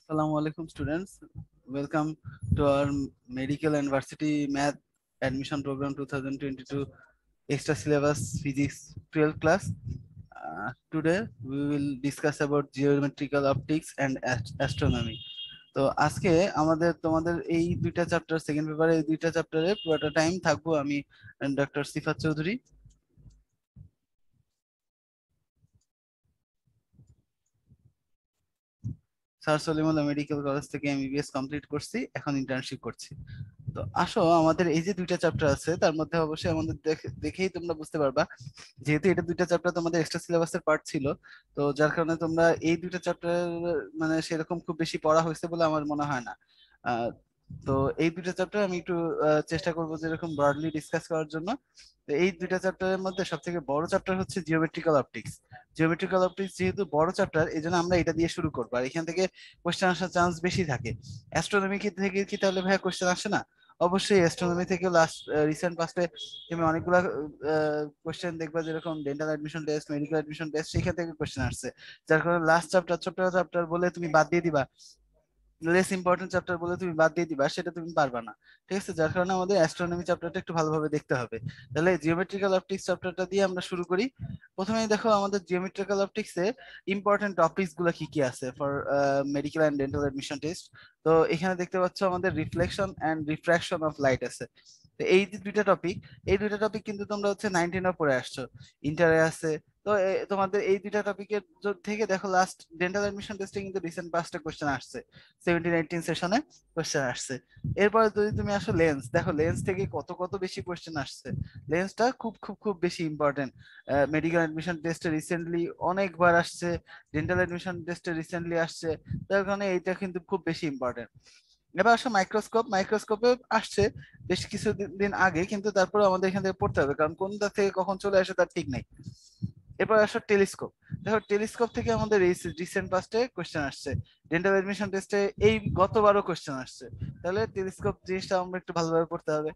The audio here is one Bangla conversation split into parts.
Assalamu alaikum students. Welcome to our medical and varsity math admission program 2022 extra syllabus physics 12 class. Today we will discuss about geometrical optics and astronomy. তো আজকে তোমাদের এই দুইটা চ্যাপ্টার সেকেন্ড পেপারে এই দুইটা চ্যাপ্টারে পুরোটা টাইম থাকবো আমি doctor Sifat Chowdhury. Sir Salimullah medical college থেকে এমবিবিএস কমপ্লিট করছি, এখন ইন্টার্নশিপ করছি। তো আসো, আমাদের এই যে দুইটা চ্যাপ্টার আছে তার মধ্যে অবশ্যই আমাদের দেখেই তোমরা বুঝতে পারবা, যেহেতু এটা দুইটা চ্যাপ্টার তোমাদের এক্সট্রা সিলেবাসের পার্ট ছিল, তো যার কারণে তোমরা এই দুইটা চ্যাপ্টার মানে সেরকম খুব বেশি পড়া হয়েছে বলে আমার মনে হয় না। আহ, তো এই দুইটা চ্যাপ্টার আমি একটু চেষ্টা করবো যেরকম ব্রডলি ডিসকাস করার জন্য। তো এই দুইটা চ্যাপ্টারের মধ্যে সব থেকে বড় চ্যাপ্টার হচ্ছে জিওমেট্রিক্যাল অপটিক্স। জিওমেট্রিক্যাল অপটিক্স যেহেতু বড় চ্যাপ্টার, এই জন্য আমরা এটা দিয়ে শুরু করবো, আর এখান থেকে কোশ্চেন আসার চান্স বেশি থাকে। অ্যাস্ট্রোনমি থেকে কি তাহলে ভাইয়া কোশ্চেন আসে না? অবশ্যই অ্যাস্ট্রোনমি থেকে লাস্ট রিসেন্ট পাস্টে তুমি অনেকগুলা কোশ্চেন দেখবা, যেরকম dental admission test, medical admission test, সেখান থেকে কোশ্চেন আসছে। যার কারণে লাস্ট চ্যাপ্টার, ছোট্ট চ্যাপ্টার বলে তুমি বাদ দিয়ে দিবা, লেস ইম্পর্টেন্ট চ্যাপ্টার বলে তুমি বাদ দিয়ে দিবা, সেটা তুমি পারবা না। ঠিক আছে, যার কারণে আমাদের অ্যাস্ট্রোনমি চ্যাপ্টারটা একটু ভালোভাবে দেখতে হবে। তাহলে জিওমেট্রিক্যাল অপটিক্স চ্যাপ্টারটা দিয়ে আমরা শুরু করি। প্রথমেই দেখো আমাদের জিওমেট্রিক্যাল অপটিক্সে ইম্পর্টেন্ট টপিকস গুলো কি কি আছে for medical and dental admission test. তো এখানে দেখতে পাচ্ছ আমাদের reflection and refraction of light আছে। তো এই যে দুইটা টপিক, এই দুইটা টপিক কিন্তু তোমরা হচ্ছে 19 পড়ে আসছো, ইন্টারে আছে। তো তোমাদের এই দুইটা টপিকের থেকে দেখো লাস্ট ডেন্টাল অ্যাডমিশন টেস্টে কিন্তু রিসেন্ট পাঁচটা কোশ্চেন আসছে, 17-18 সেশনে কোশ্চেন আসছে। এরপরে যদি তুমি আসো লেন্স, দেখো লেন্স থেকে কত কত বেশি কোশ্চেন আসছে। লেন্সটা খুব খুব খুব বেশি ইম্পর্টেন্ট। মেডিকেল অ্যাডমিশন টেস্টে রিসেন্টলি অনেকবার আসছে, ডেন্টাল অ্যাডমিশন টেস্টে রিসেন্টলি আসছে। তার কারণে এইটা কিন্তু খুব বেশি ইম্পর্টেন্ট। এবার আসো মাইক্রোস্কোপ, মাইক্রোস্কোপে আসছে বেশ কিছু দিন আগে, কিন্তু তারপরে আমাদের এখান থেকে পড়তে হবে, কারণ কোনটা থেকে কখন চলে আসে তার ঠিক নেই। এরপর আসো টেলিস্কোপ। দেখো টেলিস্কোপ থেকে আমাদের রিসেন্ট পাস্টে কোশ্চেন আসছে, ডেন্টাল এডমিশন টেস্টে এই গতবারও কোশ্চেন আসছে। তাহলে টেলিস্কোপ জিনিসটা আমরা একটু ভালোভাবে পড়তে হবে।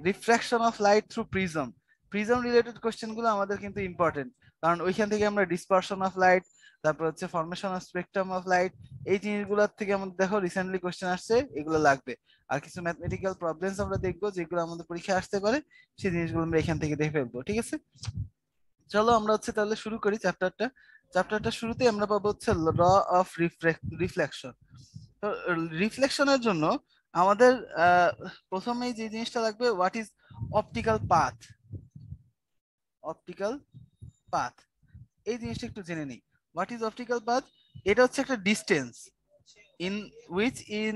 Refraction of light through prism, prism related question গুলো আমাদের কিন্তু ইম্পর্টেন্ট, কারণ ওইখান থেকে আমরা ডিসপারশন অফ লাইট, তারপর হচ্ছে formation of spectrum of light, এই জিনিসগুলোর থেকে আমাদের দেখো রিসেন্টলি কোশ্চেন আসছে, এগুলো লাগবে। আর কিছু ম্যাথমেটিক্যাল প্রবলেমস আমরা দেখবো যেগুলো আমাদের পরীক্ষায় আসতে পারে, সেই জিনিসগুলো আমরা এখান থেকে দেখে ফেলবো। ঠিক আছে, চলো আমরা হচ্ছে তাহলে শুরু করি চ্যাপ্টারটা। চ্যাপ্টারটা শুরুতে আমরা পাবো হচ্ছে ল অফ রিফ্লেকশন। তো রিফ্লেকশনের জন্য আমাদের আহ, প্রথমেই যে জিনিসটা লাগবে, what is optical path. Optical path, এই জিনিসটা একটু জেনে নিই। What is optical path? এটা হচ্ছে একটা distance in which in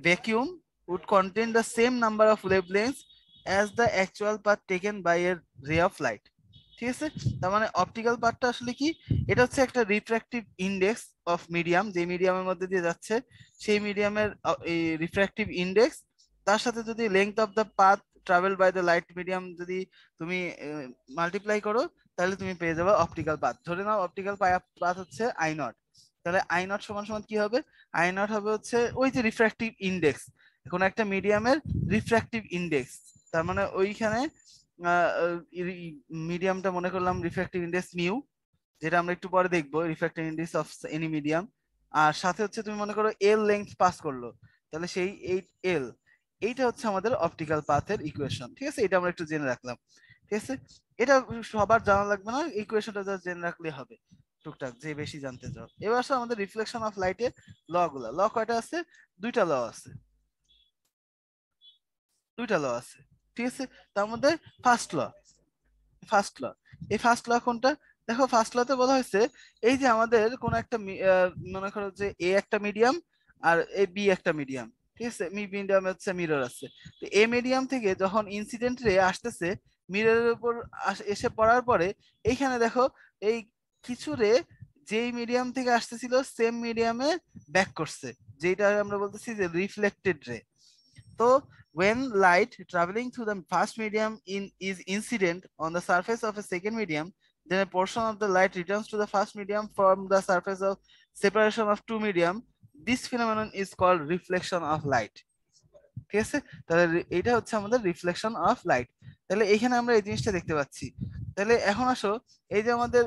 vacuum would contain the same number of wavelengths as the actual path taken by a ray of light. ঠিক আছে, তার মানে অপটিক্যাল পার্টটা আসলে কি? এটা হচ্ছে একটা রিফ্র্যাক্টিভ ইন্ডেক্স অফ মিডিয়াম, যে মিডিয়ামের মধ্যে দিয়ে যাচ্ছে সেই মিডিয়ামের রিফ্র্যাক্টিভ ইন্ডেক্স, তার সাথে যদি length of the path travel by the light medium যদি তুমি মাল্টিপ্লাই করো, তাহলে তুমি পেয়ে যাবে অপটিক্যাল পাথ। ধরে নাও অপটিক্যাল পাথ হচ্ছে আই নট, তাহলে আই নট সমান সমান কি হবে? আই নট হবে হচ্ছে ওই যে রিফ্র্যাক্টিভ ইন্ডেক্স, কোনো একটা মিডিয়ামের রিফ্র্যাক্টিভ ইন্ডেক্স। তার মানে ওইখানে মিডিয়ামটা মনে করলাম রিফ্র্যাক্টিভ ইন্ডেক্স মিউ, যেটা আমরা একটু পরে দেখবো refractive index of any medium. আর সাথে হচ্ছে তুমি মনে করো এল লেংথ পাস করলো, তাহলে সেই এইট এল, এইটা হচ্ছে আমাদের অপটিক্যাল পাথের ইকুয়েশন। ঠিক আছে, এটা আমরা একটু জেনে রাখলাম। ঠিক আছে, এটা সবার জানা লাগবে না, ইকুয়েশনটা জাস্ট জেনে রাখলে হবে টুকটাক, যে বেশি জানতে চাও। এবার আসলে আমাদের রিফ্লেকশন অফ লাইটের ল গুলা, ল কয়টা আছে? দুইটা ল আছে, দুইটা ল আছে। ঠিক আছে, তার মধ্যে ফার্স্ট ল, ফার্স্ট ল, এই ফার্স্ট ল কোনটা? দেখো ফার্স্ট লতে বলা হয়েছে, এই যে আমাদের কোন একটা মনে করো যে এ একটা মিডিয়াম আর এ বি একটা মিডিয়াম। ঠিক আছে, মিডিয়াম হচ্ছে মিরর আছে। তো এ মিডিয়াম থেকে যখন ইনসিডেন্ট রে আসতেছে মিররের উপর এসে পড়ার পরে, এইখানে দেখো এই কিছু রে যেই মিডিয়াম থেকে আসতেছিল সেম মিডিয়ামে ব্যাক করছে, যেটা আমরা বলতেছি যে রিফ্লেক্টেড রে। So when light traveling through the first medium is incident on the surface of a second medium, then a portion of the light returns to the first medium from the surface of separation of two medium. This phenomenon is called reflection of light. ঠিক আছে, তাহলে এটা হচ্ছে আমাদের রিফ্লেকশন অফ লাইট। তাহলে এখানে আমরা এই জিনিসটা দেখতে পাচ্ছি। তাহলে এখন আসো, এই যে আমাদের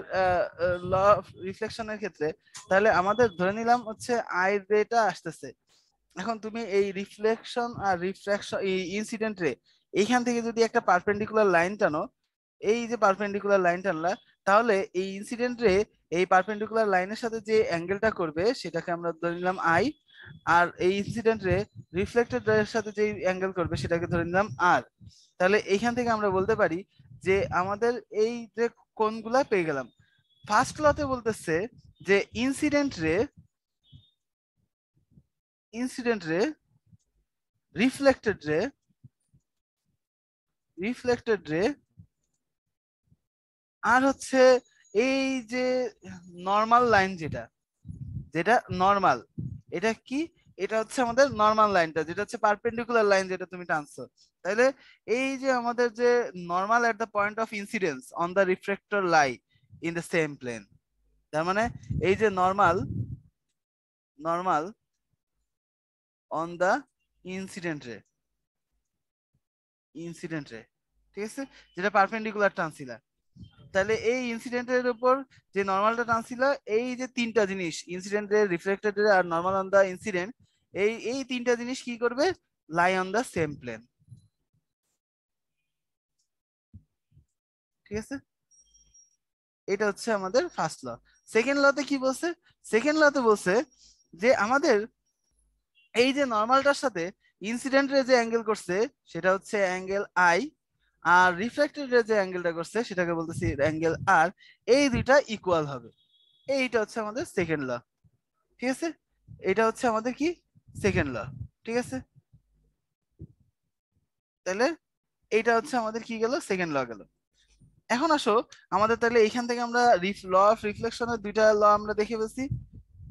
ল অফ রিফ্লেকশনের ক্ষেত্রে, তাহলে আমাদের ধরে নিলাম হচ্ছে আই রেটা আসতেছে। এখন তুমি এই রিফ্লেকশন আর রিফ্র্যাকশন, এই ইনসিডেন্ট রে, এইখান থেকে যদি একটা পারপেন্ডিকুলার লাইন টানো, এই যে পারপেন্ডিকুলার লাইন টানলা, তাহলে এই ইনসিডেন্ট রে এই পারপেন্ডিকুলার লাইনের সাথে যে অ্যাঙ্গেলটা করবে সেটাকে আমরা ধরে নিলাম আই, আর এই ইনসিডেন্ট রে রিফ্লেক্টেড রের সাথে যে অ্যাঙ্গেল করবে সেটাকে ধরে নিলাম আর। তাহলে এইখান থেকে আমরা বলতে পারি যে আমাদের এই যে কোণগুলা পেয়ে গেলাম। ফার্স্ট লতে বলতেছে যে ইনসিডেন্ট রে রিফ্লেক্টেড রে রিফ্লেক্টেড রে আর হচ্ছে এই যে নর্মাল লাইন, যেটা যেটা নর্মাল, এটা কি, এটা হচ্ছে আমাদের নর্মাল লাইনটা, যেটা হচ্ছে পারপেন্ডিকুলার লাইন যেটা তুমি টানছো। তাহলে এই যে আমাদের যে normal at the point of incidence on the reflector lie in the same plane, তার মানে এই যে normal normal on the incident ray incident ray ঠিক আছে, যেটা পারপেন্ডিকুলার টানছিলা। তাহলে এই ইনসিডেন্টের উপর যে নর্মালটা টানছিল, এই যে তিনটা জিনিস, ইনসিডেন্ট রে, রিফ্লেক্টেড রে আর নর্মাল অন দা ইনসিডেন্ট, এই এই তিনটা জিনিস কি করবে, lie on the same plane. ঠিক আছে, এটা হচ্ছে আমাদের ফার্স্ট ল। সেকেন্ড লতে কি বলছে, সেকেন্ড লতে বলছে যে আমাদের এই যে নর্মালটার সাথে ইনসিডেন্ট রে যে অ্যাঙ্গেল করছে সেটা হচ্ছে অ্যাঙ্গেল আই, আর রিফ্লেক্টেড রে যে অ্যাঙ্গেলটা করছে সেটাকে বলতেছি অ্যাঙ্গেল আর, এই দুইটা ইকুয়াল হবে। এইটা হচ্ছে আমাদের সেকেন্ড ল। ঠিক আছে, এটা হচ্ছে আমাদের কি, সেকেন্ড ল। ঠিক আছে, তাহলে এইটা হচ্ছে আমাদের কি গেল, সেকেন্ড ল গেল। এখন আসো, আমাদের তাহলে এইখান থেকে আমরা ল অফ রিফ্লেকশনের দুইটা ল আমরা দেখে ফেলছি,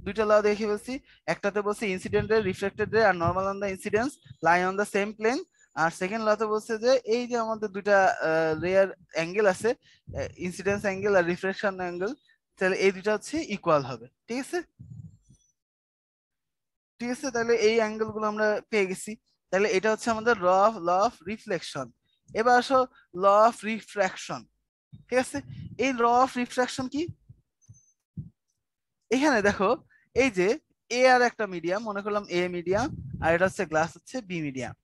দুইটা ল দেখে ফেলছি। একটাতে বলছে ইনসিডেন্ট রে, রিফ্লেক্টেড রে আর normal on the incidence lie on the same plane. আর সেকেন্ড লতে বলছে যে এই যে আমাদের দুইটা রেয়ার অ্যাঙ্গেল আছে, ইনসিডেন্স অ্যাঙ্গেল আর রিফ্লেকশন অ্যাঙ্গেল, তাহলে এই দুইটা হচ্ছে ইকুয়াল হবে। ঠিক আছে, ঠিক আছে, তাহলে এই অ্যাঙ্গেল গুলো আমরা পেয়ে গেছি। তাহলে এটা হচ্ছে আমাদের ল অফ রিফ্লেকশন। এবার আসো ল অফ রিফ্র্যাকশন। ঠিক আছে, এই ল অফ রিফ্র্যাকশন কি, এখানে দেখো, এই যে এ আর একটা মিডিয়াম, মনে করলাম এ মিডিয়াম, আর এটা হচ্ছে গ্লাস হচ্ছে বি মিডিয়াম।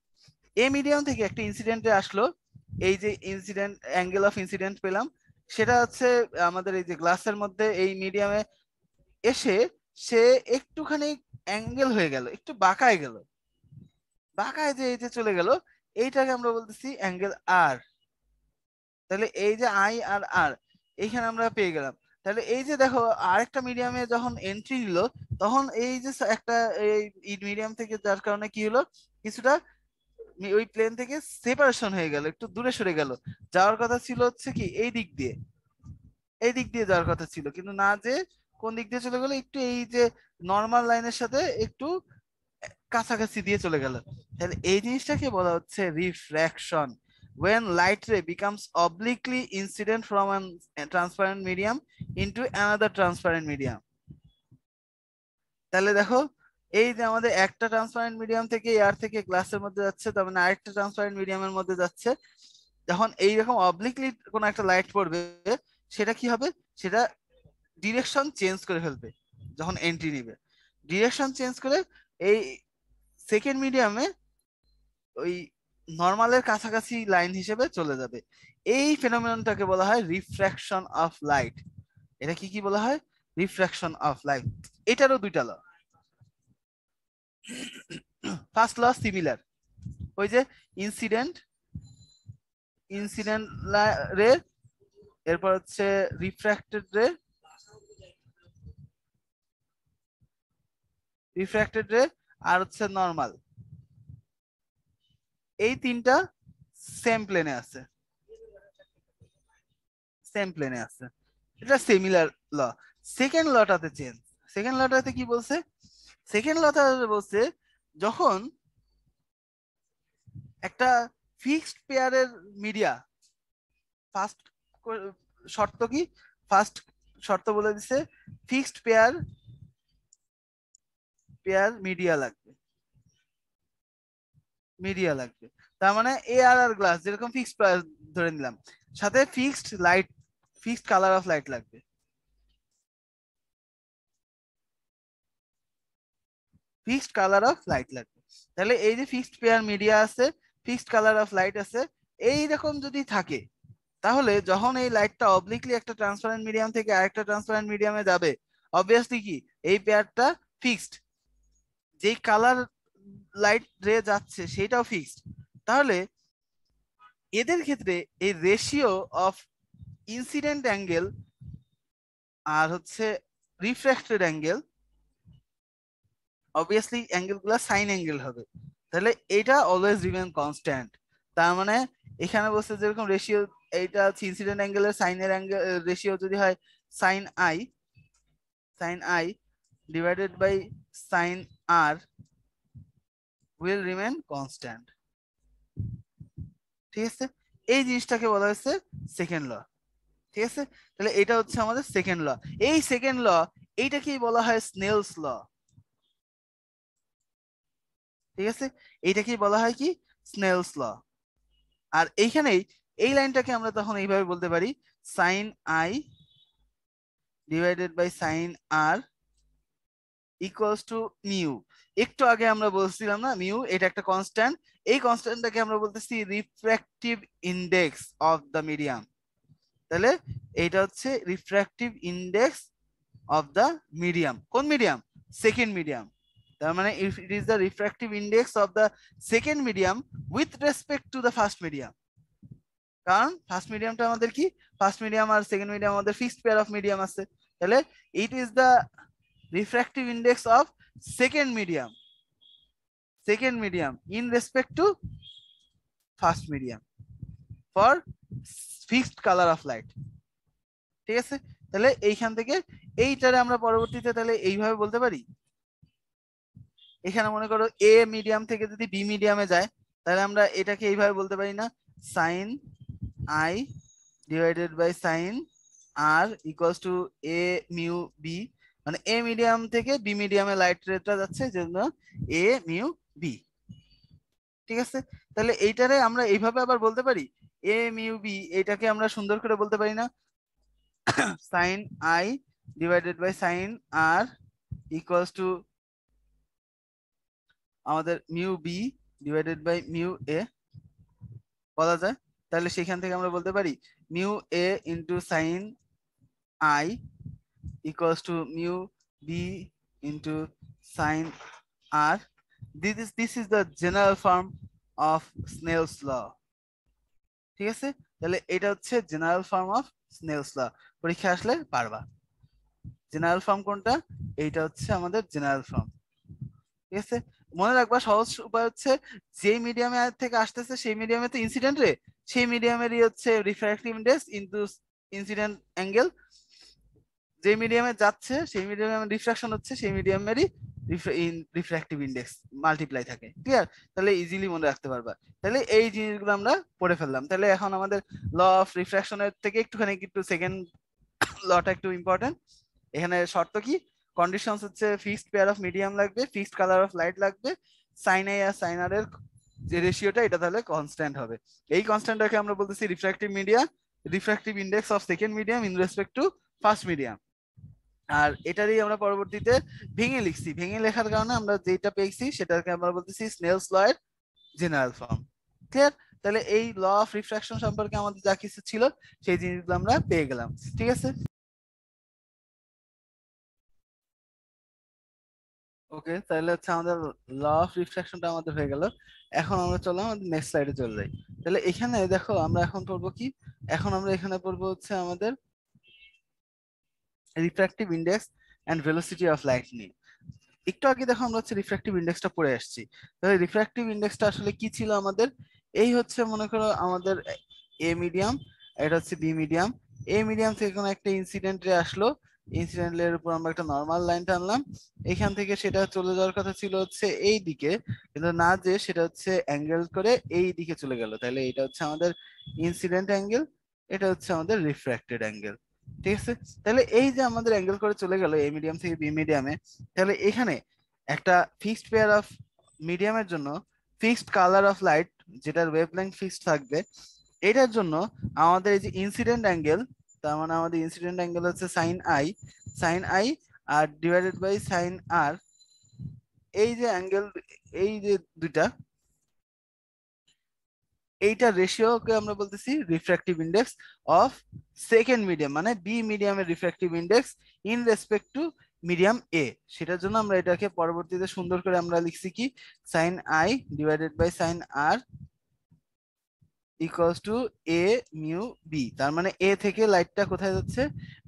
এ মিডিয়াম থেকে একটা ইনসিডেন্টে আসলো, এই যে ইনসিডেন্ট অ্যাঙ্গেল অফ ইনসিডেন্ট পেলাম, সেটা হচ্ছে আমাদের এই যে গ্লাসের মধ্যে এই মিডিয়ামে এসে সে একটুখানি অ্যাঙ্গেল হয়ে গেল, একটু বাঁকায় গেল, বাঁকায় যে এই যে চলে গেল, এইটাকে আমরা বলতেছি অ্যাঙ্গেল আর। তাহলে এই যে আই আর আর এইখানে আমরা পেয়ে গেলাম। তাহলে এই যে দেখো, আরেকটা মিডিয়ামে যখন এন্ট্রি নিল, তখন এই যে একটা এই মিডিয়াম থেকে যার কারণে কি হলো, কিছুটা ওই প্লেন থেকে সেপারেশন হয়ে গেল, একটু দূরে সরে গেল। যাওয়ার কথা ছিল হচ্ছে কি এই দিক দিয়ে, এই দিক দিয়ে যাওয়ার কথা ছিল, কিন্তু না, যে কোন দিক দিয়ে চলে গেলো, একটু এই যে নর্মাল লাইনের সাথে একটু কাছাকাছি দিয়ে চলে গেল। তাহলে এই জিনিসটাকে বলা হচ্ছে refraction, when light ray becomes obliquely incident from a transparent medium into another transparent medium। তাহলে দেখো, এই যে আমাদের একটা ট্রান্সপারেন্ট মিডিয়াম থেকে এয়ার থেকে গ্লাসের মধ্যে যাচ্ছে, তার মানে আরেকটা ট্রান্সপারেন্ট মিডিয়ামের মধ্যে যাচ্ছে, যখন এইরকম অবলিকলি কোনো একটা লাইট পড়বে, সেটা কি হবে, সেটা ডিরেকশন চেঞ্জ করে ফেলবে। যখন এন্ট্রি নিবে, ডিরেকশন চেঞ্জ করে এই সেকেন্ড মিডিয়ামে ওই নর্মালের কাছাকাছি লাইন হিসেবে চলে যাবে। এই ফেনোমেননটাকে বলা হয় রিফ্র্যাকশন অফ লাইট। এটা কি কি বলা হয়, রিফ্র্যাকশন অফ লাইট। এটারও দুইটা ল। ফার্স্ট ল সিমিলার, ওই যে ইনসিডেন্ট ইনসিডেন্ট রে, এরপর হচ্ছে রিফ্র্যাক্টেড রে, রিফ্র্যাক্টেড রে আর হচ্ছে নর্মাল, এই তিনটা সেম প্লেনে আছে, সেম প্লেনে আছে। এটা সিমিলার ল। সেকেন্ড লটাতে চেঞ্জ, সেকেন্ড লটাতে কি বলছে, সেকেন্ড লটাতে বলছে যখন একটা ফিক্সড পেয়ারের মিডিয়া, ফার্স্ট শর্ত কি, ফার্স্ট শর্ত বলে দিছে ফিক্সড পেয়ার পেয়ার মিডিয়া লাগবে, মিডিয়া লাগবে। তার মানে এ আর আর গ্লাস যেরকম ফিক্সড পেয়ার ধরে নিলাম, সাথে fixed light fixed colour of light লাগবে। ফিক্সড কালার অফ লাইট লাগবে। তাহলে এই যে ফিক্সড পেয়ার মিডিয়া আছে, ফিক্সড কালার অফ লাইট আছে, এই রকম যদি থাকে, তাহলে যখন এই লাইটটা অবলিকলি একটা ট্রান্সপারেন্ট মিডিয়াম থেকে আরেকটা ট্রান্সপারেন্ট মিডিয়ামে যাবে, অবভিয়াসলি কি এই পেয়ারটা ফিক্সড, যেই কালার লাইট রে যাচ্ছে সেটাও ফিক্সড। তাহলে এদের ক্ষেত্রে এই রেশিও অফ ইনসিডেন্ট অ্যাঙ্গেল আর হচ্ছে রিফ্র্যাক্টেড অ্যাঙ্গেল, অবভিয়াসলি অ্যাঙ্গেল গুলা সাইন অ্যাঙ্গেল হবে। তাহলে এটা অলওয়েজ রিমেন কনস্ট্যান্ট। তার মানে এখানে বলছে যেরকম রেশিও, এইটা হচ্ছে ইনসিডেন্ট অ্যাঙ্গেলের সাইনের অ্যাঙ্গেল রেশিও যদি হয় sine I, sine I divided by sine R will remain constant. ঠিক আছে, এই জিনিসটাকে বলা হচ্ছে সেকেন্ড ল। ঠিক আছে, তাহলে এটা হচ্ছে আমাদের সেকেন্ড ল। এই সেকেন্ড ল এইটাকেই বলা হয় স্নেলস ল। ঠিক আছে, এইটাকেই বলা হয় কি স্নেলস ল। আর এইখানেই এই লাইনটাকে আমরা তখন এইভাবে বলতে পারি sine I divided by sine R equals to mu. একটু আগে আমরা বলছিলাম না মিউ এটা একটা কনস্ট্যান্ট, এই কনস্ট্যান্টটাকে আমরা বলতেছি refractive index of the medium. তাহলে এইটা হচ্ছে refractive index of the medium. কোন মিডিয়াম? Second medium. তার মানে if it is the refractive index of the second medium with respect to the first medium. কারণ ফার্স্ট মিডিয়ামটা আমাদের কি, ফার্স্ট মিডিয়াম আর সেকেন্ড মিডিয়াম আমাদের ফিক্সড পেয়ার অফ মিডিয়াম আছে। তাহলে it is the refractive index of second medium, second medium in respect to first medium for fixed colour of light. ঠিক আছে, তাহলে এইখান থেকে এইটারে আমরা পরবর্তীতে তাহলে এইভাবে বলতে পারি, এখানে মনে করো এ মিডিয়াম থেকে যদি বি মিডিয়ামে যায়, তাহলে আমরা এটাকে এইভাবে বলতে পারি না sine I divided by sine R equals to A mu B, মানে এ মিডিয়াম থেকে বি মিডিয়ামে লাইট রেটা যাচ্ছে জন্য এ মিউ বি। ঠিক আছে, তাহলে এইটারে আমরা এইভাবে আবার বলতে পারি এ মিউ বি, এটাকে আমরা সুন্দর করে বলতে পারি না sine I divided by sine R equals to আমাদের mu B divided by mu A বলা যায়। তাহলে সেখান থেকে আমরা বলতে পারি mu A into sine I equals to mu b into sin r. This is the general form of Snell's law. ঠিক আছে, তাহলে এটা হচ্ছে জেনারেল ফর্ম অফ স্নেলস ল। পরীক্ষা আসলে পারবা জেনারেল ফর্ম কোনটা, এইটা হচ্ছে আমাদের জেনারেল ফর্ম। ঠিক আছে, মনে রাখবা সহজ উপায় হচ্ছে যে মিডিয়ামে থেকে আসতেছে সেই মিডিয়ামে তো ইনসিডেন্ট রে, সেই মিডিয়ামেরই হচ্ছে refractive index into incident angle, যে মিডিয়ামে যাচ্ছে সেই মিডিয়ামে রিফ্রাকশন হচ্ছে সেই মিডিয়ামেরই রিফ্র্যাক্টিভ ইন্ডেক্স মাল্টিপ্লাই থাকে। ক্লিয়ার? তাহলে ইজিলি মনে রাখতে পারবা। তাহলে এই জিনিসগুলো আমরা পড়ে ফেললাম। তাহলে এখন আমাদের ল অফ রিফ্রাকশনের থেকে একটুখানি একটু সেকেন্ড লটা একটু ইম্পর্টেন্ট। এখানে শর্ত কি, কন্ডিশনস হচ্ছে ফিক্সড পেয়ার অফ মিডিয়াম লাগবে, ফিক্সড কালার অফ লাইট লাগবে, সাইন আই আর সাইন আর এর যে রেশিওটা এটা তাহলে কনস্ট্যান্ট হবে। এই কনস্ট্যান্টটাকে আমরা বলতেছি refractive media, refractive index of second medium in respect to first medium. আর এটারই আমরা পরবর্তীতে ভেঙে লিখছি, ভেঙে লেখার কারণে আমরা যেটা পেয়েছি সেটাকে আমরা বলতেছি স্নেলস ল এর জেনারেল ফর্ম। ক্লিয়ার? তাহলে এই ল অফ রিফ্রাকশন সম্পর্কে আমাদের যা কিছু ছিল সেই জিনিসগুলো আমরা পেয়ে গেলাম। ঠিক আছে, ওকে, তাহলে হচ্ছে আমাদের ল অফ রিফ্রাকশনটা আমাদের হয়ে গেল। এখন আমরা চলো আমাদের নেক্সট স্লাইডে চলে যাই। তাহলে এখানে দেখো আমরা এখন পড়বো কি, এখন আমরা এখানে পড়বো হচ্ছে আমাদের refractive index and velocity of light নিয়ে। একটু আগে দেখো আমরা হচ্ছে রিফ্র্যাক্টিভ ইন্ডেক্সটা পড়ে আসছি। তাহলে রিফ্র্যাক্টিভ ইন্ডেক্সটা আসলে কি ছিল আমাদের, এই হচ্ছে মনে করো আমাদের এ মিডিয়াম, এটা হচ্ছে বি মিডিয়াম। এ মিডিয়াম থেকে কোনো একটা ইনসিডেন্ট রে আসলো, ইনসিডেন্ট এর উপর আমরা একটা নর্মাল লাইন টানলাম, এখান থেকে সেটা চলে যাওয়ার কথা ছিল হচ্ছে এই দিকে, কিন্তু না, যে সেটা হচ্ছে অ্যাঙ্গেল করে এই দিকে চলে গেল। তাহলে এটা হচ্ছে আমাদের ইনসিডেন্ট অ্যাঙ্গেল, এটা হচ্ছে আমাদের রিফ্র্যাক্টেড অ্যাঙ্গেল। ঠিক আছে, তাহলে এই যে আমাদের অ্যাঙ্গেল করে চলে গেল এ মিডিয়াম থেকে বি মিডিয়ামে, তাহলে এখানে একটা ফিক্সড পেয়ার অফ মিডিয়ামের জন্য ফিক্সড কালার অফ লাইট যেটার ওয়েভলেংথ ফিক্সড থাকবে, এটার জন্য আমাদের এই যে ইনসিডেন্ট অ্যাঙ্গেল, তার মানে আমাদের ইনসিডেন্ট অ্যাঙ্গেল হচ্ছে সাইন আই আর ডিভাইডেড বাই সাইন আর। এই যে অ্যাঙ্গেল, এই যে দুইটা, এইটা রেশিওকে আমরা বলতেছি refractive index of second medium, মানে বি মিডিয়ামের refractive index in respect to medium A. সেটার জন্য আমরা এটাকে পরবর্তীতে সুন্দর করে আমরা লিখছি কি, sine I divided by sine R equals to A mu B. তার মানে এ থেকে লাইটটা কোথায় যাচ্ছে,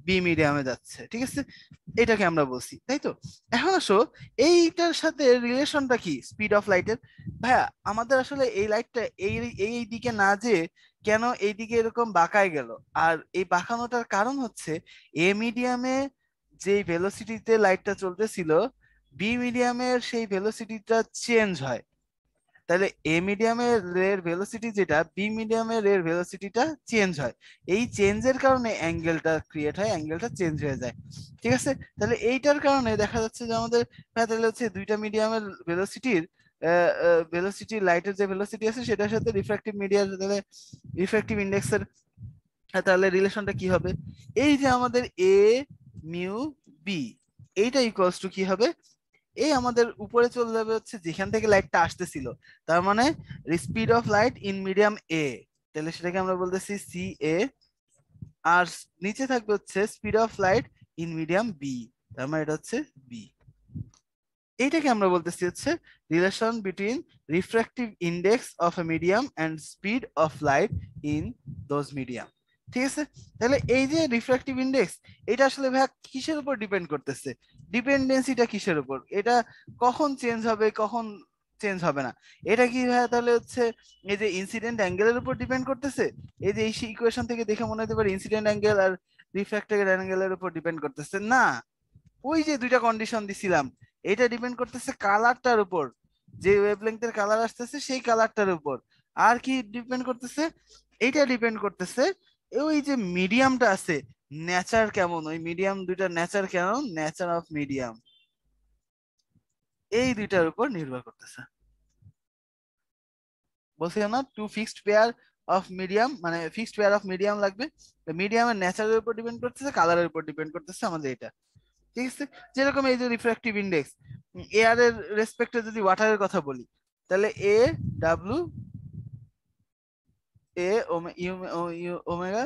বি মিডিয়ামে যাচ্ছে, ঠিক আছে? এটাকে আমরা বলছি, তাই তো? এখন আসো, এইটার সাথে রিলেশনটা কি স্পিড অফ লাইটের? ভাইয়া আমাদের আসলে এই লাইটটা এই এই দিকে না যে কেন এইদিকে এরকম বাঁকায় গেল? আর এই বাঁকানোটার কারণ হচ্ছে এ মিডিয়ামে যে ভেলোসিটিতে লাইটটা চলতেছিল, বি মিডিয়ামের সেই ভেলোসিটিটা চেঞ্জ হয়। তাহলে এ মিডিয়ামের রের ভেলোসিটি যেটা, বি মিডিয়ামের রের ভেলোসিটিটা চেঞ্জ হয়। এই চেঞ্জের কারণে অ্যাঙ্গেলটা ক্রিয়েট হয়, অ্যাঙ্গেলটা চেঞ্জ হয়ে যায়, ঠিক আছে? তাহলে এইটার কারণে দেখা যাচ্ছে যে আমাদের, হ্যাঁ, তাহলে হচ্ছে দুইটা মিডিয়ামের ভেলোসিটির ভেলোসিটি, লাইটের যে ভেলোসিটি আছে সেটার সাথে রিফ্র্যাক্টিভ মিডিয়ার, তাহলে রিফ্র্যাক্টিভ ইন্ডেক্সের, তাহলে রিলেশনটা কি হবে? এই যে আমাদের এ মিউ বি, এইটা ইকুয়ালস টু কি হবে, এই আমাদের উপরে চলে যাবে হচ্ছে যেখান থেকে লাইটটা আসতেছিল, তার মানে speed of light in medium এ, তাহলে সেটাকে আমরা বলতেছি সি এ। আর নিচে থাকবে হচ্ছে speed of light in medium B, তার মানে এটা হচ্ছে বি। এইটাকে আমরা বলতেছি হচ্ছে relation between refractive index of A medium and speed of light in those medium, ঠিক আছে? তাহলে এই যে রিফ্র্যাক্টিভ ইন্ডেক্স, এটা আসলে ভাই কিসের উপর ডিপেন্ড করতেছে? ডিপেন্ডেন্সিটা কিসের উপর? এটা কখন চেঞ্জ হবে, কখন চেঞ্জ হবে না? এটা কি ভাই তাহলে হচ্ছে এই যে ইনসিডেন্ট অ্যাঙ্গেলের উপর ডিপেন্ড করতেছে? এই যে এই ইকুয়েশন থেকে দেখে মনে হতে পারে ইনসিডেন্ট অ্যাঙ্গেল আর রিফ্র্যাক্টিভ অ্যাঙ্গেলের উপর ডিপেন্ড করতেছে না। ওই যে দুইটা কন্ডিশন দিছিলাম, এটা ডিপেন্ড করতেছে কালারটার উপর, যে ওয়েভলেংথের কালার আসতেছে সেই কালারটার উপর। আর কি ডিপেন্ড করতেছে? এইটা ডিপেন্ড করতেছে ওই যে মিডিয়ামটা আছে, নেচার কেমন, ওই মিডিয়াম দুইটা নেচার কেমন, নেচার অফ মিডিয়াম, এই দুইটার উপর নির্ভর করতেছে। বলছিলাম না two fixed pair of medium, মানে ফিক্সড পেয়ার অফ মিডিয়াম লাগবে। মিডিয়ামের নেচারের উপর ডিপেন্ড করতেছে, কালারের উপর ডিপেন্ড করতেছে আমাদের এটা, ঠিক আছে? যেরকম এই যে রিফ্র্যাক্টিভ ইন্ডেক্স, এয়ার এর রেসপেক্টে যদি ওয়াটারের কথা বলি, তাহলে এ ডাব্লু, এ ওমেগা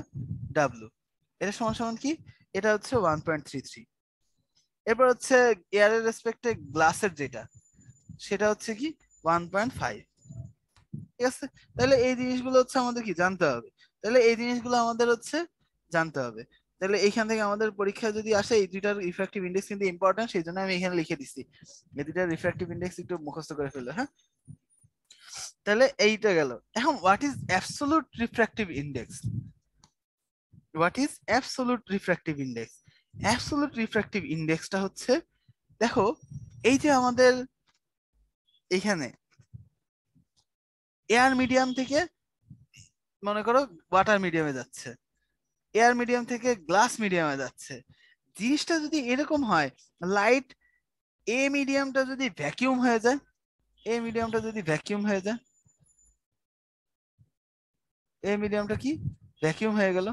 ডাব্লু, এটা সমান সমান কি? এটা হচ্ছে 1.33। এরপর হচ্ছে এয়ারের রেসপেক্টে গ্লাসের যেটা, সেটা হচ্ছে কি 1.5, ঠিক আছে? তাহলে এই জিনিসগুলো হচ্ছে আমাদের কি জানতে হবে, তাহলে এই জিনিসগুলো আমাদের হচ্ছে জানতে হবে। তাহলে এইখান থেকে আমাদের পরীক্ষা যদি আসে এই দুইটার রিফ্র্যাক্টিভ ইন্ডেক্স কিন্তু ইম্পর্টেন্ট, সেই জন্য আমি এখানে লিখে দিছি এই দুইটার রিফ্র্যাক্টিভ ইন্ডেক্স একটু মুখস্থ করে ফেলো, হ্যাঁ? তাহলে এইটা গেল। এখন what is absolute refractive index? What is absolute refractive index? Absolute refractive ইন্ডেক্সটা হচ্ছে, দেখো এই যে আমাদের এখানে এয়ার মিডিয়াম থেকে মনে করো ওয়াটার মিডিয়ামে যাচ্ছে, এয়ার মিডিয়াম থেকে গ্লাস মিডিয়ামে যাচ্ছে, জিনিসটা যদি এরকম হয়, লাইট এ মিডিয়ামটা যদি ভ্যাকিউম হয়ে যায়, এ মিডিয়ামটা যদি ভ্যাকিউম হয়ে যায়, এ মিডিয়ামটা কি ভ্যাকিউম হয়ে গেল,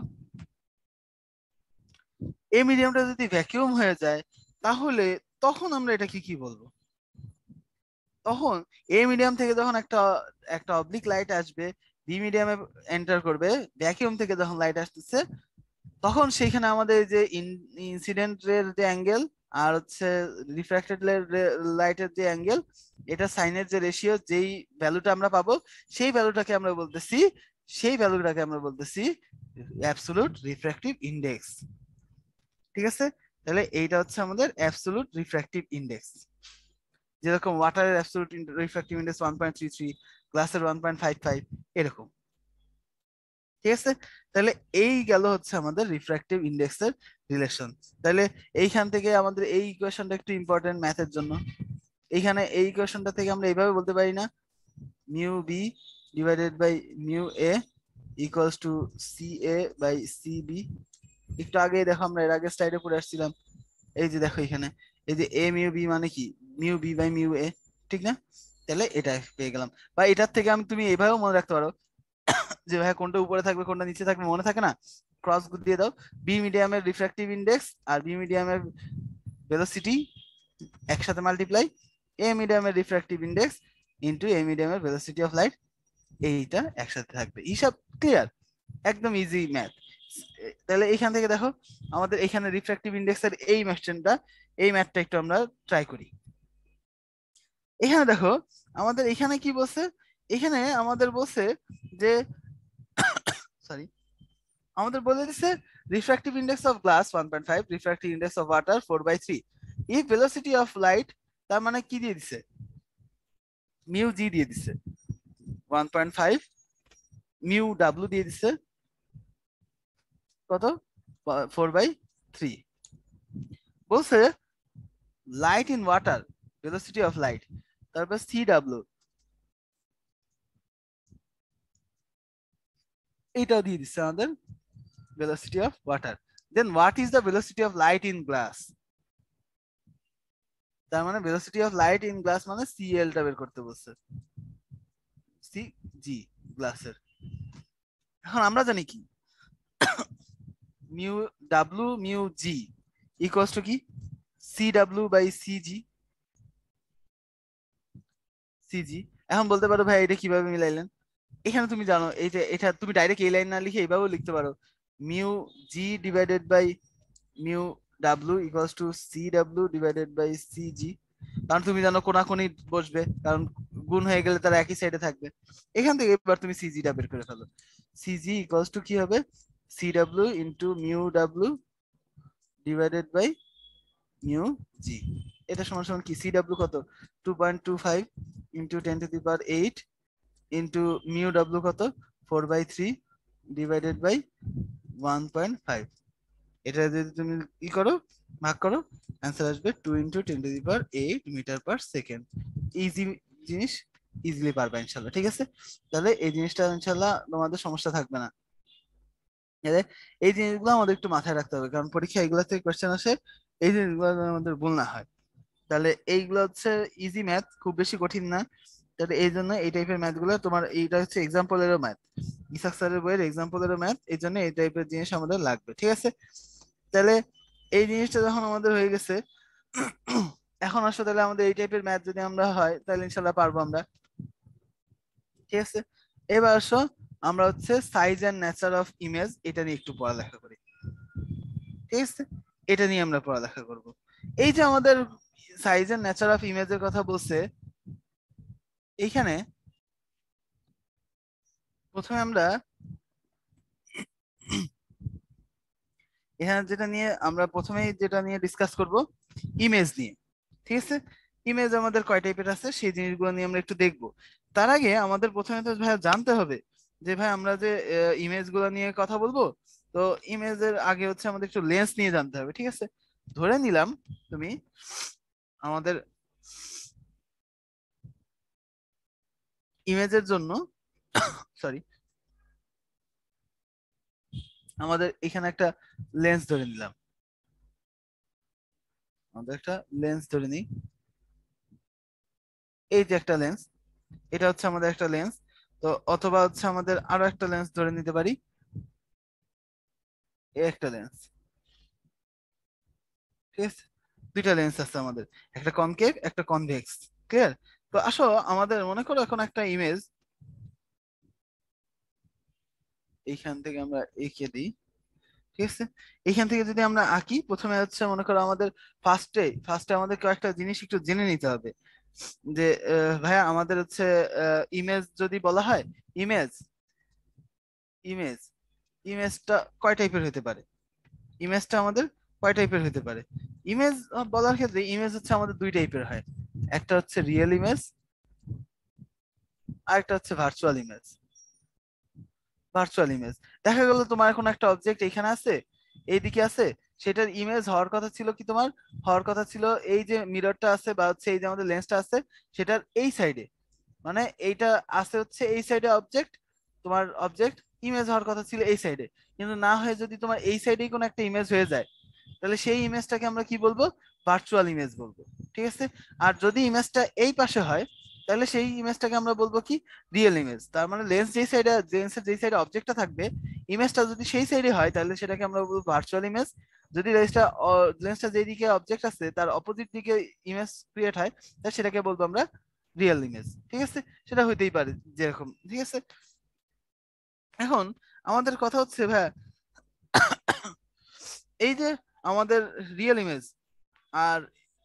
এ মিডিয়ামটা যদি ভ্যাকিউম হয়ে যায়, তাহলে তখন আমরা এটা কি কি বলবো? তখন এ মিডিয়াম থেকে যখন একটা একটা অবলিক লাইট আসবে, বি মিডিয়ামে এন্টার করবে, ভ্যাকিউম থেকে যখন লাইট আসতেছে, তখন সেইখানে আমাদের যে ইনসিডেন্ট এর যে অ্যাঙ্গেল আর হচ্ছে রিফ্র্যাক্টেড লাইটের যে অ্যাঙ্গেল, এটা সাইনের যে রেশিও, যেই ভ্যালুটা আমরা পাবো, সেই ভ্যালুটাকে আমরা বলতেছি, সেই ভ্যালুটাকে আমরা বলতেছি অ্যাবসোলুট রিফ্র্যাক্টিভ ইন্ডেক্স, ঠিক আছে? তাহলে এইটা হচ্ছে আমাদের অ্যাবসোলুট রিফ্র্যাক্টিভ ইন্ডেক্স। যেরকম ওয়াটারের অ্যাবসোলুট রিফ্র্যাক্টিভ ইন্ডেক্স 1.33, গ্লাসের 1.55, এরকম, ঠিক আছে? তাহলে এই গেল হচ্ছে আমাদের রিফ্র্যাক্টিভ ইন্ডেক্সের রিলেশন। তাহলে এইখান থেকে আমাদের এই ইকুয়েশনটা একটু ইম্পর্টেন্ট ম্যাথের জন্য। এইখানে এই ইকুয়েশনটা থেকে আমরা এইভাবে বলতে পারি না, mu B divided by mu A equals to C A by C B. একটু আগে দেখো আমরা এর আগে স্লাইডে পড়ে আসছিলাম, এই যে দেখো এখানে এই যে এ মিউ বি মানে কি, mu B by mu A, ঠিক না? তাহলে এটা পেয়ে গেলাম। বা এটার থেকে আমি, তুমি এইভাবেও মনে রাখতে পারো যে ভাই কোনটা উপরে থাকবে কোনটা নিচে থাকবে, মনে থাকে না? ক্রস দিয়ে দাও, বি মিডিয়ামের রিফ্র্যাক্টিভ ইন্ডেক্স আর বি মিডিয়ামের ভেলোসিটি একসাথে মাল্টিপ্লাই এ মিডিয়ামের রিফ্র্যাক্টিভ ইন্ডেক্স ইনটু এ মিডিয়ামের ভেলোসিটি অফ লাইট, এইটা একসাথে থাকবে। হিসাব ক্লিয়ার, একদম ইজি ম্যাথ। তাহলে এইখান থেকে দেখো আমাদের এখানে রিফ্র্যাক্টিভ ইন্ডেক্সের এই ম্যাথটা একটু আমরা ট্রাই করি। এখানে দেখো আমাদের এখানে কি বলছে, এখানে আমাদের বলছে যে সরি আমাদের বলে দিচ্ছে refractive index of glass 1.5, refractive index of water 4/3, if velocity of light, তার মানে কি দিয়ে দিছে, মিউ জি দিয়ে দিছে 1.5, মিউ ডাব্লিউ দিয়ে দিছে কত 4/3, বলছে light in water velocity of light, তারপর সি ডাব্লিউ এইটাও দিয়ে দিচ্ছে আমাদের velocity of water. Then what is the velocity of light in glass? তার মানে velocity of light in glass মানে CL টা বের করতে বলছে, CG গ্লাসের। এখন আমরা জানি কি mu W mu G equals to কি CW বাই CG। এখন বলতে পারো ভাই এটা কিভাবে মিলাইলেন, এখানে তুমি জানো এই যে এটা তুমি ডাইরেক্ট এই লাইন না লিখে এইভাবেও লিখতে পারো, mu G divided by mu W equals to CW divided by CG, কারণ তুমি জানো কোনাকুনি বসবে, কারণ গুণ হয়ে গেলে তারা একই সাইডে থাকবে। এখান থেকে এবার তুমি CG টা বের করে ফেলো, CG ইকুয়ালস টু কি হবে CW into mu W divided by mu G. এটা সমান সমান কি CW কত 2.25 ইনটু 10⁸ ইনটু মিউ ডাব্লিউ কত 4/3 ডিভাইডেড বাই 1.5। এটা যদি তুমি কি করো ভাগ করো অ্যান্সার আসবে 2 into 10⁸ metre per second. Easy জিনিস, ইজিলি পারবে ইনশাল্লাহ। ঠিক আছে, তাহলে এই জিনিসটা ইনশাল্লাহ তোমাদের সমস্যা থাকবে না। এই জিনিসগুলো আমাদের একটু মাথায় রাখতে হবে, কারণ পরীক্ষা এগুলো থেকে কোয়েশ্চেন আসে, এই জিনিসগুলো আমাদের ভুল না হয়। তাহলে এইগুলো হচ্ছে ইজি ম্যাথ, খুব বেশি কঠিন না। তাহলে এই জন্য এই টাইপের ম্যাথ গুলো তোমার, এইটা হচ্ছে এক্সাম্পলেরও ম্যাথ, ইসাক স্যারের বইয়ের এক্সাম্পলেরও ম্যাথ, এই জন্য এই টাইপের জিনিস আমাদের লাগবে। ঠিক আছে, তাহলে এই জিনিসটা যখন আমাদের হয়ে গেছে, এখন আসলে তাহলে আমাদের এই টাইপের ম্যাথ যদি আমরা হয় তাহলে ইনশাল্লাহ পারবো আমরা। ঠিক আছে, এবার আসো আমরা হচ্ছে size and nature of image এটা নিয়ে একটু পড়ালেখা করি। ঠিক আছে, এটা নিয়ে আমরা পড়ালেখা করব। এই যে আমাদের সাইজ এন্ড নেচার অফ ইমেজের কথা বলছে, এইখানে প্রথমে আমরা এখানে যেটা নিয়ে ডিসকাস করব ইমেজ নিয়ে। ঠিক আছে, ইমেজ আমাদের কয় টাইপের আছে সেই জিনিসগুলো নিয়ে আমরা একটু দেখব। তার আগে আমাদের প্রথমে তো ভাই জানতে হবে যে ভাই আমরা যে ইমেজ গুলো নিয়ে কথা বলবো, তো ইমেজের আগে হচ্ছে আমাদের একটু লেন্স নিয়ে জানতে হবে। ঠিক আছে, ধরে নিলাম তুমি আমাদের ইমেজের জন্য সরি আমাদের এখানে একটা লেন্স ধরে নিলাম, আমাদের একটা লেন্স ধরে নিই, এই যে একটা লেন্স, এটা হচ্ছে আমাদের একটা লেন্স। তো অথবা হচ্ছে আমাদের আরো একটা লেন্স ধরে নিতে পারি, এই একটা লেন্স। ঠিক আছে, দুইটা লেন্স আছে আমাদের, একটা কনকেভ একটা কনভেক্স। ক্লিয়ার? তো আসো আমাদের মনে করো এখন একটা ইমেজ এইখান থেকে আমরা এঁকে দিই। ঠিক আছে, এইখান থেকে যদি আমরা আঁকি, প্রথমে হচ্ছে মনে করো আমাদের ফার্স্টে আমাদের কয়েকটা জিনিস একটু জেনে নিতে হবে যে ভাইয়া আমাদের হচ্ছে ইমেজ যদি বলা হয়, ইমেজ ইমেজ ইমেজটা কয় টাইপের হতে পারে, ইমেজটা আমাদের কয় টাইপের হতে পারে। ইমেজ বলার ক্ষেত্রে ইমেজ হচ্ছে আমাদের দুই টাইপের হয়, একটা হচ্ছে রিয়েল ইমেজ আর একটা হচ্ছে ভার্চুয়াল ইমেজ। দেখা গেল তোমার এখন একটা অবজেক্ট এখানে আছে, এইদিকে আছে, সেটার ইমেজ হওয়ার কথা ছিল কি, তোমার হওয়ার কথা ছিল এই যে মিররটা আছে বা হচ্ছে এই যে আমাদের লেন্সটা আছে সেটার এই সাইডে, মানে এইটা আছে হচ্ছে এই সাইডে অবজেক্ট, তোমার অবজেক্ট ইমেজ হওয়ার কথা ছিল এই সাইডে, কিন্তু না হয়ে যদি তোমার এই সাইডেই কোনো একটা ইমেজ হয়ে যায়, তাহলে সেই ইমেজটাকে আমরা কি বলবো, ভার্চুয়াল ইমেজ বলবো। ঠিক আছে, আর যদি ইমেজটা এই পাশে হয় তাহলে সেই ইমেজটাকে আমরা বলবো কি রিয়েল ইমেজ। তার মানে লেন্সের যেই সাইডে অবজেক্টটা থাকবে, ইমেজটা যদি সেই সাইডে হয় তাহলে সেটাকে আমরা বলবো ভার্চুয়াল ইমেজ। যদি লেন্সটা যেদিকে অবজেক্ট আছে তার অপোজিট দিকে ইমেজ ক্রিয়েট হয়, তাহলে সেটাকে বলবো আমরা রিয়েল ইমেজ। ঠিক আছে, সেটা হইতেই পারে যেরকম। ঠিক আছে, এখন আমাদের কথা হচ্ছে ভাই, এই যে আমাদের রিয়েল ইমেজ আর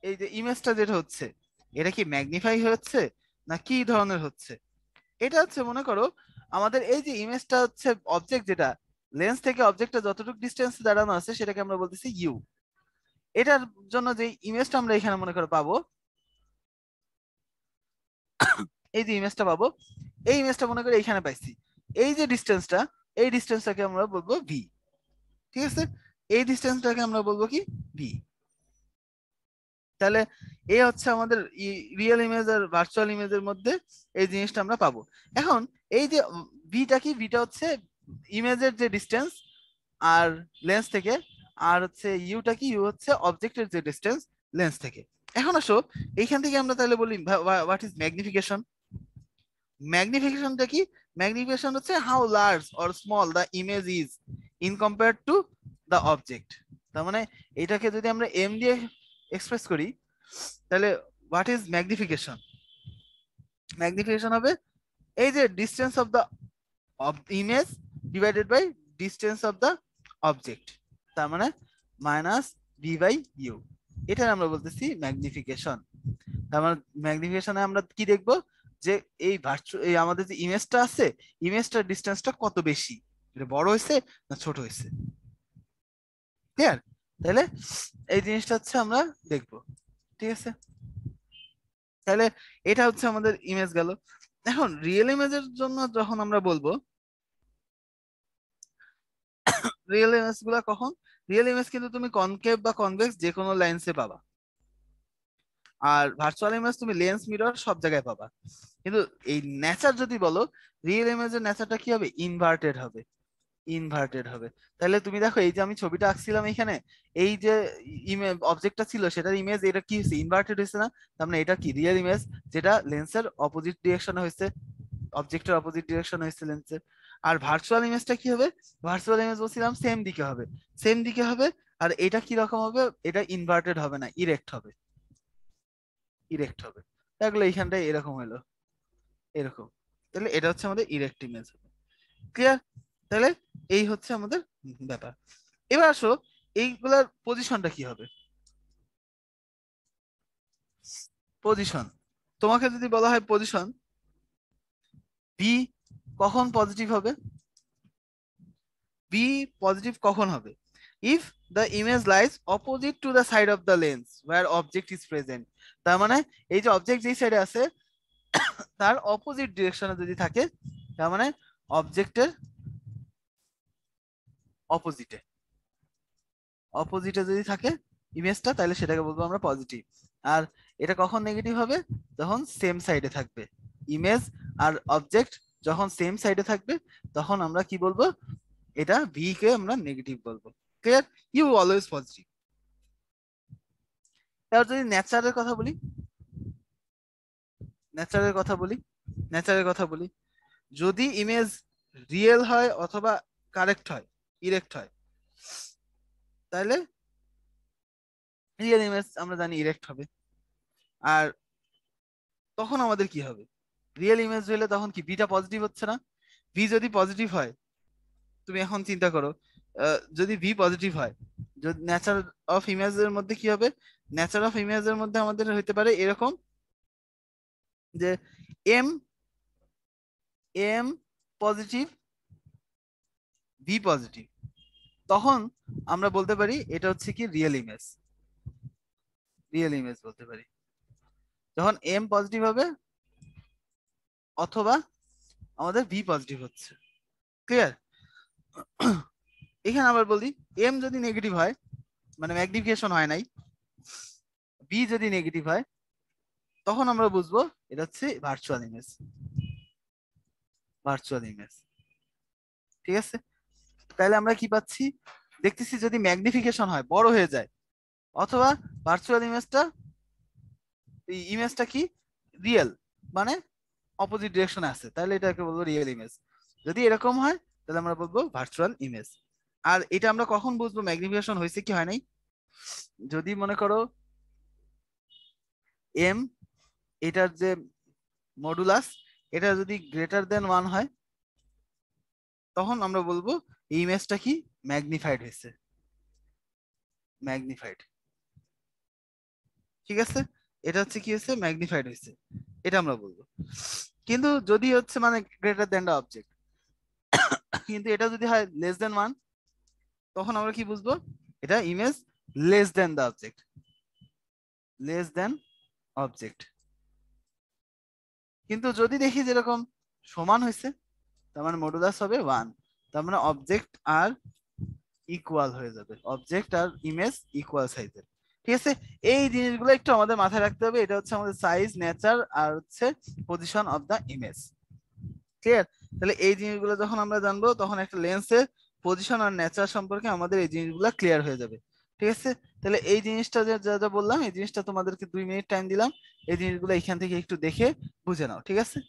এই যে ইমেজটা যেটা হচ্ছে, এটা কি ম্যাগনিফাই হচ্ছে না কি ধরনের হচ্ছে? এটা হচ্ছে মনে করো আমাদের এই যে ইমেজটা হচ্ছে অবজেক্ট, যেটা লেন্স থেকে অবজেক্টটা যতটুকু ডিস্টেন্স দাঁড়ানো আছে সেটাকে আমরা বলতেছি ইউ। এটার জন্য যে ইমেজটা আমরা এখানে মনে করো পাবো, এই যে ইমেজটা পাবো, এই ইমেজটা মনে করি এইখানে পাইছি, এই যে ডিস্টেন্সটা, এই ডিস্টেন্সটাকে আমরা বলবো ভি। ঠিক আছে, এই ডিস্টেন্সটাকে আমরা বলবো কি ভি। তাহলে এই হচ্ছে আমাদের রিয়েল ইমেজ আর ভার্চুয়াল ইমেজের মধ্যে এই জিনিসটা আমরা পাবো। এখন এই যে ভিটা কি, ভিটা হচ্ছে ইমেজের যে ডিস্টেন্স আর লেন্স থেকে, আর হচ্ছে ইউটা কি, ইউ হচ্ছে অবজেক্টের যে ডিস্টেন্স লেন্স থেকে। এখন আসো এইখান থেকে আমরা তাহলে বলি হোয়াট ইজ ম্যাগনিফিকেশন। ম্যাগনিফিকেশনটা কি? ম্যাগনিফিকেশন হচ্ছে how large or small the image is in compare to the object. তার মানে এটাকে যদি আমরা এম দিয়ে এক্সপ্রেস করি, তাহলে হোয়াট ইজ ম্যাগনিফিকেশন? ম্যাগনিফিকেশন হবে এই যে distance of the image divided by distance of the object, তার মানে মাইনাস ভি বাই ইউ। এটা আমরা বলতেছি ম্যাগনিফিকেশন। তার মানে ম্যাগনিফিকেশনে আমরা কি দেখবো, যে এই আমাদের যে ইমেজটা আছে, ইমেজটার ডিস্টেন্সটা কত বেশি, এটা বড় হয়েছে না ছোট হয়েছে। ক্লিয়ার? তাহলে এই জিনিসটা হচ্ছে আমরা দেখবো। ঠিক আছে, তাহলে এটা হচ্ছে আমাদের ইমেজ গেল। এখন রিয়েল ইমেজের জন্য যখন আমরা বলবো, রিয়েল ইমেজ গুলা কখন, রিয়েল ইমেজ কিন্তু তুমি কনকেভ বা কনভেক্স যে কোনো লেন্সে পাবা, আর ভার্চুয়াল ইমেজ তুমি লেন্স মিরর সব জায়গায় পাবা। কিন্তু এই নেচার যদি বলো, রিয়েল ইমেজের নেচারটা কি হবে, ইনভার্টেড হবে। ইনভার্টেড হবে। তাহলে তুমি দেখো এই যে আমি ছবিটা আঁকছিলাম এখানে, এই যে ইমেজ অবজেক্টটা ছিল সেটার ইমেজ, এটা কি হয়েছে, ইনভার্টেড হয়েছে না? তার মানে এটা কি রিয়েল ইমেজ, যেটা লেন্সের অপোজিট ডিরেকশনে হয়েছে, অবজেক্টের অপোজিট ডিরেকশন হয়েছে লেন্সের। আর ভার্চুয়াল ইমেজটা কি হবে, ভার্চুয়াল ইমেজ বলছিলাম সেম দিকে হবে, সেম দিকে হবে। আর এটা কি রকম হবে, এটা ইনভার্টেড হবে না, ইরেক্ট হবে, ইরেক্ট হবে। দেখলো এইখানটায় এরকম হলো, এরকম। তাহলে এটা হচ্ছে আমাদের ইরেক্ট ইমেজ। ক্লিয়ার? তাহলে এই হচ্ছে আমাদের ব্যাপার। এবার আসো এইগুলার পজিশনটা কি হবে। পজিশন, তোমাকে যদি বলা হয় পজিশন, বি কখন পজিটিভ হবে, বি পজিটিভ কখন হবে, if the image lies opposite to the side of the lens where object is present. তার মানে এই যে অবজেক্ট যেই সাইডে আছে তার অপোজিট ডিরেকশনে যদি থাকে, তার মানে অবজেক্টের অপোজিটে, অপোজিটে যদি থাকে ইমেজটা, তাহলে সেটাকে বলবো আমরা পজিটিভ। আর এটা কখন নেগেটিভ হবে, যখন সেম সাইডে থাকবে ইমেজ আর অবজেক্ট, যখন সেম সাইডে থাকবে তখন আমরা কি বলবো, এটা ভি কে আমরা নেগেটিভ বলবো। ক্লিয়ার? U always positive. এবার যদি নেচারের কথা বলি, নেচারের কথা বলি, নেচারের কথা বলি, যদি ইমেজ রিয়েল হয় অথবা কারেক্ট হয়, ইরেক্ট হয়, তাহলে রিয়েল ইমেজ আমরা জানি ইরেক্ট হবে। আর তখন আমাদের কি হবে, রিয়েল ইমেজ হলে তখন কি বিটা পজিটিভ হচ্ছে না? ভি যদি পজিটিভ হয়, তুমি এখন চিন্তা করো, যদি ভি পজিটিভ হয়, যদি নেচার অফ ইমেজের মধ্যে কি হবে, নেচার অফ ইমেজের মধ্যে আমাদের হইতে পারে এরকম যে M, M positive, V positive, তখন আমরা বলতে পারি এটা হচ্ছে কি রিয়েল ইমেজ, রিয়েল ইমেজ বলতে পারি যখন এম পজিটিভ হবে অথবা আমাদের ভি পজিটিভ হচ্ছে। ক্লিয়ার? এখানে আবার বলি, এম যদি নেগেটিভ হয়, মানে ম্যাগনিফিকেশন হয় নাই, বি যদি নেগেটিভ হয়, তখন আমরা বুঝবো এটা হচ্ছে ভার্চুয়াল ইমেজ, ভার্চুয়াল ইমেজ। ঠিক আছে, তাহলে আমরা কি পাচ্ছি, দেখতেছি যদি ম্যাগনিফিকেশন হয়, বড় হয়ে যায়, অথবা ভার্চুয়াল ইমেজটা, এই ইমেজটা কি রিয়েল, মানে অপোজিট ডিরেকশনে আছে, তাহলে এটাকে বলবো রিয়েল ইমেজ। যদি এরকম হয় তাহলে আমরা বলবো ভার্চুয়াল ইমেজ। আর এটা আমরা কখন বুঝবো ম্যাগনিফিকেশন হয়েছে কি হয় নাই? যদি মনে করো এম, এটার যে মডুলাস, এটা যদি গ্রেটার দেন 1 হয়, তখন আমরা বলবো এই ইমেজটা কি ম্যাগনিফাইড হয়েছে, ম্যাগনিফাইড। ঠিক আছে, এটা হচ্ছে কি হয়েছে, ম্যাগনিফাইড হয়েছে, এটা আমরা বলবো। কিন্তু যদি হচ্ছে মানে গ্রেটার দেন দা অবজেক্ট, কিন্তু এটা যদি হয় লেস দেন 1, তখন আমরা কি বুঝবো, এটা ইমেজ লেস দেন দা অবজেক্ট, লেস দেন অবজেক্ট। কিন্তু যদি দেখি যেরকম সমান হয়েছে, তার মানে মডুলাস হবে 1, তার মানে অবজেক্ট আর ইকুয়াল হয়ে যাবে, অবজেক্ট আর ইমেজ ইকুয়াল সাইজের। ঠিক আছে, এই জিনিসগুলো একটু আমাদের মাথায় রাখতে হবে। এটা হচ্ছে আমাদের সাইজ, নেচার আর হচ্ছে position of the image. Clear? তাহলে এই জিনিসগুলো যখন আমরা জানবো, তখন একটা লেন্সের পজিশন আর নেচার সম্পর্কে আমাদের এই জিনিসগুলো ক্লিয়ার হয়ে যাবে। ঠিক আছে, তাহলে এই জিনিসটা যে যা যা বললাম, এই জিনিসটা তোমাদেরকে 2 মিনিট টাইম দিলাম, এই জিনিসগুলো এখান থেকে একটু দেখে বুঝে নাও। ঠিক আছে?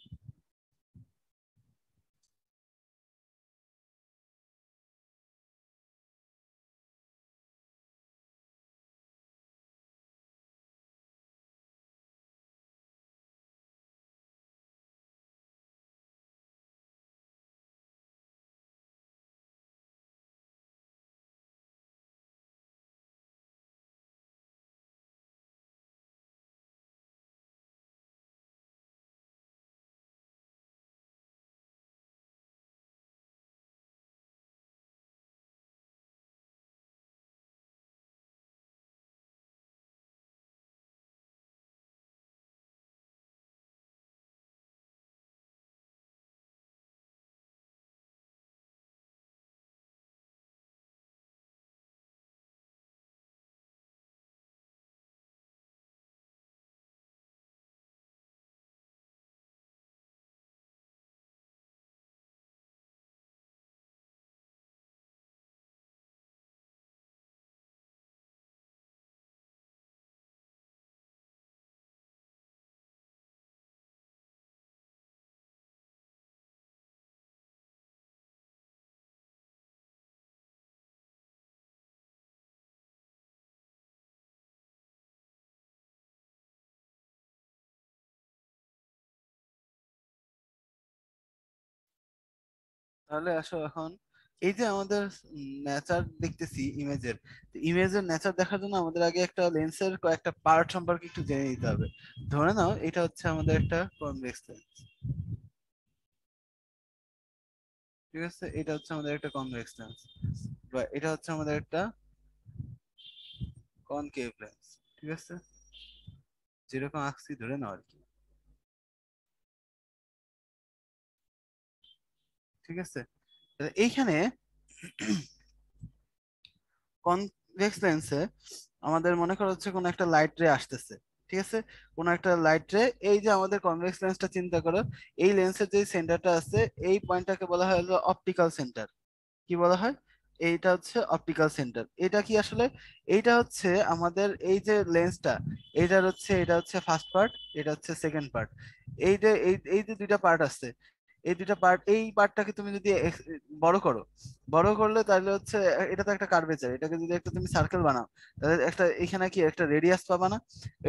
তাহলে আসো এখন, এই যে আমাদের নেচার দেখতেছি ইমেজের, ইমেজের নেচার দেখার জন্য আমাদের আগে একটা লেন্সের কয়েকটা পার্ট সম্পর্কে একটু জেনে নিতে হবে। ধরে নাও এটা হচ্ছে আমাদের একটা কনভেক্স লেন্স। ঠিক আছে, এটা হচ্ছে আমাদের একটা কনভেক্স লেন্স, বা এটা হচ্ছে আমাদের একটা কনকেভ লেন্স। ঠিক আছে, যেরকম আঁকছি ধরে নাও আর কি। ঠিক আছে, তাহলে এইখানে কনভেক্স লেন্সে আমাদের মনে করা হচ্ছে কোনো একটা লাইট রে আসতেছে। ঠিক আছে, কোনো একটা লাইট রে, এই যে আমাদের কনভেক্স লেন্সটা চিন্তা করো, এই লেন্সের যে সেন্টারটা আছে, এই পয়েন্টটাকে বলা হয় হলো অপটিক্যাল সেন্টার। কি বলা হয়? এইটা হচ্ছে অপটিক্যাল সেন্টার। এটা কি আসলে, এইটা হচ্ছে আমাদের এই যে লেন্সটা, এইটার হচ্ছে, এটা হচ্ছে ফার্স্ট পার্ট, এটা হচ্ছে সেকেন্ড পার্ট। এই যে এই যে দুইটা পার্ট আছে, এই দুইটা পার্ট, এই পার্টটাকে তুমি যদি বড় করো, বড় করলে তাহলে হচ্ছে এটা তো একটা কার্ভেচার, এটাকে যদি একটা তুমি সার্কেল বানাও, তাহলে একটা এখানে কি একটা রেডিয়াস পাবা না?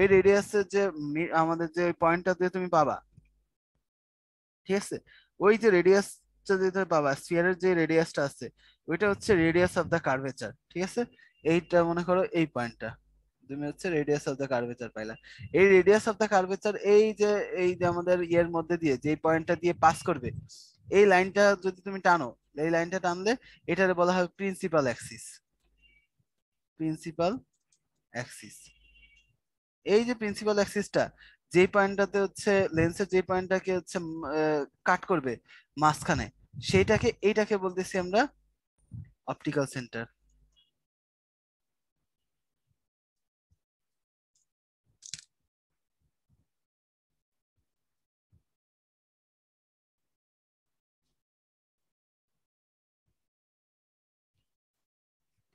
এই রেডিয়াসের যে আমাদের যে পয়েন্টটা দিয়ে তুমি পাবা, ঠিক আছে, ওই যে রেডিয়াসটা যেটা পাবা, স্ফিয়ারের যে রেডিয়াসটা আছে, ওইটা হচ্ছে রেডিয়াস অফ দা কার্ভেচার। ঠিক আছে, এইটা মনে করো এই পয়েন্টটা, তুমি হচ্ছে রেডিয়াস অফ দা কার্ভেচার পাইলা। এই রেডিয়াস অফ দা কার্ভেচার, এই যে আমাদের ইয়ের মধ্যে দিয়ে যে পয়েন্টটা দিয়ে পাস করবে, এই লাইনটা যদি তুমি টানো, এই লাইনটা টানলে এটারে বলা হয় প্রিন্সিপাল অ্যাক্সিস। প্রিন্সিপাল অ্যাক্সিস, এই যে প্রিন্সিপাল অ্যাক্সিসটা, যেই পয়েন্টটাতে হচ্ছে লেন্সের যে পয়েন্টটাকে হচ্ছে কাট করবে মাঝখানে, সেইটাকে, এইটাকে বলতেছি আমরা অপটিক্যাল সেন্টার।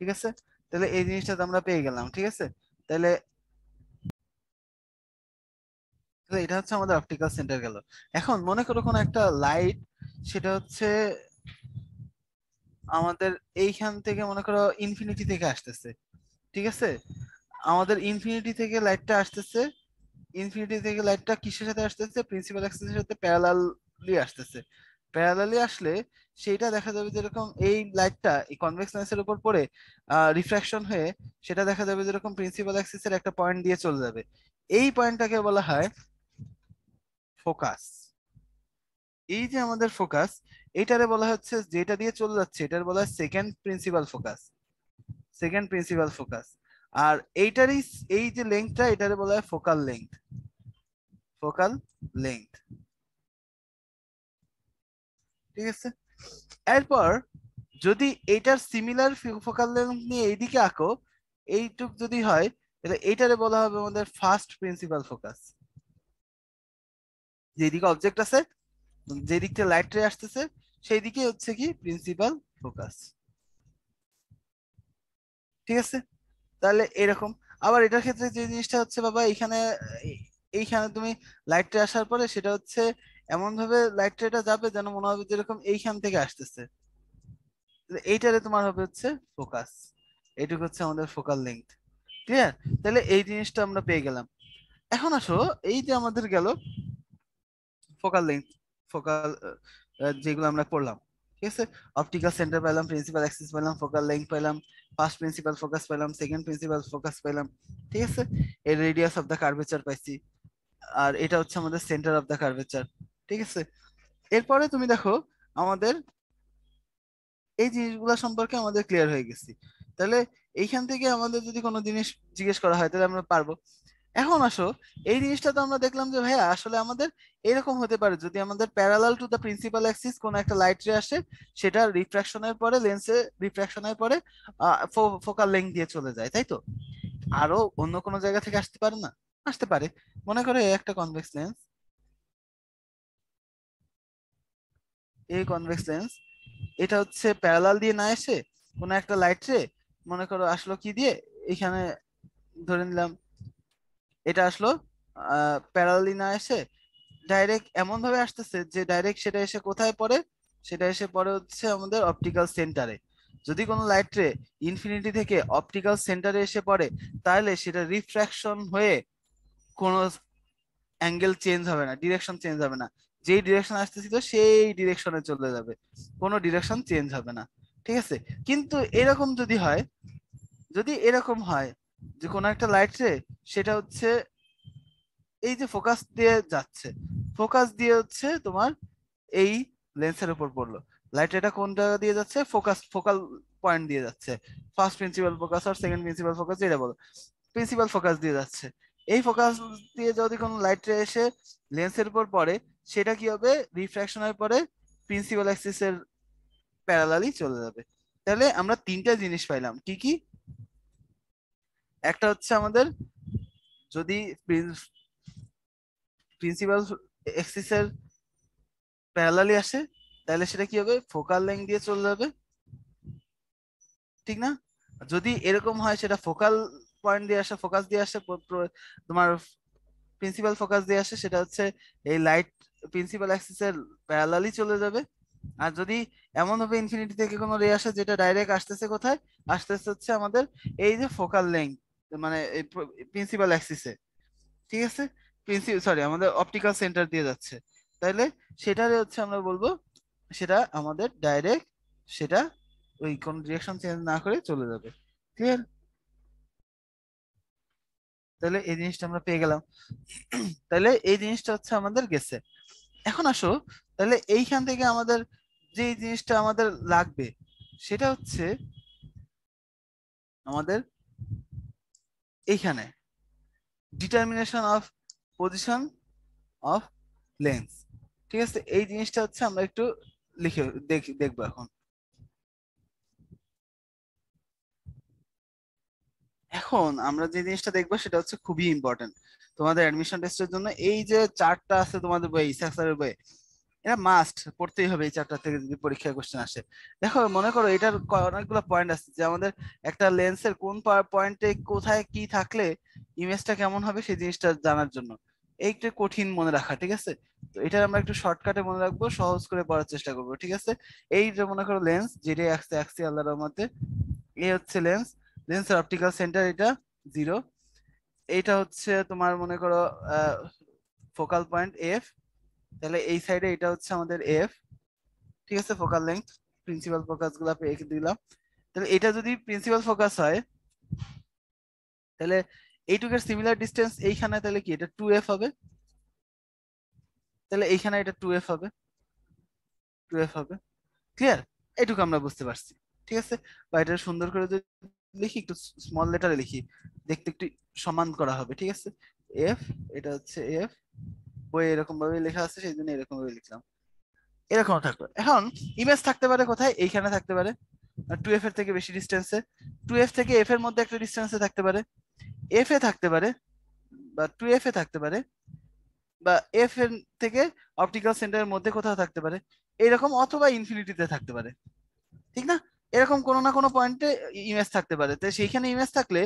ঠিক আছে, তাহলে এই জিনিসটা তো আমরা পেয়ে গেলাম। ঠিক আছে, তাহলে তাহলে এটা হচ্ছে আমাদের অপটিক্যাল সেন্টার গেল। এখন মনে করো কোনো একটা লাইট, সেটা হচ্ছে আমাদের এইখান থেকে মনে করো ইনফিনিটি থেকে আসতেছে, ঠিক আছে? আমাদের ইনফিনিটি থেকে লাইটটা আসতেছে, ইনফিনিটি থেকে লাইটটা কিসের সাথে আসতেছে, প্রিন্সিপাল অ্যাক্সিসের সাথে প্যারালালি আসতেছে। প্যারালালি আসলে সেইটা দেখা যাবে যেরকম এই লাইটটা এই কনভেক্স লেন্সের উপর পড়ে রিফ্রাকশন হয়ে সেটা দেখা যাবে যেরকম প্রিন্সিপাল অ্যাক্সিসের একটা পয়েন্ট দিয়ে চলে যাবে। এই পয়েন্টটাকে বলা হয় ফোকাস। এই যে আমাদের ফোকাস, এইটারে বলা হচ্ছে, যেটা দিয়ে চলে যাচ্ছে এটার বলা হয় second principal focus, second principal focus. আর এইটারই এই যে লেন্থটা এটারে বলা হয় ফোকাল লেন্থ, ফোকাল লেন্থ, ঠিক আছে? এরপর যদি এইটার সিমিলার ফোকাল লেন্থ নিয়ে এইদিকে আঁকো, এইটুক যদি হয়, তাহলে এইটারে বলা হবে আমাদের ফার্স্ট প্রিন্সিপাল ফোকাস। যেদিকে অবজেক্ট আছে, যে দিক থেকে লাইট রে আসতেছে, সেই দিকে হচ্ছে কি প্রিন্সিপাল ফোকাস, ঠিক আছে? তাহলে এরকম। আবার এটার ক্ষেত্রে যে জিনিসটা হচ্ছে বাবা, এইখানে এইখানে তুমি লাইট রে আসার পরে সেটা হচ্ছে এমন ভাবে লাইট রেটা যাবে যেন মনে হবে যেরকম এইখান থেকে আসতেছে, এইটারে তোমার হবে হচ্ছে ফোকাস। এইটুকু হচ্ছে আমাদের ফোকাল লেন্থ। ক্লিয়ার? তাহলে এই জিনিসটা আমরা পেয়ে গেলাম। এখন আসো, এই যে আমাদের গেল ফোকাল লেন্থ, ফোকাল যেগুলো আমরা পড়লাম, ঠিক আছে? অপটিক্যাল সেন্টার পেলাম, প্রিন্সিপাল অ্যাক্সিস পেলাম, ফোকাল লেন্থ পেলাম, ফার্স্ট প্রিন্সিপাল ফোকাস পেলাম, সেকেন্ড প্রিন্সিপাল ফোকাস পেলাম, ঠিক আছে? এর রেডিয়াস অফ দ্য কার্ভেচার পাইছি, আর এটা হচ্ছে আমাদের সেন্টার অফ দ্য কার্ভেচার, ঠিক আছে? এরপরে তুমি দেখো আমাদের এই জিনিসগুলো সম্পর্কে আমাদের ক্লিয়ার হয়ে গেছি। তাহলে এইখান থেকে আমাদের যদি কোনো জিনিস জিজ্ঞেস করা হয় তাহলে আমরা পারবো। এখন আসো, এই জিনিসটা তো আমরা দেখলাম যে ভাইয়া আসলে আমাদের এরকম হতে পারে, যদি আমাদের parallel to the principal Axis কোন একটা লাইট রে আসে, সেটা রিফ্রাকশনের পরে লেন্সে, রিফ্রাকশনের পরে ফোকাল লেন্থ দিয়ে চলে যায়, তাই তো? আরো অন্য কোনো জায়গা থেকে আসতে পারে না? আসতে পারে। মনে করো এই একটা কনভেক্স লেন্স, এই কনভেক্স লেন্স, এটা হচ্ছে প্যারালাল দিয়ে না এসে কোনো একটা লাইট রে মনে করো আসলো কি দিয়ে, এখানে ধরে নিলাম এটা আসলো প্যারালালি না এসে ডাইরেক্ট এমন ভাবে আসতেছে যে ডাইরেক্ট সেটা এসে কোথায় পড়ে, সেটা এসে পড়ে হচ্ছে আমাদের অপটিক্যাল সেন্টারে। যদি কোনো লাইট রে ইনফিনিটি থেকে অপটিক্যাল সেন্টারে এসে পড়ে, তাহলে সেটা রিফ্র্যাকশন হয়ে কোনো অ্যাঙ্গেল চেঞ্জ হবে না, ডিরেকশন চেঞ্জ হবে না, যেই ডিরেকশন আসতেছিল সেই ডিরেকশনে চলে যাবে, কোনো ডিরেকশন চেঞ্জ হবে না, ঠিক আছে? কিন্তু এরকম যদি হয়, যদি এরকম হয় যে কোনো একটা লাইট রে সেটা হচ্ছে এই যে ফোকাস দিয়ে যাচ্ছে, ফোকাস দিয়ে হচ্ছে তোমার এই লেন্সের উপর পড়লো, লাইট এটা কোন জায়গা দিয়ে যাচ্ছে, ফোকাস, ফোকাল পয়েন্ট দিয়ে যাচ্ছে, ফার্স্ট প্রিন্সিপাল ফোকাস আর সেকেন্ড প্রিন্সিপাল ফোকাস যেটা বলো, প্রিন্সিপাল ফোকাস দিয়ে যাচ্ছে। এই ফোকাস দিয়ে যদি কোনো লাইট রে এসে লেন্সের উপর পড়ে, সেটা কি হবে, রিফ্র্যাকশনের পরে প্রিন্সিপাল অ্যাক্সিসের প্যারালালি চলে যাবে। তাহলে আমরা তিনটা জিনিস পাইলাম, কি কি? একটা হচ্ছে আমাদের যদি প্রিন্সিপাল অ্যাক্সিসের প্যারালালি আসে, তাহলে সেটা কি হবে, ফোকাল লেন্থ দিয়ে চলে যাবে, ঠিক না? যদি এরকম হয় সেটা ফোকাল পয়েন্ট দিয়ে আসে, ফোকাস দিয়ে আসে, তোমার প্রিন্সিপাল ফোকাস দিয়ে আসে, সেটা হচ্ছে এই লাইট প্রিন্সিপাল অ্যাক্সিসের প্যারালালি চলে যাবে। আর যদি এমন ভাবে ইনফিনিটি থেকে কোনো রে আসে যেটা ডাইরেক্ট আসতেছে কোথায়, আসতেছে হচ্ছে আমাদের এই যে ফোকাল লেন্থ, মানে প্রিন্সিপাল অ্যাক্সিসে, ঠিক আছে? সরি, আমাদের অপটিক্যাল সেন্টার দিয়ে যাচ্ছে, তাইলে সেটারে হচ্ছে আমরা বলবো সেটা আমাদের ডাইরেক্ট, সেটা ওই কোন ডিরেকশন চেঞ্জ না করে চলে যাবে। ক্লিয়ার? তাহলে এই জিনিসটা আমরা পেয়ে গেলাম। তাহলে এই জিনিসটা হচ্ছে আমাদের গেছে। এখন আসো, তাহলে এইখান থেকে আমাদের যে জিনিসটা আমাদের লাগবে সেটা হচ্ছে আমাদের এইখানে determination of position of lens, ঠিক আছে? এই জিনিসটা হচ্ছে আমরা একটু লিখে দেখবো এখন। এখন আমরা যে জিনিসটা দেখবো সেটা হচ্ছে খুবই ইম্পর্টেন্ট তোমাদের অ্যাডমিশন টেস্টের জন্য। এই যে চার্টটা আছে তোমাদের বই, ইসাক স্যারের বই, এটা মাস্ট পড়তেই হবে এই চার্টটা থেকে যদি পরীক্ষায় কোশ্চেন আসে। দেখো মনে করো এটার অনেকগুলো পয়েন্ট আছে, যে আমাদের একটা লেন্সের কোন পয়েন্টে কোথায় কি থাকলে ইমেজটা কেমন হবে সেই জিনিসটা জানার জন্য। এইটা কঠিন মনে রাখা, ঠিক আছে? তো এটা আমরা একটু শর্টকাটে মনে রাখবো, সহজ করে পড়ার চেষ্টা করবো, ঠিক আছে? এই যে মনে করো লেন্স, যেটা আঁকছি আল্লাহর রহমতে, এই হচ্ছে লেন্স, লেন্সের অপটিক্যাল সেন্টার এটা 0, এইটা হচ্ছে তোমার মনে করো ফোকাল পয়েন্ট এফ, তাহলে এই সাইডে এটা হচ্ছে আমাদের এফ, ঠিক আছে? ফোকাল লেংথ, প্রিন্সিপাল ফোকাস গুলা এঁকে দিলাম। তাহলে এটা যদি প্রিন্সিপাল ফোকাস হয়, তাহলে এইটুকের সিমিলার ডিস্টেন্স এইখানে, তাহলে কি এটা 2f হবে, তাহলে এইখানে এটা 2f হবে, 2f হবে। ক্লিয়ার? এইটুকু আমরা বুঝতে পারছি, ঠিক আছে? বা এটা সুন্দর করে যদি লিখি, একটু স্মল লেটারে লিখি, দেখতে একটু সমান করা হবে, ঠিক আছে? এফ, এটা হচ্ছে এফ, বই এরকম ভাবে লেখা আছে সেই জন্য এরকম ভাবে লিখলাম। এরকম থাকবে। এখন ইমেজ থাকতে পারে কোথায়? এইখানে থাকতে পারে, 2f এর থেকে বেশি ডিস্টেন্সে, 2f থেকে f এর মধ্যে একটা ডিস্টেন্সে থাকতে পারে, f এ থাকতে পারে, বা 2f এ থাকতে পারে, বা f এর থেকে অপটিক্যাল সেন্টারের মধ্যে কোথাও থাকতে পারে, এইরকম, অথবা ইনফিনিটিতে থাকতে পারে, ঠিক না? এরকম কোনো না কোনো পয়েন্টে ইমেজ থাকতে পারে। তো সেইখানে ইমেজ থাকলে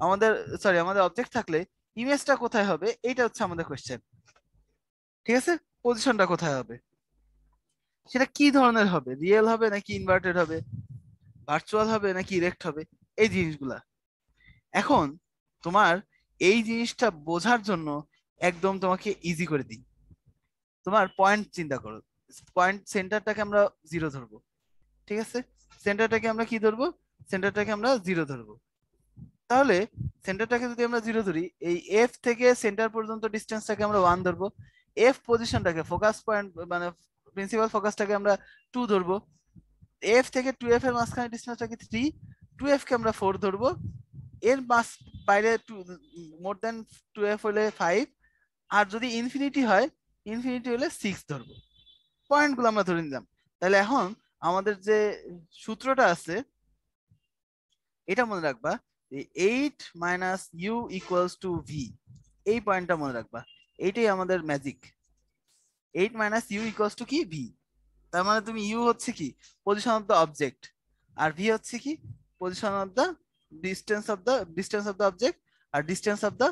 আমাদের, সরি, আমাদের অবজেক্ট থাকলে ইমেজটা কোথায় হবে, এইটা হচ্ছে আমাদের কোশ্চেন, ঠিক আছে? পজিশনটা কোথায় হবে, সেটা কি ধরনের হবে, রিয়েল হবে নাকি ইনভার্টেড হবে, ভার্চুয়াল হবে নাকি ইরেক্ট হবে, এই জিনিসগুলা। এখন তোমার এই জিনিসটা বোঝার জন্য একদম তোমাকে ইজি করে দিই, তোমার পয়েন্ট চিন্তা করো, পয়েন্ট সেন্টারটাকে আমরা 0 ধরবো, ঠিক আছে? সেন্টারটাকে আমরা কি ধরবো? সেন্টারটাকে আমরা 0 ধরবো। তাহলে সেন্টারটাকে যদি আমরা 0 ধরি, এই এফ থেকে সেন্টার পর্যন্ত ডিস্টেন্সটাকে আমরা 1 ধরবো, এফ পজিশনটাকে, ফোকাস পয়েন্ট মানে প্রিন্সিপাল ফোকাসটাকে আমরা 2 ধরবো, এফ থেকে 2f এর মাঝখানে ডিস্টেন্সটাকে 3, 2f কে আমরা 4 ধরবো, এর মাস বাইরে মোর দেন 2f হলে 5, আর যদি ইনফিনিটি হয়, ইনফিনিটি হলে 6 ধরবো। পয়েন্টগুলো আমরা ধরে নিলাম। তাহলে এখন আমাদের যে সূত্রটা আছে, এটা মনে রাখবা, 8 minus U equals to V, এই পয়েন্টটা মনে রাখবা, এইটাই আমাদের magic. 8 minus U equals to কি? ভি। তার মানে তুমি ইউ হচ্ছে কি? পজিশন অফ দ্য অবজেক্ট, আর ভি হচ্ছে কি? Position of the distance of the object, আর distance of the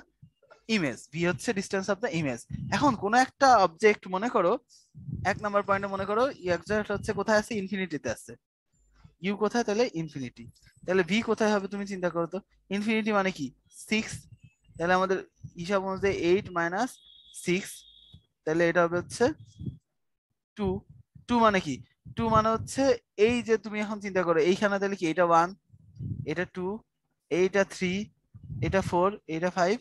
image, V হচ্ছে ডিস্টেন্স অফ দ্য ইমেজ। এখন কোন একটা অবজেক্ট মনে করো, 1 নম্বর পয়েন্টে মনে করো অবজেক্ট হচ্ছে কোথায় আছে? ইনফিনিটিতে আছে। ইউ কোথায়? তাহলে ইনফিনিটি। তাহলে ভি কোথায় হবে তুমি চিন্তা করো তো। ইনফিনিটি মানে কি? 6। তাহলে আমাদের হিসাব অনুযায়ী 8 মাইনাস 6, তাহলে এটা হবে হচ্ছে 2। 2 মানে কি? 2 মানে হচ্ছে, এই যে তুমি এখন চিন্তা করো, এইখানে তাহলে কি, এটা 1, এটা 2, এইটা 3, এটা 4, এটা 5,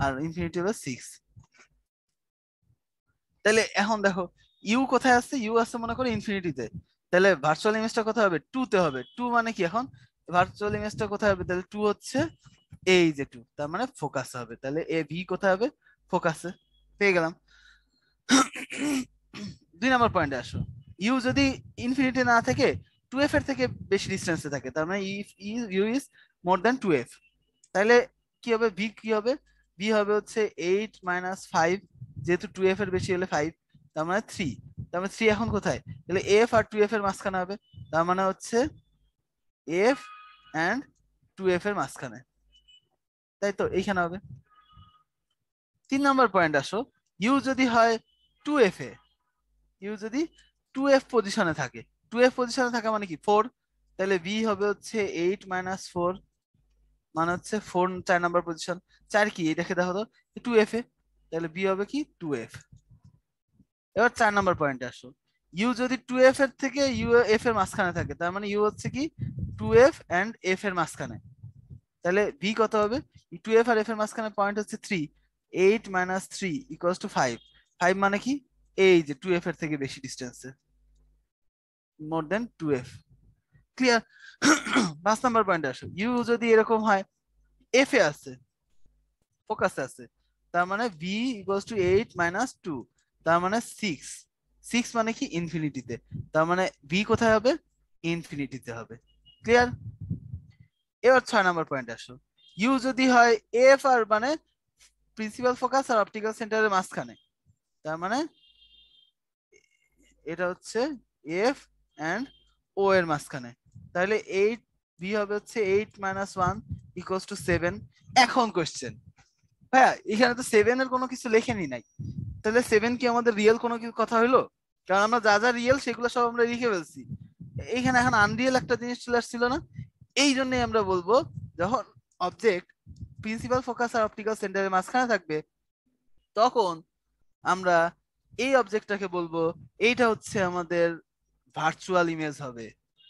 আর ইনফিনিটি হলো 6। তাহলে এখন দেখো, ইউ কোথায় আছে? ইউ আছে মনে করো ইনফিনিটিতে, তাহলে ভার্চুয়াল ইমেজটা কোথায় হবে? 2 তে হবে। 2 মানে কি? এখন ভার্চুয়াল ইমেজটা কোথায় হবে? তাহলে 2 হচ্ছে এই যে 2, তার মানে ফোকাস হবে। তাহলে এ ভি কোথায় হবে? ফোকাসে। পেয়ে গেলাম। 2 নম্বর পয়েন্টে আসো। ইউ যদি ইনফিনিটি না থেকে 2f এর থেকে বেশি ডিস্টেন্সে থাকে, তার মানে if U is more than 2f, তাহলে কি হবে? ভি কি হবে? ভি হবে হচ্ছে 8 মাইনাস 5, যেহেতু 2f এর বেশি হলে 5, তার মানে 3। তার মানে 3 এখন কোথায়? তাহলে এফ আর 2f এর মাঝখানে হবে, তার মানে হচ্ছে এফ এন্ড 2f এর মাঝখানে, তাই তো? এইখানে হবে। 3 নম্বর পয়েন্ট আসো। ইউ যদি হয় 2f এ, ইউ যদি 2f পজিশনে থাকে, 2f পজিশনে থাকা মানে কি? 4। তাহলে ভি হবে হচ্ছে 8 মাইনাস 4, মানে হচ্ছে 4, 4 নম্বর পজিশন। 4 কি? এটাকে দেখো তো, 2f এ, তাহলে বি হবে কি? 2f। এবার 4 নম্বর পয়েন্টে আসো। ইউ যদি 2f এর থেকে ইউ এফ এর মাঝখানে থাকে, তার মানে ইউ হচ্ছে কি? 2f এন্ড এফ এর মাঝখানে, তাহলে ভি কত হবে? 2f আর এফ এর মাঝখানে পয়েন্ট হচ্ছে 3, 8 মাইনাস 3 ইকুয়ালস টু 5। 5 মানে কি? এই যে 2f এর থেকে বেশি ডিস্টেন্সে, মোর দেন 2f। ক্লিয়ার? 5 নম্বর পয়েন্টে আসো। ইউ যদি এরকম হয়, এফ এ আছে, ফোকাসে আছে, তার মানে ভি ইকুয়ালস টু 8 মাইনাস 2, তার মানে 6। 6 মানে কি? ইনফিনিটিতে, তার মানে ভি কোথায় হবে? ইনফিনিটিতে হবে। ক্লিয়ার? এবার 6 নম্বর পয়েন্ট আসো। ইউ যদি হয় এফ আর, মানে প্রিন্সিপাল ফোকাস আর অপটিক্যাল সেন্টারের মাঝখানে, তার মানে এটা হচ্ছে এফ এন্ড ও এর মাঝখানে, তাহলে 8, ভি হবে হচ্ছে 8 মাইনাস 1 ইকুয়ালস টু 7। এখন কোশ্চেন, ভাইয়া এখানে তো সেভেন এর কোনো কিছু লেখেনি নাই, তাহলে সেভেন কি আমাদের রিয়েল কোনো কিছু কথা হইলো? কারণ আমরা যা যা রিয়েল সেগুলো সব আমরা লিখে ফেলছি, এইখানে এখন আনরিয়েল একটা জিনিস চলে আসছিল না? এই জন্যই আমরা বলবো, যখন object principal focus R optical সেন্টারের মাঝখানে থাকবে, তখন আমরা এই অবজেক্টটাকে বলবো এইটা হচ্ছে আমাদের ভার্চুয়াল ইমেজ হবে।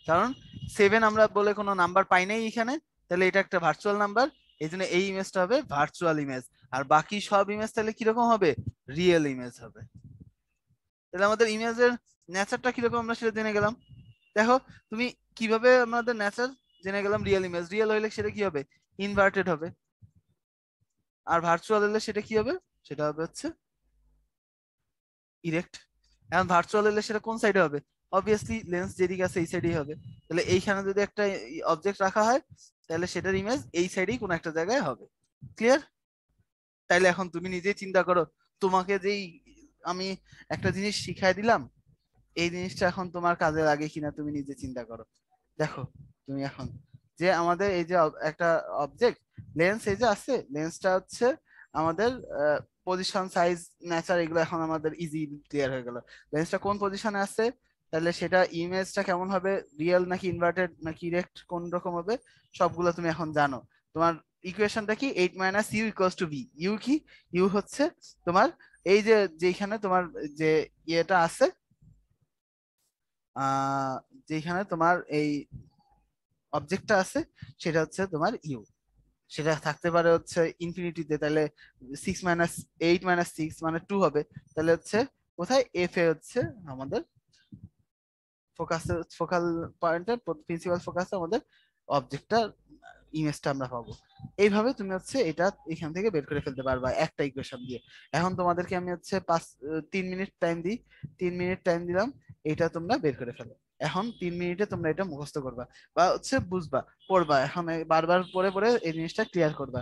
কারণ সেভেন আমরা বলে কোনো নাম্বার পাই নাই এখানে, তাহলে এটা একটা ভার্চুয়াল নাম্বার, এই জন্য এই ইমেজটা হবে ভার্চুয়াল ইমেজ। আর বাকি সব ইমেজ তাহলে কিরকম হবে? রিয়েল ইমেজ হবে। তাহলে আমাদের ইমেজের নেচারটা কিরকম আমরা সেটা জেনে গেলাম। দেখো, তুমি কিভাবে আমাদের নেচার জেনে গেলাম, রিয়েল ইমেজ, রিয়েল হইলে সেটা কি হবে? ইনভার্টেড হবে। আর ভার্চুয়াল হলে সেটা কি হবে? সেটা হবে হচ্ছে ইরেক্ট। এখন ভার্চুয়াল হলে সেটা কোন সাইডে হবে? অবভিয়াসলি লেন্স যেদিকে আছে এই সাইডেই হবে। তাহলে এইখানে যদি একটা অবজেক্ট রাখা হয়, তাহলে সেটার ইমেজ এই সাইডেই কোনো একটা জায়গায় হবে। ক্লিয়ার? তাইলে এখন তুমি নিজেই চিন্তা করো, তোমাকে যেই আমি একটা জিনিস শিখাই দিলাম, এই জিনিসটা এখন তোমার কাজে লাগে কিনা তুমি নিজে চিন্তা করো। দেখো, তুমি এখন যে আমাদের এই যে একটা অবজেক্ট লেন্স, এই যে আছে লেন্সটা হচ্ছে আমাদের পজিশন, সাইজ, নেচার, এগুলো এখন আমাদের ইজি ক্লিয়ার হয়ে গেল। লেন্সটা কোন পজিশনে আছে, তাহলে সেটা ইমেজটা কেমন হবে, রিয়েল নাকি ইনভার্টেড নাকি ইরেক্ট, কোন রকম হবে, সবগুলো তুমি এখন জানো। তোমার ইকুয়েশনটা কি? 8 - u = v। ইউ কি? ইউ হচ্ছে তোমার এই যে যেখানে তোমার যে ইয়েটা আছে, আহ যেখানে তোমার এই অবজেক্টটা আছে, সেটা হচ্ছে তোমার ইউ। সেটা থাকতে পারে হচ্ছে ইনফিনিটিতে, তাহলে 6 - 8 - 6 মানে 2 হবে। তাহলে হচ্ছে কোথায়? এফ এ হচ্ছে আমাদের ফোকাস, ফোকাল পয়েন্টের প্রিন্সিপাল ফোকাসে আমাদের অবজেক্টটা ইমেজটা আমরা পাবো। এইভাবে তুমি হচ্ছে এটা এখান থেকে বের করে ফেলতে পারবা একটা ইকুয়েশন দিয়ে। এখন তোমাদেরকে আমি হচ্ছে 3 মিনিট টাইম দিই, 3 মিনিট টাইম দিলাম, এটা তোমরা বের করে ফেলো। এখন 3 মিনিটে তোমরা এটা মুখস্থ করবা বা হচ্ছে বুঝবা, পড়বা। এখন বারবার পড়ে পড়ে এই জিনিসটা ক্লিয়ার করবা।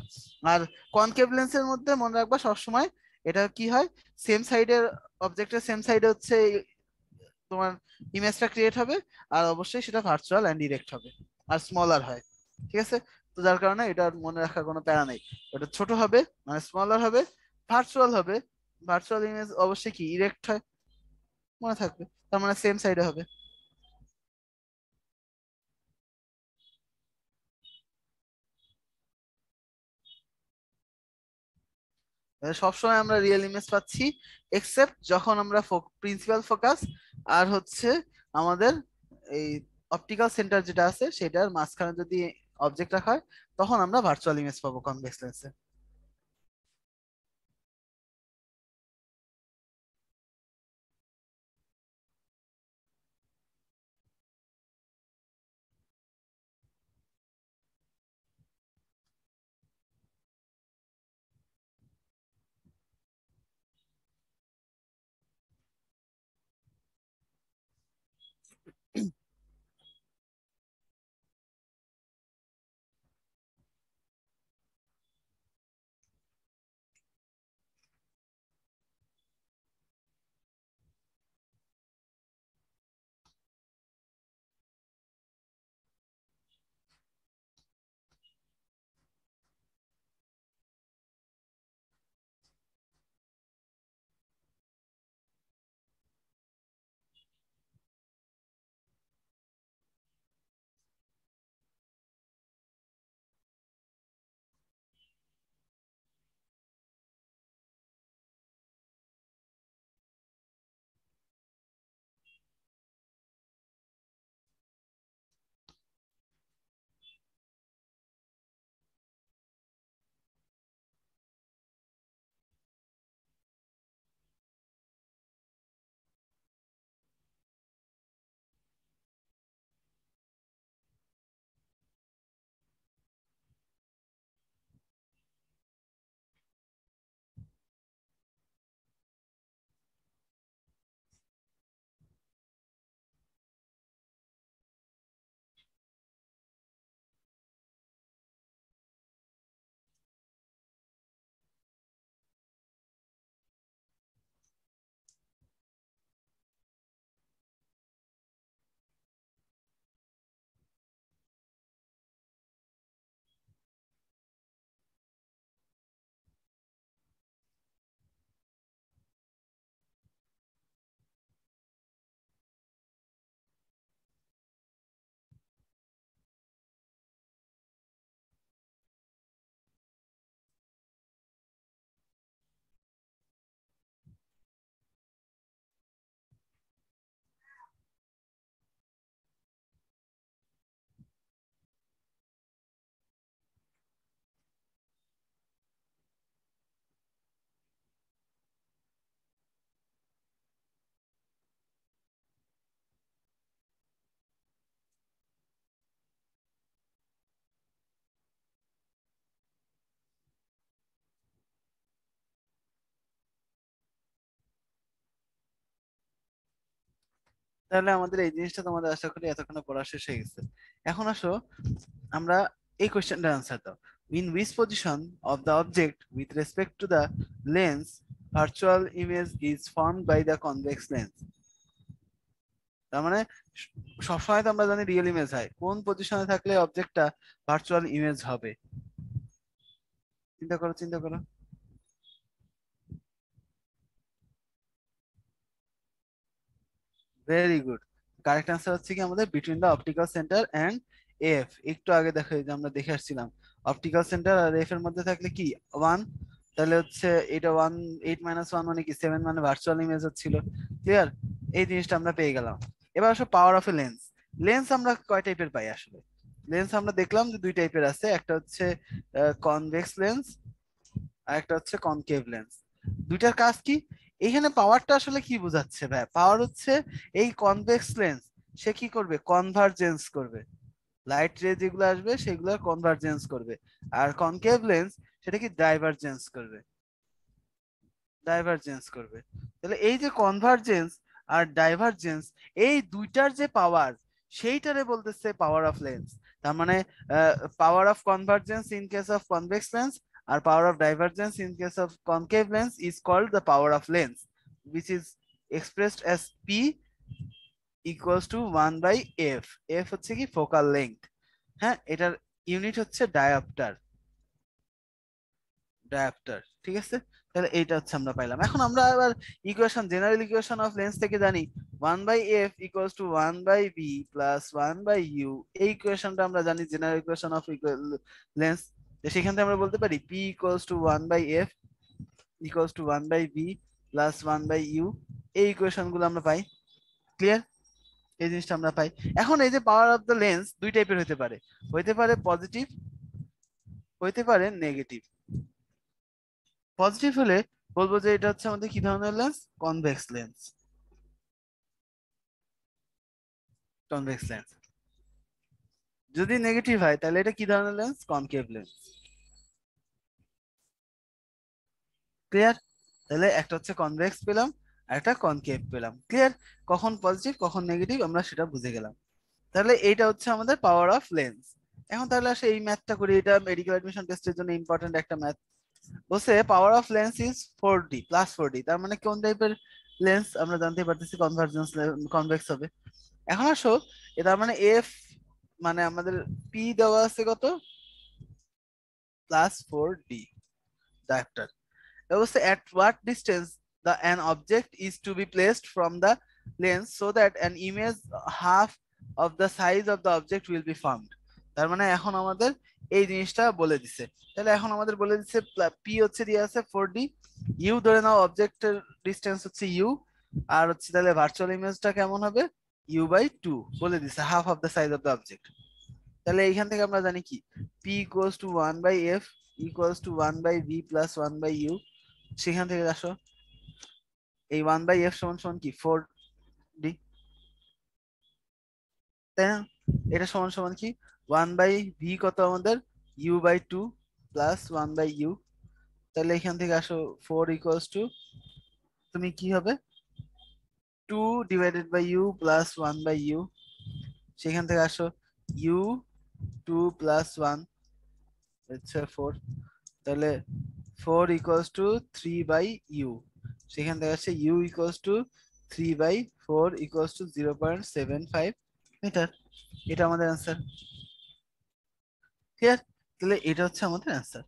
আর কনকেভ লেন্সের মধ্যে মনে রাখবা সবসময়, এটা কি হয়, সেম সাইডের অবজেক্টের সেম সাইডে হচ্ছে তোমার ইমেজটা ক্রিয়েট হবে। আর অবশ্যই সেটা ভার্চুয়াল অ্যান্ড ডিরেক্ট হবে, আর স্মলার হয়। ঠিক আছে? তো যার কারণে এটা মনে রাখার কোনো প্যারা নেই। ওটা ছোট হবে মানে স্মলার হবে, ভার্চুয়াল হবে। ভার্চুয়াল ইমেজ অবশ্যই কি ইরেক্ট হয়, মনে থাকবে। তার মানে সেম সাইডে হবে। সবসময় আমরা রিয়েল ইমেজ পাচ্ছি, এক্সেপ্ট যখন আমরা প্রিন্সিপাল ফোকাস আর হচ্ছে আমাদের এই অপটিক্যাল সেন্টার যেটা আছে সেটার মাঝখানে যদি অবজেক্ট রাখা হয়, তখন আমরা ভার্চুয়াল ইমেজ পাবো কনভেক্স লেন্সে। তাহলে আমাদের এই জিনিসটা তোমাদের আশা করি এতক্ষণে পড়া শেষ হয়ে গেছে। এখন আসো আমরা এই কোশ্চেনটার আনসার দাও। In which position of the object with respect to the lens virtual image is formed by the convex lens? তার মানে সবসময় তো আমরা জানি রিয়েল ইমেজ হয়, কোন পজিশনে থাকলে অবজেক্টটা ভার্চুয়াল ইমেজ হবে? চিন্তা করো, চিন্তা করো। Very good. কারেক্ট অ্যান্সার হচ্ছে কি আমাদের between the optical centre and F. একটু আগে দেখো, এই যে আমরা দেখে আসছিলাম অপটিক্যাল সেন্টার আর এফ এর মধ্যে থাকলে কি ওয়ান, তাহলে হচ্ছে এটা ওয়ান, 8 - 1 মানে কি 7, মানে ভার্চুয়াল ইমেজ হচ্ছিল। ক্লিয়ার? এই জিনিসটা আমরা পেয়ে গেলাম। এবার আসো power of A lens. Lens আমরা কয় টাইপের পাই আসলে? লেন্স আমরা দেখলাম যে দুই টাইপের আছে, একটা হচ্ছে কনভেক্স লেন্স আর একটা হচ্ছে কনকেভ লেন্স। দুইটার কাজ কি? এইখানে পাওয়ারটা আসলে কি বোঝাচ্ছে ভাই? পাওয়ার হচ্ছে এই কনভেক্স লেন্স সে কি করবে, কনভার্জেন্স করবে, লাইট রে যেগুলো আসবে সেগুলোর কনভার্জেন্স করবে। আর কনকেভ লেন্স সেটা কি ডাইভারজেন্স করবে, ডাইভারজেন্স করবে। তাহলে এই যে কনভার্জেন্স আর ডাইভারজেন্স, এই দুইটার যে পাওয়ার, সেইটারে বলতেছে পাওয়ার অফ লেন্স। তার মানে power of convergence in case of convex lens আর power of divergence in case of concave lens is called the power of lens, which is expressed as P equals to 1 by F. F হচ্ছে কি ফোকাল লেংথ। হ্যাঁ, এটার ইউনিট হচ্ছে ডায়াপ্টার, ডায়াপ্টার। ঠিক আছে? তাহলে এইটা হচ্ছে আমরা পাইলাম। এখন আমরা আবার equation, general equation of lens থেকে জানি 1 by f equals to 1 by v plus 1 by u. এই ইকুয়েশনটা আমরা জানি জেনারেল ইকুয়েশন অফ লেন্স। সেখান থেকে আমরা বলতে পারি P equals to 1 by f equals to 1 by v plus 1 by u. এই ইকুয়েশন গুলো আমরা পাই। ক্লিয়ার? এই জিনিসটা আমরা পাই। এখন এই যে পাওয়ার অফ দ্য লেন্স দুই টাইপের হইতে পারে পজিটিভ, হইতে পারে নেগেটিভ। পজিটিভ হলে বলবো যে এটা হচ্ছে আমাদের কি ধরনের lens, convex lens, convex lens. যদি নেগেটিভ হয় তাহলে এটা কি ধরনের লেন্স, কনকেভ লেন্স। ক্লিয়ার? তাহলে একটা হচ্ছে কনভেক্স পেলাম আর একটা কনকেভ পেলাম। ক্লিয়ার? কখন পজিটিভ কখন নেগেটিভ আমরা সেটা বুঝে গেলাম। তাহলে এইটা হচ্ছে আমাদের পাওয়ার অফ লেন্স। এখন তাহলে আসে এই ম্যাথটা করি, এটা মেডিকেল অ্যাডমিশন টেস্টের জন্য ইম্পর্টেন্ট একটা ম্যাথ। বলছে পাওয়ার of lens is 4D plus 4D, তার মানে কোন টাইপের লেন্স আমরা জানতে পারতেছি, কনভার্জেন্স, কনভেক্স হবে। এখন আসো এটা মানে এফ, মানে আমাদের পি দেওয়া আছে কত, +4D ডায়াপ্টার। অবশ্যই at what distance the an object is to be placed from the lens so that an image half of the size of the object will be formed। তার মানে এখন আমাদের এই জিনিসটা বলে দিছে। তাহলে এখন আমাদের বলে দিচ্ছে পি হচ্ছে দিয়ে আছে 4D, ইউ ধরে নাও অবজেক্টের ডিস্টেন্স হচ্ছে ইউ, আর হচ্ছে তাহলে ভার্চুয়াল ইমেজটা কেমন হবে, u/2 বলে দিছে, half of the size of the object. তাহলে এইখান থেকে আমরা জানি কি P equals two 1/f equals to 1/v plus 1/u। সেখান থেকে আসো এই 1/f সমান সমান কি 4D, তাই না? এটা সমান সমান কি 1/v কত আমাদের, u/2 প্লাস 1/u। তাহলে এখান থেকে আসো 4 ইকুয়ালস টু, তুমি কি হবে 2 divided by you plus 1/u। সেখান থেকে আসো ইউ 2 প্লাস 1 হচ্ছে 4, তাহলে 4 ইকুয়ালস টু 3/u। সেখান থেকে আসছে u equals to 3/4 equals to 0.75 metre. এটা আমাদের অ্যান্সার। ক্লিয়ার? তাহলে এটা হচ্ছে আমাদের অ্যান্সার।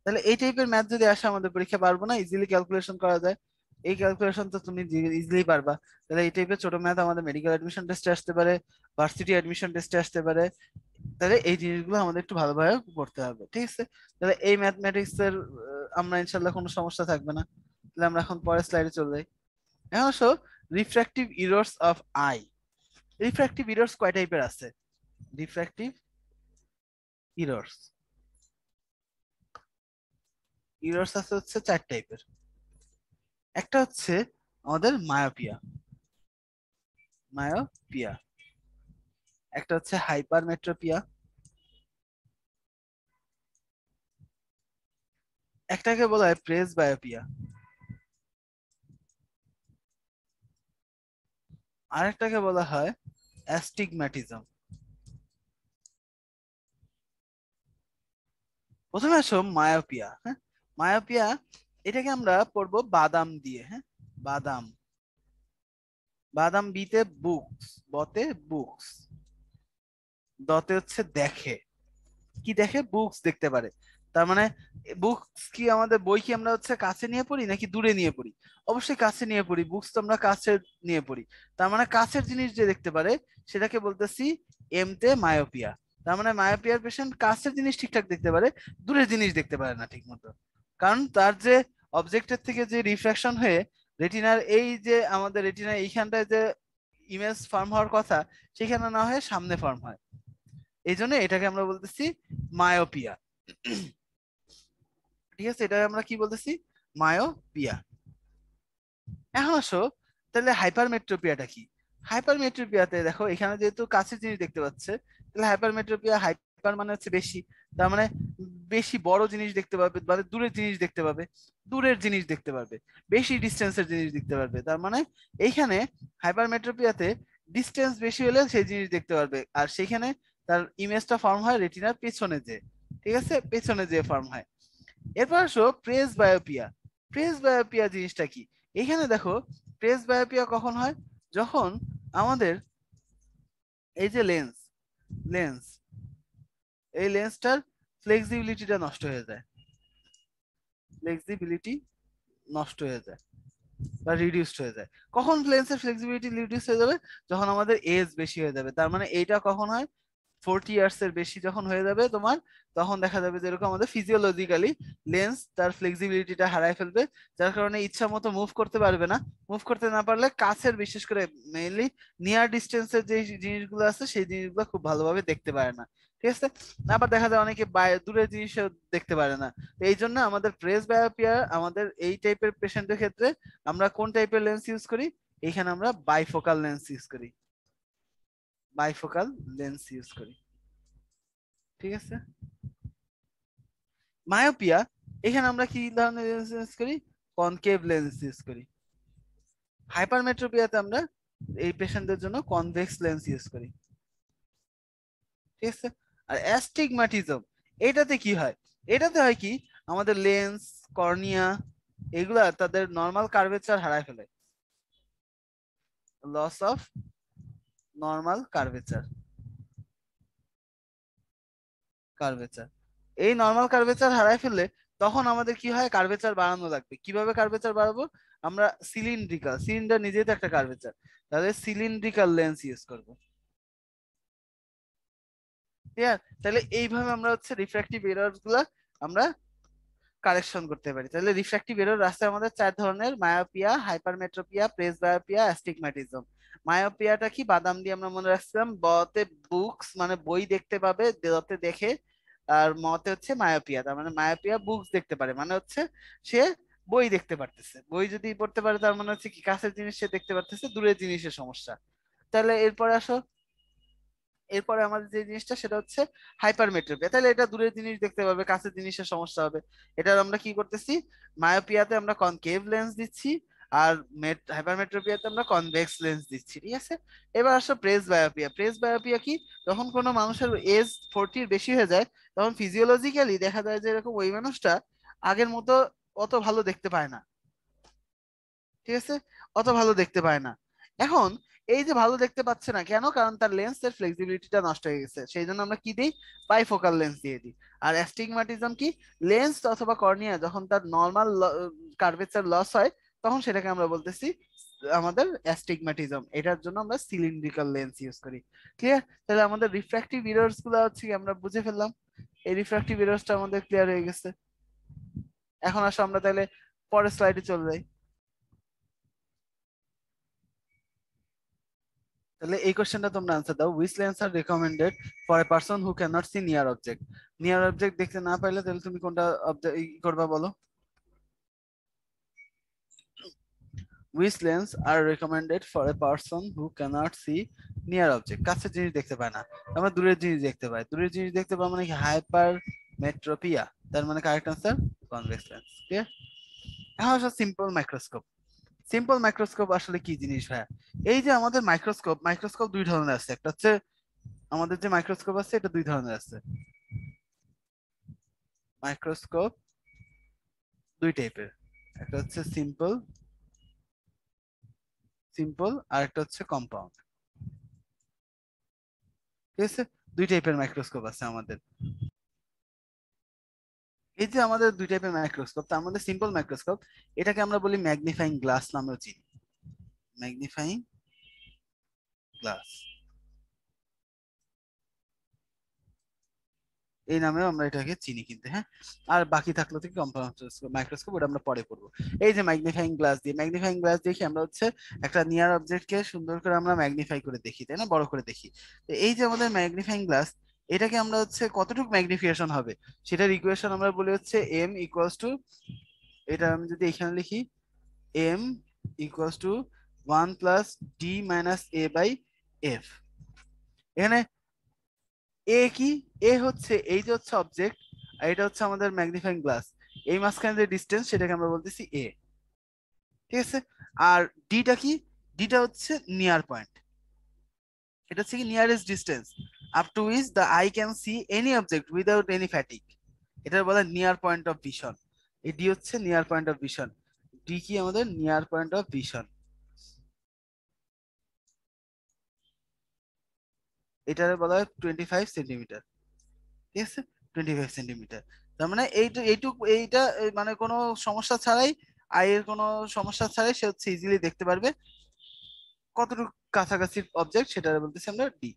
তাহলে এই টাইপের ম্যাথ যদি আসে আমাদের পরীক্ষা, পারবো না, ইজিলি ক্যালকুলেশন করা যায়। এই ক্যালকুলেশন তো তুমি ইজিলি পারবা। তাহলে এই টাইপের ছোট ম্যাথ আমাদের মেডিকেল অ্যাডমিশন টেস্টে আসতে পারে, ভার্সিটি অ্যাডমিশন টেস্টে আসতে পারে। তাহলে এই জিনিসগুলো আমাদের একটু ভালোভাবে পড়তে হবে। ঠিক আছে? তাহলে এই ম্যাথমেটিক্স এর আমরা ইনশাল্লাহ কোনো সমস্যা থাকবে না। তাহলে আমরা এখন পরের স্লাইডে চলে যাই। এখন আসো refractive errors of I. Refractive errors কয় টাইপের আছে? রিফ্র্যাক্টিভ ইরর্স, ইরর্স আছে হচ্ছে 4 টাইপের। একটা হচ্ছে আমাদের মায়োপিয়া, মায়োপিয়া। একটা হচ্ছে হাইপারমেট্রোপিয়া, একটাকে বলা হয় প্রেসবায়োপিয়া, আরেকটাকে বলা হয় অ্যাস্টিগম্যাটিজম। প্রথমে আসো মায়োপিয়া। হ্যাঁ, মায়োপিয়া এটাকে আমরা পড়বো বাদাম দিয়ে। হ্যাঁ, বাদাম, বাদাম বিতে বুকস, বতে বুকস, দতে হচ্ছে দেখে। কি দেখে? বুকস দেখতে পারে। তার মানে বুকস কি, আমাদের বই কি আমরা হচ্ছে কাছে নিয়ে পড়ি নাকি দূরে নিয়ে পড়ি? অবশ্যই কাছে নিয়ে পড়ি, বুকস তো আমরা কাছে নিয়ে পড়ি। তার মানে কাছের জিনিস যে দেখতে পারে সেটাকে বলতেছি এমতে মায়োপিয়া। তার মানে মায়োপিয়ার পেশেন্ট কাছের জিনিস ঠিকঠাক দেখতে পারে, দূরের জিনিস দেখতে পারে না ঠিক মতো। কারণ তার যে অবজেক্টের থেকে যে রিফ্রাকশন হয়ে রেটিনার, এই যে আমাদের রেটিনার এইখানটায় যে ইমেজ ফর্ম হওয়ার কথা, সেখানে না হয়ে সামনে ফর্ম হয়। এই জন্য এটাকে আমরা বলতেছি মায়োপিয়া। ঠিক আছে, এটা আমরা কি বলতেছি? মায়োপিয়া। এখন আসো তাহলে হাইপারমেট্রোপিয়াটা কি? হাইপারমেট্রোপিয়াতে দেখো এখানে যেহেতু কাছের জিনিস দেখতে পাচ্ছে, তাহলে হাইপারমেট্রোপিয়া, হাইপার মানে হচ্ছে বেশি, তার মানে বেশি বড় জিনিস দেখতে পাবে, মানে দূরের জিনিস দেখতে পাবে, দূরের জিনিস দেখতে পারবে, বেশি ডিস্টেন্সের জিনিস দেখতে পারবে। তার মানে এইখানে হাইপারমেট্রোপিয়াতে ডিস্টেন্স বেশি হলে সেই জিনিস দেখতে পারবে, আর সেখানে তার ইমেজটা ফর্ম হয় রেটিনার পেছনে যে, ঠিক আছে, পেছনে যে ফর্ম হয়। এরপর আসো প্রেস বায়োপিয়া। প্রেস বায়োপিয়া জিনিসটা কি? এখানে দেখো প্রেস বায়োপিয়া কখন হয়? যখন আমাদের এই যে লেন্স, লেন্স, এই লেন্সটার ফ্লেক্সিবিলিটিটা নষ্ট হয়ে যায়, ফ্লেক্সিবিলিটি নষ্ট হয়ে যায় বা রিডিউসড হয়ে যায়। কখন লেন্সের ফ্লেক্সিবিলিটি রিডিউস হয়ে যাবে? যখন আমাদের এজ বেশি হয়ে যাবে। তার মানে এইটা কখন হয়? 40 ইয়ার্স এর বেশি যখন হয়ে যাবে তোমার, তখন দেখা যাবে যে এরকম আমাদের ফিজিওলজিক্যালি লেন্স তার ফ্লেক্সিবিলিটিটা হারায় ফেলবে, যার কারণে ইচ্ছা মতো মুভ করতে পারবে না। মুভ করতে না পারলে কাছের, বিশেষ করে মেইনলি নিয়ার ডিস্টেন্সের যে জিনিসগুলো আছে সেই জিনিসগুলো খুব ভালোভাবে দেখতে পারে না। ঠিক আছে, আবার দেখা যায় অনেকে দূরের জিনিসও দেখতে পারে না। তো এই জন্য আমাদের প্রেস বায়োপিয়া, আমাদের এই টাইপের পেশেন্টের ক্ষেত্রে আমরা কোন টাইপের লেন্স ইউজ করি? এখানে আমরা বাইফোকাল লেন্স ইউজ করি, বাইফোকাল লেন্স ইউজ করি। ঠিক আছে, মায়োপিয়া, এখানে আমরা কি ধরনের লেন্স ইউজ করি? কনকেভ লেন্স ইউজ করি। হাইপারমেট্রোপিয়াতে আমরা এই পেশেন্টদের জন্য কনভেক্স লেন্স ইউজ করি। ঠিক আছে, আর অ্যাস্টিগম্যাটিজম, এটাতে কি হয়? এটাতে হয় কি, আমাদের লেন্স, কর্নিয়া, এগুলা তাদের নর্মাল কার্ভেচার হারায় ফেলে, loss of normal curvature, curvature, এই নর্মাল কার্ভেচার হারায় ফেললে তখন আমাদের কি হয়? কার্ভেচার বাড়ানো লাগবে। কিভাবে কার্ভেচার বাড়াবো? আমরা সিলিন্ড্রিক্যাল, সিলিন্ডার নিজেই তো একটা কার্ভেচার, তাহলে সিলিন্ড্রিক্যাল লেন্স ইউজ করব। ঠিক আছে, তাহলে এইভাবে আমরা হচ্ছে রিফ্র্যাক্টিভ এরর গুলা আমরা কারেকশন করতে পারি। তাহলে রিফ্র্যাক্টিভ এরর রাস্তায় আমাদের চার ধরনের: মায়োপিয়া, হাইপারমেট্রোপিয়া, প্রেস বায়োপিয়া, অ্যাস্টিগম্যাটিজম। মায়োপিয়াটা কি? বাদাম দিয়ে আমরা মনে রাখছিলাম, বতে বুকস মানে বই দেখতে পাবে, দতে দেখে, আর মতে হচ্ছে মায়োপিয়া, তার মানে মায়োপিয়া বুকস দেখতে পারে, মানে হচ্ছে সে বই দেখতে পারতেছে। বই যদি পড়তে পারে তার মানে হচ্ছে কি, কাছের জিনিস সে দেখতে পারতেছে, দূরের জিনিসের সমস্যা। তাহলে এরপরে আসো, এরপরে আমাদের যে জিনিসটা সেটা হচ্ছে হাইপারমেট্রোপিয়া। তাহলে এটা দূরের জিনিস দেখতে পাবে, কাছের জিনিসের সমস্যা হবে। এটার আমরা কি করতেছি? মায়োপিয়াতে আমরা কনকেভ লেন্স দিচ্ছি, আর হাইপারমেট্রোপিয়াতে আমরা কনভেক্স লেন্স দিচ্ছি। ঠিক আছে, এবার আসো প্রেস বায়োপিয়া। প্রেস বায়োপিয়া কি? যখন কোনো মানুষের এজ 40-র বেশি হয়ে যায়, তখন ফিজিওলজিক্যালি দেখা যায় যে এরকম ওই মানুষটা আগের মতো অত ভালো দেখতে পায় না। ঠিক আছে, অত ভালো দেখতে পায় না। এখন এই যে ভালো দেখতে পাচ্ছে না কেন? কারণ তার লেন্সের ফ্লেক্সিবিলিটিটা নষ্ট হয়ে গেছে। সেই জন্য আমরা কি দিই? বাইফোকাল লেন্স দিয়ে দিই। আর অ্যাস্টিগম্যাটিজম কি? লেন্স অথবা কর্নিয়া যখন তার নর্মাল কার্ভেচার লস হয়, তখন সেটাকে আমরা বলতেছি আমাদের অ্যাস্টিগম্যাটিজম। এটার জন্য আমরা সিলিন্ড্রিক্যাল লেন্স ইউজ করি। ক্লিয়ার? তাহলে আমাদের রিফ্র্যাক্টিভ এরর্স গুলো হচ্ছে কি আমরা বুঝে ফেললাম। এই রিফ্র্যাক্টিভ এরর্সটা আমাদের ক্লিয়ার হয়ে গেছে। এখন আসো আমরা তাহলে পরের স্লাইডে চলে যাই। তাহলে এই কোশ্চেনটা তোমরা আনসার দাও। Which lens are recommended for a person who can not see near object? Near object দেখতে না পাইলে তাহলে তুমি কোনটা করবা বলো? Which lens are recommended for a person who cannot see near object? কাছের জিনিস দেখতে পায় না, আমরা দূরের জিনিস দেখতে পাই। দূরের জিনিস দেখতে পাওয়া মানে কি? হাইপার মেট্রোপিয়া। তার মানে কারেক্ট আনসার কনভেক্স লেন্স। ঠিক আছে, এখন আসো সিম্পল মাইক্রোস্কোপ। সিম্পল মাইক্রোস্কোপ আসলে কি জিনিস ভাইয়া? এই যে আমাদের মাইক্রোস্কোপ, মাইক্রোস্কোপ দুই ধরনের আছে। একটা হচ্ছে আমাদের যে মাইক্রোস্কোপ আছে এটা দুই ধরনের আছে। মাইক্রোস্কোপ দুই টাইপের, একটা হচ্ছে সিম্পল, সিম্পল, আর একটা হচ্ছে কম্পাউন্ড। ঠিক আছে, দুই টাইপের মাইক্রোস্কোপ আছে আমাদের। এই যে আমাদের দুই টাইপের মাইক্রোস্কোপ, তার মধ্যে সিম্পল মাইক্রোস্কোপ এটাকে আমরা বলি ম্যাগনিফাইং গ্লাস নামেও চিনি। ম্যাগনিফাইং গ্লাস এই নামেও আমরা এটাকে চিনি কিন্তু, হ্যাঁ। আর বাকি থাকলো থেকে কম্পাউন্ড মাইক্রোস্কোপ, ওটা আমরা পরে পড়বো। এই যে ম্যাগনিফাইং গ্লাস দিয়ে, ম্যাগনিফাইং গ্লাস দেখি আমরা হচ্ছে একটা নিয়ার অবজেক্টকে সুন্দর করে আমরা ম্যাগনিফাই করে দেখি, তাই না, বড় করে দেখি। তো এই যে আমাদের ম্যাগনিফাইং গ্লাস, এটাকে আমরা হচ্ছে কতটুকু ম্যাগনিফিকেশন হবে সেটার ইকুয়েশন আমরা বলি হচ্ছে এম ইকুয়ালস টু, এটা আমি যদি এখানে লিখি, M equals to 1 + d - a/f। এখানে এ কি, এ হচ্ছে এই যে হচ্ছে অবজেক্ট, আর এটা হচ্ছে আমাদের ম্যাগনিফাইং গ্লাস, এই মাঝখানে যে ডিস্টেন্স সেটাকে আমরা বলতেছি এ। ঠিক আছে, আর ডিটা কি, ডিটা হচ্ছে নিয়ার পয়েন্ট, এটা হচ্ছে কি nearest distance up to which the I can see any object without any fatigue, এটা বলা নিয়ার পয়েন্ট অফ ভিশন। এই ডি হচ্ছে near point of vision, D কি আমাদের নিয়ার পয়েন্ট অফ ভিশন, এটা বলা হয় 25 সেন্টিমিটার। ঠিক আছে, 25 সেন্টিমিটার। তার মানে এইটুকু এইটা মানে কোনো সমস্যা ছাড়াই, আয়ের কোনো সমস্যা ছাড়াই সে হচ্ছে ইজিলি দেখতে পারবে কতটুকু কাছাকাছি অবজেক্ট, সেটা বলতেছি আমরা ডি।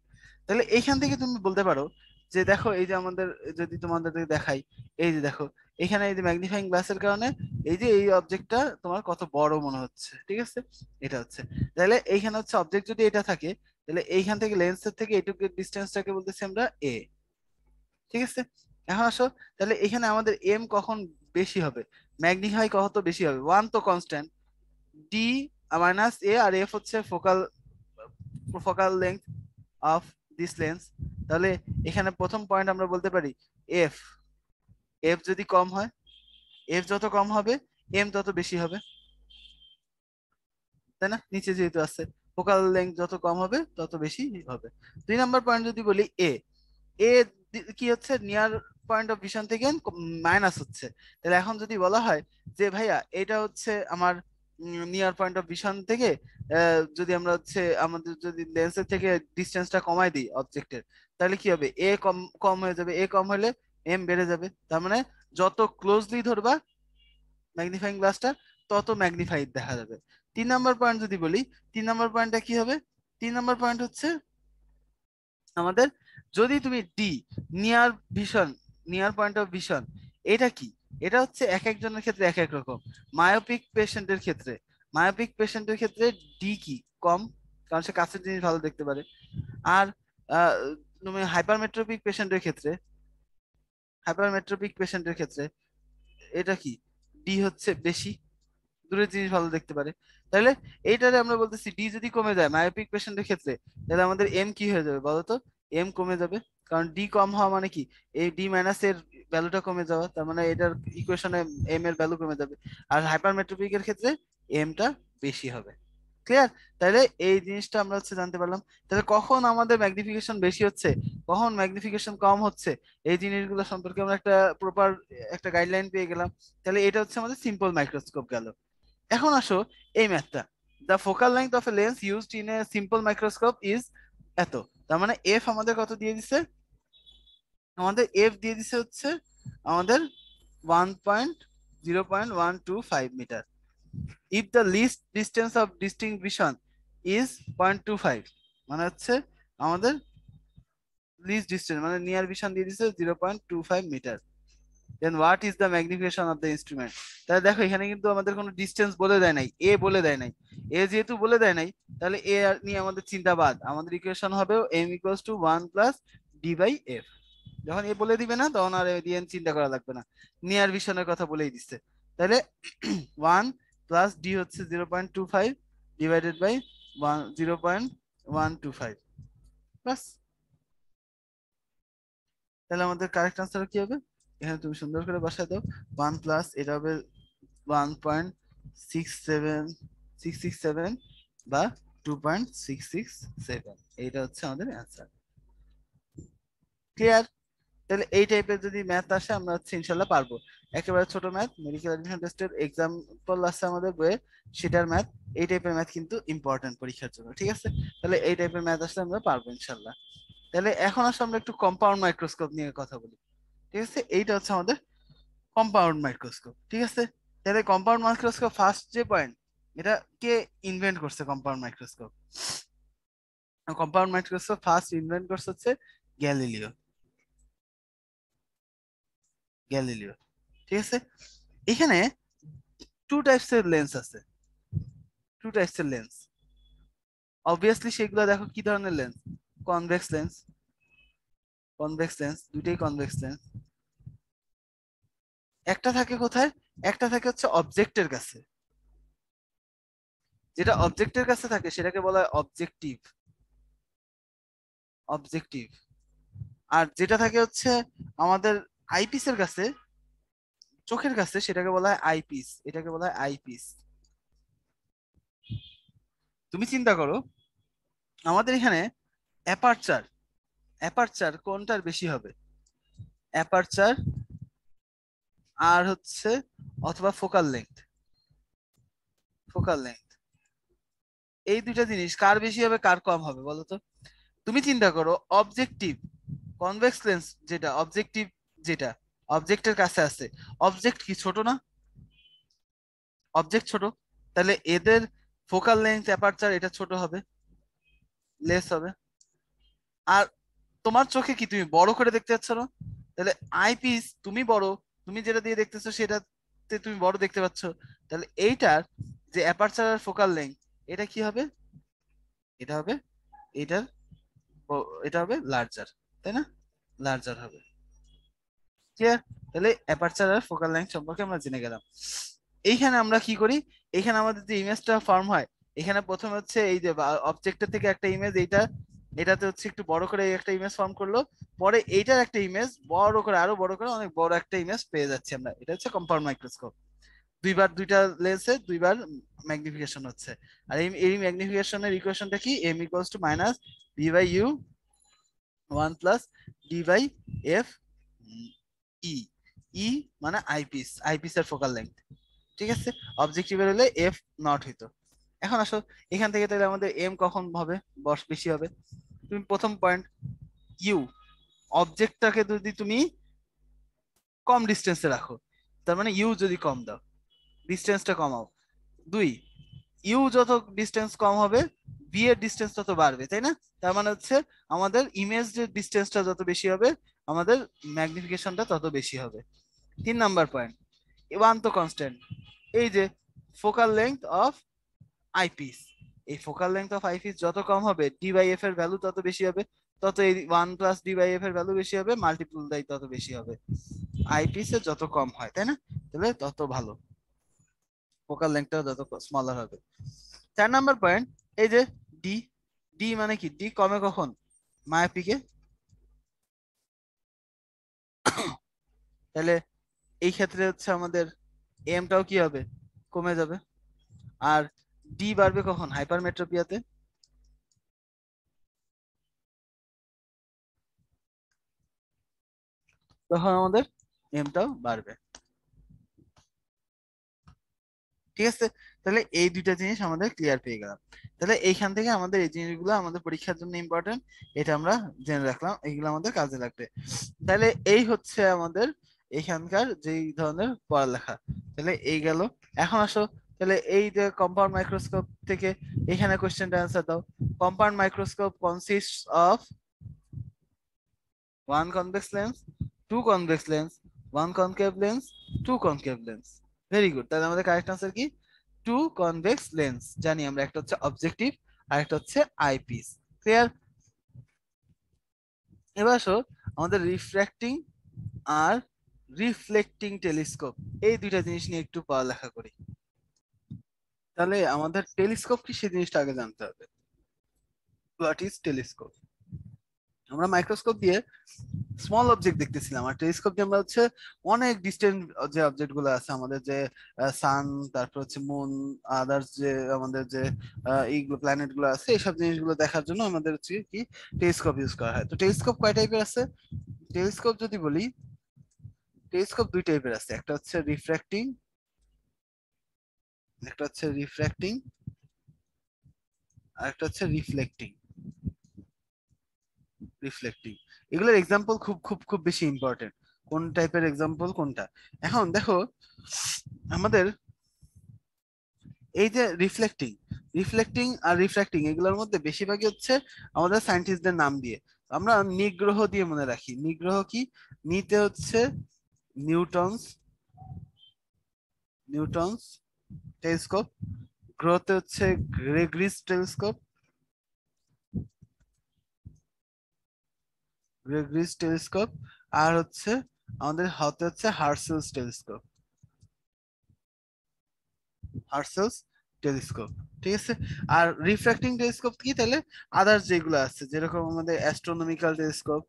তাহলে এইখান থেকে তুমি বলতে পারো যে দেখো এই যে আমাদের, যদি তোমাদের দেখাই, এই যে দেখো এখানে এই যে ম্যাগনিফাইং গ্লাসের কারণে এই যে এই অবজেক্টটা তোমার কত বড় মনে হচ্ছে। ঠিক আছে, এটা হচ্ছে, তাহলে এইখানে হচ্ছে অবজেক্ট যদি এটা থাকে, তাহলে এইখান থেকে লেন্সের থেকে এইটুকু ডিস্টেন্সটাকে বলতেছি আমরা এ। ঠিক আছে, এখন আসো, তাহলে এখানে আমাদের এম কখন বেশি হবে, ম্যাগনিফাই কত বেশি হবে, ওয়ান তো কনস্ট্যান্ট, ডি - a, আর এফ হচ্ছে focal focal length of this lens. তাহলে এখানে প্রথম পয়েন্ট আমরা বলতে পারি এফ, এফ যদি কম হয়, এফ যত কম হবে এম তত বেশি হবে, তাই না, নিচে যেহেতু আছে, ফোকাল লেন্থ যত কম হবে তত বেশি হবে। 2 নম্বর পয়েন্ট যদি বলি এ, এ কি হচ্ছে নিয়ার পয়েন্ট অফ ভিশন থেকে মাইনাস হচ্ছে। তাহলে এখন যদি বলা হয় যে ভাইয়া এটা হচ্ছে আমার নিয়ার পয়েন্ট অফ ভিশন থেকে, যদি আমরা হচ্ছে আমাদের যদি লেন্সের থেকে ডিস্টেন্সটা কমাই দিই অবজেক্টের, তাহলে কি হবে, এ কম কম হয়ে যাবে, এ কম হলে এম বেড়ে যাবে। তার মানে যত ক্লোজলি ধরবা ম্যাগনিফাইং গ্লাসটা তত ম্যাগনিফাইড দেখা যাবে। 3 নম্বর পয়েন্ট যদি বলি, 3 নম্বর পয়েন্টটা কি হবে, 3 নম্বর পয়েন্ট হচ্ছে আমাদের, যদি তুমি D near vision, near point of vision, এটা কি, এটা হচ্ছে এক একজনের ক্ষেত্রে এক এক রকম। মায়োপিক পেশেন্টের ক্ষেত্রে, মায়োপিক পেশেন্টের ক্ষেত্রে ডি কি কম, কারণ সে কাছের জিনিস ভালো দেখতে পারে। আর আহ, তুমি হাইপারমেট্রোপিক পেশেন্টের ক্ষেত্রে, হাইপারমেট্রোপিক পেশেন্টের ক্ষেত্রে এটা কি, ডি হচ্ছে বেশি, দূরের জিনিস ভালো দেখতে পারে। তাহলে এইটারে আমরা বলতেছি ডি যদি কমে যায় মায়োপিক পেশেন্টের ক্ষেত্রে, তাহলে আমাদের এম কি হয়ে যাবে বলতো, এম কমে যাবে। কারণ ডি কম হওয়া মানে কি, এই ডি মাইনাস এর ভ্যালুটা কমে যাওয়া, তার মানে এটার ইকুয়েশনে এম এর ভ্যালু কমে যাবে। আর হাইপারমেট্রোপিকের ক্ষেত্রে এমটা বেশি হবে। ক্লিয়ার? তাহলে এই জিনিসটা আমরা হচ্ছে জানতে পারলাম। তাহলে কখন আমাদের ম্যাগনিফিকেশন বেশি হচ্ছে, কখন ম্যাগনিফিকেশন কম হচ্ছে, এই জিনিসগুলো সম্পর্কে আমরা একটা প্রপার একটা গাইডলাইন পেয়ে গেলাম। তাহলে এটা হচ্ছে আমাদের সিম্পল মাইক্রোস্কোপ গেল। এখন আসো এই ম্যাথটা, the focal length of A lens used in a simple microscope is এত। তার মানে এফ আমাদের কত দিয়ে দিছে, আমাদের এফ দিয়ে দিছে হচ্ছে আমাদের 1.0.125 metre. If the least distance of distinct vision is 0.25, মানে হচ্ছে আমাদের লিস্ট ডিস্টেন্স মানে নিয়ার ভিশন দিয়ে দিছে 0.25 metre, then what is the magnification of the instrument. তাহলে দেখো এখানে কিন্তু আমাদের কোনো ডিস্টেন্স বলে দেয় নাই, এ বলে দেয় নাই। এ যেহেতু বলে দেয় নাই, তাহলে এ নিয়ে আমাদের চিন্তা বাদ, আমাদের ইকুয়েশন হবে এম ইকুয়ালস টু 1 + d/f। যখন এ বলে দিবে না তখন আর এ দিয়ে চিন্তা করা লাগবে না, নিয়ার ভিশনের কথা বলেই দিচ্ছে। তাহলে 1 + d হচ্ছে 0.25 ডিভাইডেড বাই 0.125 বাস। তাহলে আমাদের কারেক্ট আনসার কি হবে, এখানে তুমি সুন্দর করে বসায় দাও, 1 প্লাস এটা হবে 1.67 667 বা 2.667, এইটা হচ্ছে আমাদের অ্যান্সার। ক্লিয়ার? তাহলে এই টাইপের যদি ম্যাথ আসে আমরা হচ্ছে ইনশাল্লাহ পারবো। একেবারে ছোট ম্যাথ, মেডিকেল অ্যাডমিশন টেস্টের এক্সাম্পল আছে আমাদের বইয়ে, সেটার ম্যাথ, এই টাইপের ম্যাথ কিন্তু ইম্পর্টেন্ট পরীক্ষার জন্য, ঠিক আছে? তাহলে এই টাইপের ম্যাথ আসলে আমরা পারবো ইনশাল্লাহ। তাহলে এখন আসলে আমরা একটু কম্পাউন্ড মাইক্রোস্কোপ নিয়ে কথা বলি, ঠিক আছে? এইটা হচ্ছে আমাদের কম্পাউন্ড মাইক্রোস্কোপ, ঠিক আছে? তাহলে কম্পাউন্ড মাইক্রোস্কোপ ফার্স্ট যে পয়েন্ট, এটা কে ইনভেন্ট করছে? Compound microscope, compound microscope first invent করছে হচ্ছে গ্যালিলিও। গ্যালিলিও, ঠিক আছে? এখানে টু টাইপস এর লেন্স আছে, টু টাইপস এর লেন্স। অবভিয়াসলি সেগুলো দেখো কি ধরনের lens, convex lens, convex lens, দুইটাই কনভেক্স লেন্স। একটা থাকে কোথায়? একটা থাকে হচ্ছে অবজেক্টের কাছে, যেটা অবজেক্টের কাছে থাকে সেটাকে বলা হয় অবজেক্টিভ, অবজেক্টিভ। আর যেটা থাকে হচ্ছে আমাদের আইপিসের কাছে, চোখের কাছে, সেটাকে বলা হয় আইপিস, এটাকে বলা হয় আইপিস। তুমি চিন্তা করো আমাদের এখানে অ্যাপারচার, অ্যাপারচার কোনটার বেশি হবে? অ্যাপারচার আর হচ্ছে অথবা ফোকাল লেন্থ, ফোকাল লেন্থ, এই দুইটা জিনিস কার বেশি হবে কার কম হবে বলো তো? তুমি চিন্তা করো অবজেক্টিভ, কনভেক্স লেন্স যেটা অবজেক্টিভ, যেটা অবজেক্টের কাছে আছে, অবজেক্ট কি ছোট না? অবজেক্ট ছোট, তাহলে এদের ফোকাল লেন্থ অ্যাপারচার এটা ছোট হবে, লেস হবে। আর তোমার চোখে কি তুমি বড় করে দেখতে পাচ্ছ না? তাহলে আইপিস তুমি বড়, তুমি যেটা দিয়ে দেখতেছো সেটাতে তুমি বড় দেখতে পাচ্ছ, তাহলে এইটার যে অ্যাপারচার আর ফোকাল লেন্থ, এটা কি হবে? এটা হবে, এটার এটা হবে লার্জার, তাই না? লার্জার হবে। ক্লিয়ার? তাহলে অ্যাপারচার আর ফোকাল লেন্থ সম্পর্কে আমরা জেনে গেলাম। এইখানে আমরা কি করি, এখানে আমাদের যে ইমেজটা ফর্ম হয়, এখানে প্রথমে হচ্ছে এই যে অবজেক্টের থেকে একটা ইমেজ, এইটা এটাতে হচ্ছে একটু বড় করে একটা ইমেজ ফর্ম করলো, পরে এইটার একটা ইমেজ বড় করে, আরো বড় করে অনেক বড় একটা ইমেজ পেয়ে যাচ্ছি আমরা, এটা হচ্ছে কম্পাউন্ড মাইক্রোস্কোপ। দুইবার দুইটা লেন্সে দুইবার ম্যাগনিফিকেশন হচ্ছে। আর এই ম্যাগনিফিকেশনের ইকুয়েশনটা কি? M equals to minus B by U 1 + D by F E. E মানে আইপিস, আইপিস এর ফোকাল লেন্থ, ঠিক আছে? অবজেক্টিভের হলে এফ নট হইতো। এখন আসো এখান থেকে তাহলে আমাদের এম কখন হবে, বেশি হবে? তুমি প্রথম পয়েন্ট, ইউ, অবজেক্টটাকে যদি তুমি কম ডিস্টেন্সে রাখো, তার মানে ইউ যদি কম দাও, ডিস্টেন্সটা কমাও। দুই, ইউ যত ডিস্টেন্স কম হবে বি এর ডিস্টেন্স তত বাড়বে, তাই না? তার মানে হচ্ছে আমাদের ইমেজ যে ডিস্টেন্সটা যত বেশি হবে, আমাদের ম্যাগনিফিকেশনটা তত বেশি হবে। 3 নাম্বার পয়েন্ট, ওয়ান তো কনস্ট্যান্ট, এই যে ফোকাল লেংথ অফ আইপিস, এই ফোকাল লেংথ অফ আইপিস যত কম হবে ডি বাই এফ এর ভ্যালু তত বেশি হবে, তত এই 1 + ডি বাই এফ এর ভ্যালু বেশি হবে, মাল্টিপুল দাই তত বেশি হবে। আইপিস এ যত কম হয়, তাই না? তাহলে তত ভালো, ফোকাল লেংথটা যত স্মলার হবে। 4 নাম্বার পয়েন্ট, এই যে ডি, ডি মানে কি? ডি কমে কখন? মায়াপিকে। তাহলে এই ক্ষেত্রে হচ্ছে আমাদের এমটাও কি হবে? কমে যাবে। আর ডি বাড়বে কখন? হাইপারমেট্রোপিয়াতে। তখন আমাদের এমটাও বাড়বে, ঠিক আছে? তাহলে এই দুইটা জিনিস আমাদের ক্লিয়ার পেয়ে গেলাম। তাহলে এইখান থেকে আমাদের এই জিনিসগুলো আমাদের পরীক্ষার জন্য ইম্পর্টেন্ট, এটা আমরা জেনে রাখলাম, এইগুলো আমাদের কাজে লাগবে। তাহলে এই হচ্ছে আমাদের এখানকার যেই ধরনের পড়ালেখা। তাহলে এই গেল। এখন আসো, তাহলে এই যে কম্পাউন্ড মাইক্রোস্কোপ থেকে এখানে কোশ্চেনটা অ্যান্সার দাও। Compound microscope consist of one convex lens, two convex lens, one concave lens, two concave lens. Very good. তাহলে আমাদের কারেক্ট আনসার কি? Two convex lens. জানি আমরা, একটা হচ্ছে অবজেক্টিভ আর একটা হচ্ছে আইপিস। ক্লিয়ার? এবার আসো আমাদের রিফ্র্যাক্টিং আর রিফ্লেক্টিং টেলিস্কোপ, এই দুইটা জিনিস নিয়ে একটু পড়ালেখা করি। তাহলে আমাদের টেলিস্কোপ কি সেই জিনিসটা আগে জানতে হবে। What is telescope? আমরা মাইক্রোস্কোপ দিয়ে স্মল অবজেক্ট দেখতেছিলাম, আর টেলিস্কোপ দিয়ে আমরা হচ্ছে অনেক ডিস্টেন্ট যে অবজেক্ট গুলো আছে আমাদের, যে সান, তারপর হচ্ছে মুন, আদার্স যে আমাদের যে এইগুলো প্ল্যানেট গুলো আছে, এইসব জিনিসগুলো দেখার জন্য আমাদের হচ্ছে কি টেলিস্কোপ ইউজ করা হয়। তো টেলিস্কোপ কয় টাইপের আছে? টেলিস্কোপ যদি বলি, টেলিস্কোপ দুই টাইপের আছে, একটা হচ্ছে রিফ্র্যাক্টিং, একটা হচ্ছে রিফ্র্যাক্টিং, আর একটা হচ্ছে রিফ্লেক্টিং। রিফ্লেক্টিং এগুলোর এক্সাম্পল খুব খুব খুব বেশি ইম্পর্টেন্ট, কোন টাইপের এক্সাম্পল কোনটা। এখন দেখো আমাদের এই যে রিফ্লেক্টিং, রিফ্লেক্টিং আর রিফ্র্যাক্টিং এগুলোর মধ্যে বেশিরভাগই হচ্ছে আমাদের সায়েন্টিস্টদের নাম দিয়ে। আমরা নিগ্রহ দিয়ে মনে রাখি। নিগ্রহ কি? নিতে হচ্ছে নিউটনস, নিউটনস টেলিস্কোপ, গ্রহতে হচ্ছে গ্রেগরিস টেলিস্কোপ, গ্রেগরিস টেলিস্কোপ, আর হচ্ছে আমাদের হাতে হচ্ছে হার্সেলস টেলিস্কোপ, হার্সেলস টেলিস্কোপ। ঠিক আছে। আর রিফ্র্যাক্টিং টেলিস্কোপ কি তাহলে? আদার্স যেগুলো আছে, যেরকম আমাদের অ্যাস্ট্রোনমিক্যাল টেলিস্কোপ,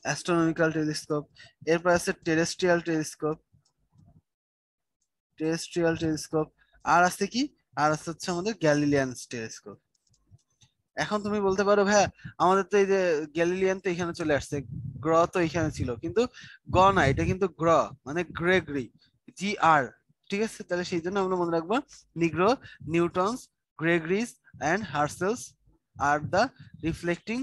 অ্যাস্ট্রোনমিক্যাল টেলিস্কোপ, এরপর আছে টেরেস্ট্রিয়াল টেলিস্কোপ, টেরেস্ট্রিয়াল টেলিস্কোপ, আর আছে কি, আর আছে হচ্ছে আমাদের গ্যালিলিয়ান টেলিস্কোপ। এখন তুমি বলতে পারো ভাইয়া আমাদের তো এই যে গ্যালিলিয়ান তো এখানে চলে আসছে, গ্রহ তো এখানে ছিল, কিন্তু গ না, এটা কিন্তু গ্রহ মানে গ্রেগরি, GR। ঠিক আছে, তাহলে সেই জন্য আমরা মনে রাখবো নিগ্রো, নিউটনস, গ্রেগরিস এন্ড হার্সেলস আর দা রিফ্লেক্টিং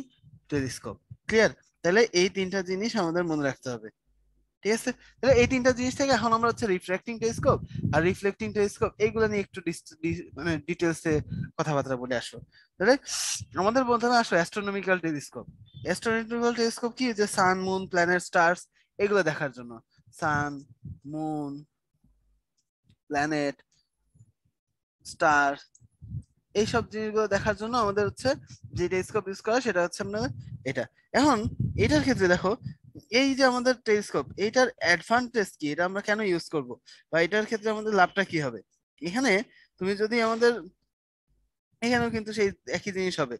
টেলিস্কোপ। ক্লিয়ার? তাহলে এই তিনটা জিনিস আমাদের মনে রাখতে হবে। ঠিক আছে, তাহলে এই তিনটা জিনিস থেকে এখন আমরা হচ্ছে রিফ্র্যাক্টিং টেলিস্কোপ আর রিফ্লেক্টিং টেলিস্কোপ এইগুলো নিয়ে একটু মানে ডিটেলসে কথাবার্তা বলে আসো। তাহলে আমাদের প্রথমে আসো অ্যাস্ট্রোনমিক্যাল টেলিস্কোপ। অ্যাস্ট্রোনমিক্যাল টেলিস্কোপ কি? যে সান, মুন, প্ল্যানেট, স্টার্স এগুলো দেখার জন্য। সান, মুন, প্ল্যানেট, স্টার, এইসব জিনিসগুলো দেখার জন্য আমাদের হচ্ছে যে টেলিস্কোপ ইউজ করা সেটা হচ্ছে আপনার এটা। এখন এটার ক্ষেত্রে দেখো, এই যে আমাদের টেলিস্কোপ, এইটার অ্যাডভান্টেজ কি, এটা আমরা কেন ইউজ করব, বা এটার ক্ষেত্রে আমাদের লাভটা কি হবে? এখানে তুমি যদি আমাদের, এখানেও কিন্তু সেই একই জিনিস হবে,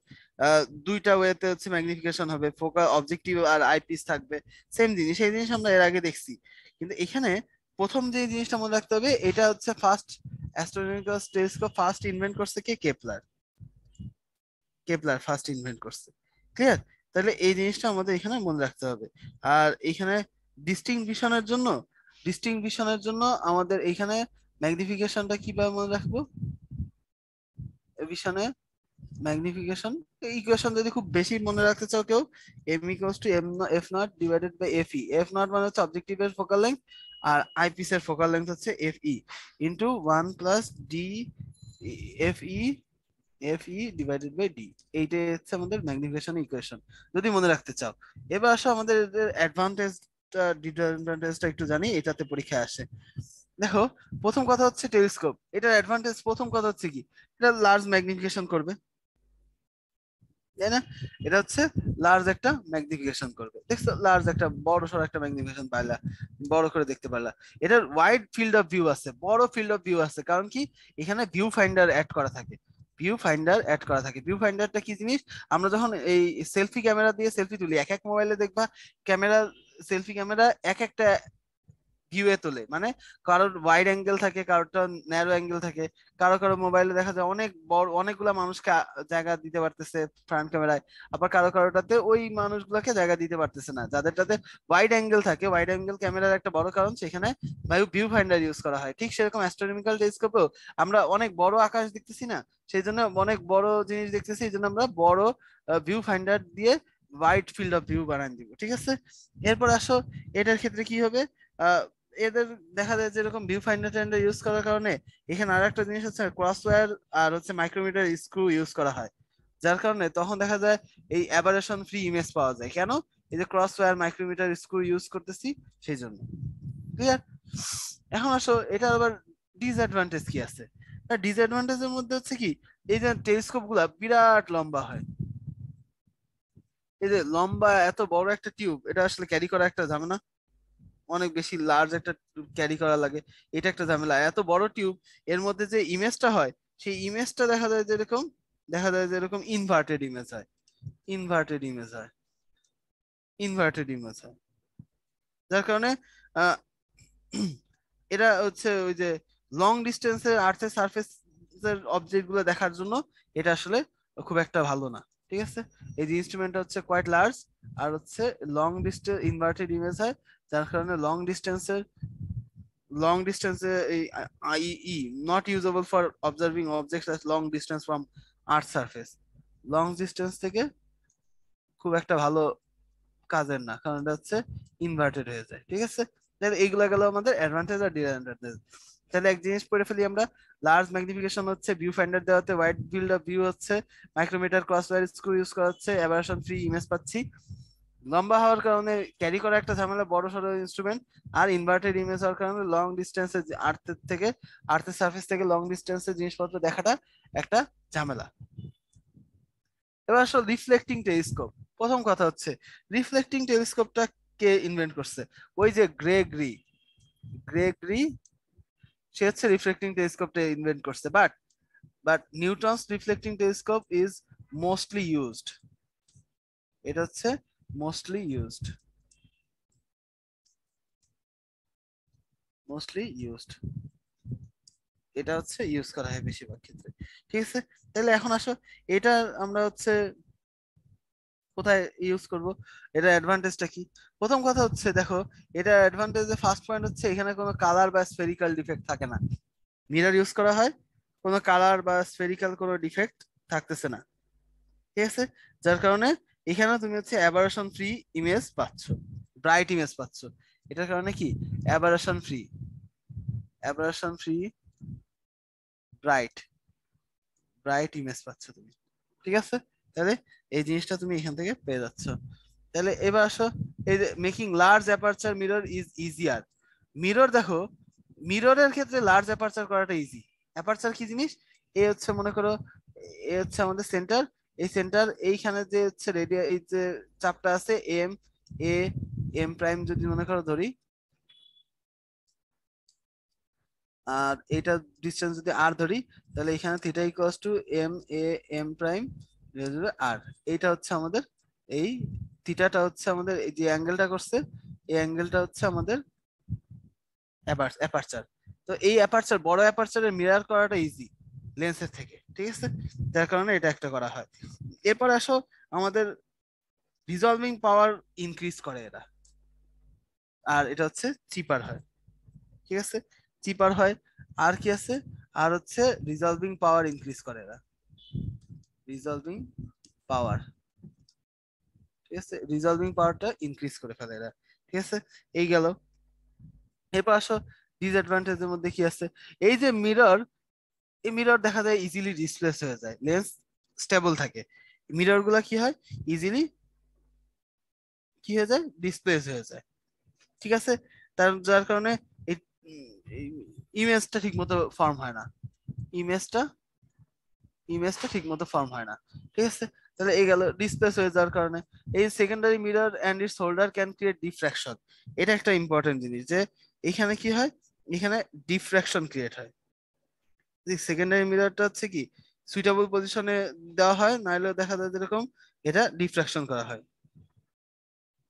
দুইটা ওয়েতে হচ্ছে ম্যাগনিফিকেশন হবে, ফোকাস অবজেক্টিভ আর আইপিস থাকবে, সেম জিনিস, এই জিনিস আমরা এর আগে দেখছি। কিন্তু এখানে প্রথম যে জিনিসটা মনে রাখতে হবে, এটা হচ্ছে first astronomical telescope first invent করছে কে? কেপলার। কেপলার ফার্স্ট ইনভেন্ট করছে। ক্লিয়ার? তাহলে এই জিনিসটা আমাদের এখানে মনে রাখতে হবে। আর এখানে ডিস্টিংভিশনের জন্য, ডিস্টিংভিশনের জন্য আমাদের এখানে ম্যাগনিফিকেশনটা কিভাবে মনে রাখবো? ভিশনে ম্যাগনিফিকেশন ইকুয়েশন যদি খুব বেশি মনে রাখতে চাও কেউ, M equals to M f naught divided by F e. F naught মানে হচ্ছে অবজেক্টিভের ফোকাল লেন্থ, আর আইপিস এর ফোকাল লেন্থ হচ্ছে f e, into 1 + DFE, FE divided by d. এইটাই হচ্ছে আমাদের ম্যাগনিফিকেশন ইকুয়েশন, যদি মনে রাখতে চাও। এবার আসো আমাদের অ্যাডভান্টেজটা ডিসঅ্যাডভান্টেজটা একটু জানি, এটাতে পরীক্ষায় আসে। দেখো, প্রথম কথা হচ্ছে টেলিস্কোপ, এটার অ্যাডভান্টেজ প্রথম কথা হচ্ছে কি, এটা লার্জ ম্যাগনিফিকেশন করবে, তাই না? এটা হচ্ছে লার্জ একটা ম্যাগনিফিকেশন করবে, দেখছো, লার্জ একটা বড় সড় একটা ম্যাগনিফিকেশন পাইলা, বড় করে দেখতে পারলা। এটার ওয়াইড ফিল্ড অফ ভিউ আছে, বড় ফিল্ড অফ ভিউ আছে, কারণ কি, এখানে ভিউ ফাইন্ডার অ্যাড করা থাকে। ভিউ ফাইন্ডার অ্যাড করা থাকে। ভিউ ফাইন্ডারটা কি জিনিস? আমরা যখন এই সেলফি ক্যামেরা দিয়ে সেলফি তুলি, এক এক মোবাইলে দেখবা ক্যামেরা, সেলফি ক্যামেরা এক একটা ভিউ এ তোলে, মানে কারোর ওয়াইড অ্যাঙ্গেল থাকে, কারোরটা ন্যারো অ্যাঙ্গেল থাকে, কারো কারো মোবাইলে দেখা যায় অনেক বড়, অনেকগুলা মানুষকে জায়গা দিতে পারতেছে ফ্রন্ট ক্যামেরায়, আবার কারো কারোটাতে ওই মানুষগুলোকে জায়গা দিতে পারতেছে না। যাদেরটাতে ওয়াইড অ্যাঙ্গেল থাকে, ওয়াইড অ্যাঙ্গেল ক্যামেরার একটা বড় কারণ সেখানে ভিউ ফাইন্ডার ইউজ করা হয়। ঠিক সেরকম অ্যাস্ট্রোনমিক্যাল টেলিস্কোপেও আমরা অনেক বড় আকাশ দেখতেছি না, সেই জন্য অনেক বড় জিনিস দেখতেছি, এই জন্য আমরা বড় ভিউ ফাইন্ডার দিয়ে ওয়াইড ফিল্ড অফ ভিউ বানাই দিব। ঠিক আছে, এরপর আসো এটার ক্ষেত্রে কি হবে, এদের দেখা যায় যেরকম ভিউ ফাইন্ডার টাইন্ডার ইউজ করার কারণে এখানে আর একটা জিনিস হচ্ছে ক্রস ওয়্যার আর হচ্ছে মাইক্রোমিটার স্ক্রু ইউজ করা হয়, যার কারণে তখন দেখা যায় এই অ্যাবারেশন ফ্রি ইমেজ পাওয়া যায়। কেন? এই যে cross wire micrometer screw use করতেছি সেই জন্য। ক্লিয়ার? এখন আসো এটা আবার ডিসঅ্যাডভান্টেজ কি আছে। ডিসঅ্যাডভান্টেজের মধ্যে হচ্ছে কি, এই যে টেলিস্কোপ গুলা বিরাট লম্বা হয়, এই যে লম্বা এত বড় একটা টিউব, এটা আসলে ক্যারি করা একটা ঝামেলা, অনেক বেশি লার্জ একটা ক্যারি করা লাগে, এটা একটা ঝামেলা। এত বড় টিউব, এর মধ্যে যে ইমেজটা হয় সেই ইমেজটা দেখা যায় যেরকম, দেখা যায় যেরকম ইনভার্টেড ইমেজ হয়। ইনভার্টেড ইমেজ হয়, ইনভার্টেড ইমেজ হয়, যার কারণে আহ, এটা হচ্ছে ওই যে লং ডিস্টেন্সের আর্থের সারফেসের অবজেক্ট গুলো দেখার জন্য এটা আসলে খুব একটা ভালো না। ঠিক আছে, এই যে ইনস্ট্রুমেন্টটা হচ্ছে কোয়াইট লার্জ আর হচ্ছে লং ডিস্টেন্স ইনভার্টেড ইমেজ হয়, যার কারণে লং ডিস্টেন্সে এই আইই not usable for observing objects at long distance from earth surface. Long distance থেকে খুব একটা ভালো কাজের না, কারণ এটা হচ্ছে ইনভার্টেড হয়ে যায়। ঠিক আছে, তাহলে এইগুলা গেল আমাদের অ্যাডভান্টেজ আর ডিসঅ্যাডভান্টেজ। তাহলে এক জিনিস পড়ে ফেলি আমরা, লার্জ ম্যাগনিফিকেশন হচ্ছে, ভিউ ফাইন্ডার দেওয়াতে ওয়াইড ফিল্ড অফ ভিউ হচ্ছে, micrometer cross wire screw use করা হচ্ছে, অ্যাবারেশন ফ্রি ইমেজ পাচ্ছি, লম্বা হওয়ার কারণে ক্যারি করা একটা ঝামেলা, বড় সড়ো ইনস্ট্রুমেন্ট, আর ইনভার্টেড ইমেজ হওয়ার কারণে লং ডিস্টেন্সে আর্থের সার্ফেস থেকে লং ডিস্টেন্সে জিনিসপত্র দেখাটা একটা ঝামেলা। এবার আসলে রিফ্লেক্টিং টেলিস্কোপ। প্রথম কথা হচ্ছে রিফ্লেক্টিং টেলিস্কোপটা কে ইনভেন্ট করছে? ওই যে গ্রেগরি সে হচ্ছে রিফ্লেক্টিং টেলিস্কোপটা ইনভেন্ট করছে, but Newton's reflecting telescope is mostly used. এটা হচ্ছে মোস্টলি ইউজড, মোস্টলি ইউজড, এটা হচ্ছে ইউজ করা হয় বেশিরভাগ ক্ষেত্রে। ঠিক আছে, তাহলে এখন আসো এটা আমরা হচ্ছে কোথায় ইউজ করব, এটা অ্যাডভান্টেজটা কি? প্রথম কথা হচ্ছে দেখো, এটা অ্যাডভান্টেজে ফার্স্ট পয়েন্ট হচ্ছে এখানে কোনো কালার বা স্ফেরিক্যাল ডিফেক্ট থাকে না। মিরর ইউজ করা হয়, কোনো কালার বা স্ফেরিক্যাল কোনো ডিফেক্ট থাকতেছে না। ঠিক আছে, যার কারণে এখানে তুমি হচ্ছে অ্যাবারেশন ফ্রি ইমেজ পাচ্ছ, ব্রাইট ইমেজ পাচ্ছ। এটার কারণে কি aberration free, aberration free bright bright image পাচ্ছ তুমি। ঠিক আছে, তাহলে এই জিনিসটা তুমি এখান থেকে পেয়ে যাচ্ছ। তাহলে এবার আসো, এই যে making large aperture mirror is easier. Mirror দেখো, মিররের ক্ষেত্রে লার্জ অ্যাপারচার করাটা ইজি। অ্যাপারচার কি জিনিস? এ হচ্ছে মনে করো, এ হচ্ছে আমাদের সেন্টার, এই সেন্টার এইখানে যে হচ্ছে রেডিয়া, এই যে চাপটা আছে এম এ এম প্রাইম যদি মনে করো ধরি, আর এটা ডিসটেন্স যদি আর ধরি, তাহলে এখানে theta equals to M A M prime আর, এইটা হচ্ছে আমাদের এই থিটাটা হচ্ছে আমাদের এই যে অ্যাঙ্গেলটা করছে, এই অ্যাঙ্গেলটা হচ্ছে আমাদের অ্যাপারচার। তো এই অ্যাপারচার, বড় অ্যাপারচারের মিরর করাটা ইজি লেন্সের থেকে। ঠিক আছে, যার কারণে এটা একটা করা হয়। এরপর আসো, আমাদের রিজলভিং পাওয়ার ইনক্রিজ করে এরা, আর এটা হচ্ছে চিপার হয়। ঠিক আছে, চিপার হয়। আর কি আছে? আর হচ্ছে রিজলভিং পাওয়ার ইনক্রিজ করে এরা, রিজলভিং পাওয়ার। ঠিক আছে, রিজলভিং পাওয়ারটা ইনক্রিজ করে ফেলে এরা। ঠিক আছে, এই গেল। এরপর আসো ডিসঅ্যাডভান্টেজের মধ্যে কি আছে। এই যে মিরর, এই মিরর দেখা যায় ইজিলি ডিসপ্লেস হয়ে যায়, লেন্স স্টেবল থাকে, মিরর গুলা কি হয় ইজিলি কি হয়ে যায়, ডিসপ্লেস হয়ে যায়। ঠিক আছে, যার কারণে এই ইমেজটা ঠিক মতো ফর্ম হয় না, ইমেজটা ইমেজটা ঠিক মতো ফর্ম হয় না। ঠিক আছে, তাহলে এই গেল ডিসপ্লেস হয়ে যাওয়ার কারণে। এই secondary mirror and its holder can create diffraction. এটা একটা ইম্পর্টেন্ট জিনিস, যে এখানে কি হয়, এখানে ডিফ্র্যাকশন ক্রিয়েট হয়। সেকেন্ডারি মিররটা হচ্ছে কি সুইটেবল পজিশনে দেওয়া হয়, নাইলে দেখা যায় যেরকম এটা ডিফ্রাকশন করা হয়।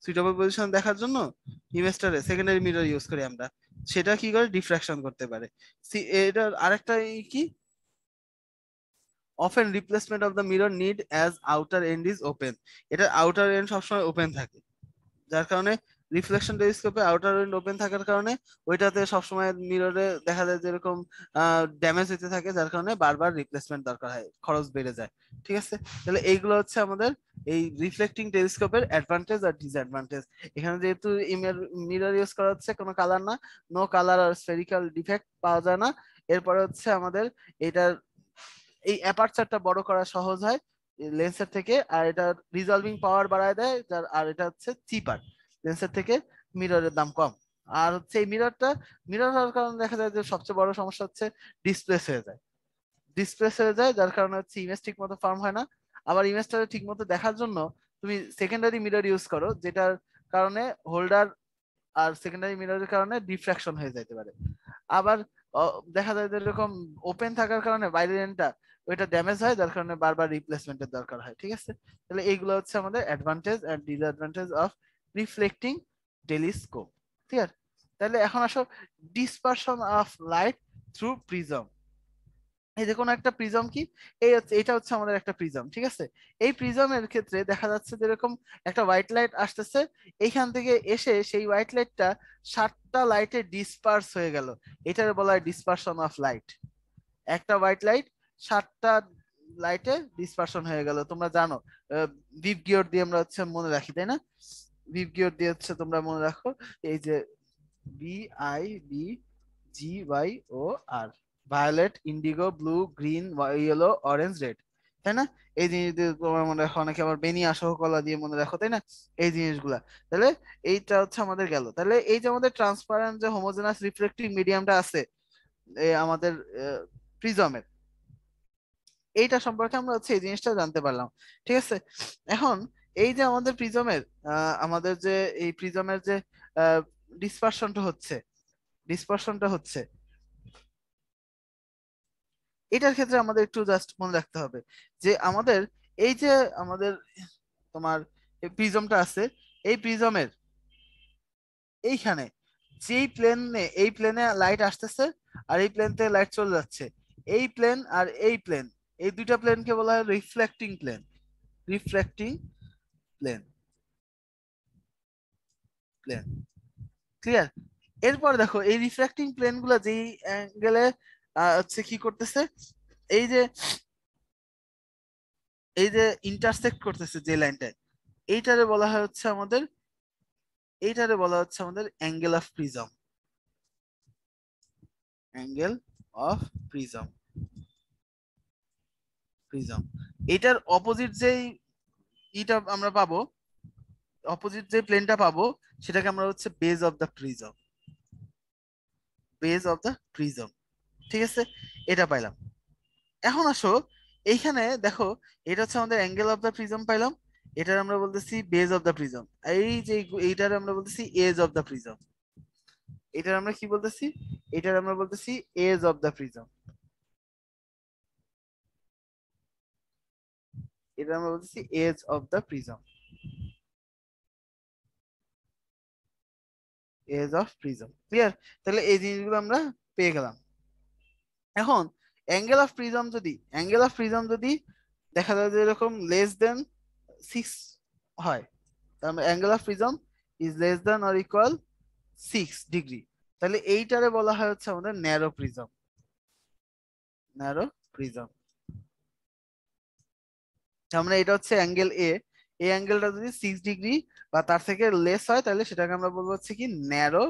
সুইটেবল পজিশন দেখার জন্য ইমেজটারে সেকেন্ডারি মিরর ইউজ করি আমরা, সেটা কি করে ডিফ্রাকশন করতে পারে। এটার আরেকটা কি, often replacement of the mirror need as outer end is open. এটার আউটার এন্ড সবসময় ওপেন থাকে, যার কারণে রিফ্লেকশন টেলিস্কোপে আউটার উইন্ড ওপেন থাকার কারণে ওইটাতে সবসময় মিররে দেখা যায় যেরকম ড্যামেজ হতে থাকে, যার কারণে বারবার রিপ্লেসমেন্ট দরকার হয়, খরচ বেড়ে যায়। ঠিক আছে, তাহলে এইগুলো হচ্ছে আমাদের এই রিফ্লেক্টিং টেলিস্কোপের অ্যাডভান্টেজ আর ডিসঅ্যাডভান্টেজ। এখানে যেহেতু মিরর ইউজ করা হচ্ছে, কোনো কালার না, নো কালার আর স্ফেরিক্যাল ডিফেক্ট পাওয়া যায় না। এরপরে হচ্ছে আমাদের এটার এই অ্যাপারচারটা বড় করা সহজ হয় লেন্সের থেকে, আর এটা রিজলভিং পাওয়ার বাড়ায় দেয়, আর এটা হচ্ছে চিপার, লেন্সের থেকে মিররের দাম কম। আর হচ্ছে এই মিরর হওয়ার কারণে দেখা যায় যে সবচেয়ে বড় সমস্যা হচ্ছে ডিসপ্লেস হয়ে যায়, ডিসপ্লেস হয়ে যায়, যার কারণে হচ্ছে ইমেজ ঠিক মতো ফর্ম হয় না। আবার ইমেজটা ঠিক মতো দেখার জন্য তুমি সেকেন্ডারি মিরর ইউজ করো, যেটার কারণে হোল্ডার আর সেকেন্ডারি মিররের কারণে ডিফ্রাকশন হয়ে যাইতে পারে। আবার দেখা যায় যে এরকম ওপেন থাকার কারণে বাইরের এন্ডটা ওইটা ড্যামেজ হয়, যার কারণে বারবার রিপ্লেসমেন্টের দরকার হয়। ঠিক আছে, তাহলে এইগুলো হচ্ছে আমাদের advantage and disadvantage of reflecting telescope. Clear? তাহলে এখন আসো dispersion of light through prism. এই যে কোনো একটা প্রিজম কি, এই হচ্ছে, এটা হচ্ছে আমাদের একটা প্রিজম। ঠিক আছে, এই প্রিজমের ক্ষেত্রে দেখা যাচ্ছে যেরকম একটা হোয়াইট লাইট আসতেছে, এইখান থেকে এসে সেই হোয়াইট লাইটটা 7টা লাইটে ডিসপার্স হয়ে গেল, এটার বলা হয় ডিসপারশন অফ লাইট। একটা হোয়াইট লাইট 7টা লাইটে ডিসপারশন হয়ে গেল। তোমরা জানো বিপ গিয়র দিয়ে আমরা হচ্ছে মনে রাখি, তাই না? বিপ গিয়র দিয়ে হচ্ছে তোমরা মনে রাখো, এই যে BIBGYO R, violet, indigo, blue, green, yellow, orange, red, তাই না? এই জিনিস দিয়ে তোমার মনে রাখো, অনেকে আবার বেনিয়া সহ কলা দিয়ে মনে রাখো, তাই না? এই জিনিসগুলা। তাহলে এইটা হচ্ছে আমাদের গেল। তাহলে এই যে আমাদের ট্রান্সপারেন্ট যে হোমোজেনাস রিফ্লেক্টিং মিডিয়ামটা আছে আমাদের প্রিজমের, এইটা সম্পর্কে আমরা হচ্ছে এই জিনিসটা জানতে পারলাম। ঠিক আছে, এখন এই যে আমাদের প্রিজমের আমাদের যে এই প্রিজমের যে ডিসপারশনটা হচ্ছে, ডিসপারশনটা হচ্ছে এটার ক্ষেত্রে আমাদের একটু জাস্ট মনে রাখতে হবে যে আমাদের এই যে আমাদের তোমার প্রিজমটা আছে, এই প্রিজমের এইখানে যেই প্লেনে, এই প্লেনে লাইট আসতেছে আর এই প্লেন থেকে লাইট চলে যাচ্ছে, এই প্লেন আর এই প্লেন, এই দুইটা প্লেনকে বলা হয় reflecting plane. Reflecting plane, plane. Clear? এরপর দেখো এই রিফ্র্যাক্টিং প্লেন গুলা যেই অ্যাঙ্গেলে হচ্ছে কি করতেছে, এই যে এই যে ইন্টারসেক্ট করতেছে যে লাইনটায়, এইটারে বলা হয় হচ্ছে আমাদের, এইটারে বলা হচ্ছে আমাদের angle of prism. Angle of prism, prism. এটার অপোজিট যেই ইটা আমরা পাবো, অপোজিট যে প্লেনটা পাবো, সেটাকে আমরা হচ্ছে base of the prism, base of the prism. ঠিক আছে, এটা পাইলাম। এখন আসো এইখানে দেখো, এটা হচ্ছে আমাদের অ্যাঙ্গেল অফ দ্য প্রিজম পাইলাম, এটার আমরা বলতেছি বেজ অফ দ্য প্রিজম। এই যে এইটার আমরা বলতেছি এজ অফ দ্য প্রিজম। এটার আমরা কি বলতেছি? এটার আমরা বলতেছি এজ অফ দ্য প্রিজম। এটা আমরা বলতেছি edge of the prism, edge of prism. Clear? তাহলে এই জিনিসগুলো আমরা পেয়ে গেলাম। এখন অ্যাঙ্গেল অফ প্রিজম যদি দেখা যায় যে এরকম লেস দেন 6 হয়, তার মানে angle of prism is less than or equal 6 degree, তাহলে এইটারে বলা হয় হচ্ছে আমাদের ন্যারো প্রিজম। ন্যারো প্রিজম, তার মানে এটা হচ্ছে অ্যাঙ্গেল এ, এই অ্যাঙ্গেলটা যদি 6 ডিগ্রি বা তার থেকে লেস হয়, তাহলে সেটাকে আমরা বলবো হচ্ছে কি ন্যারো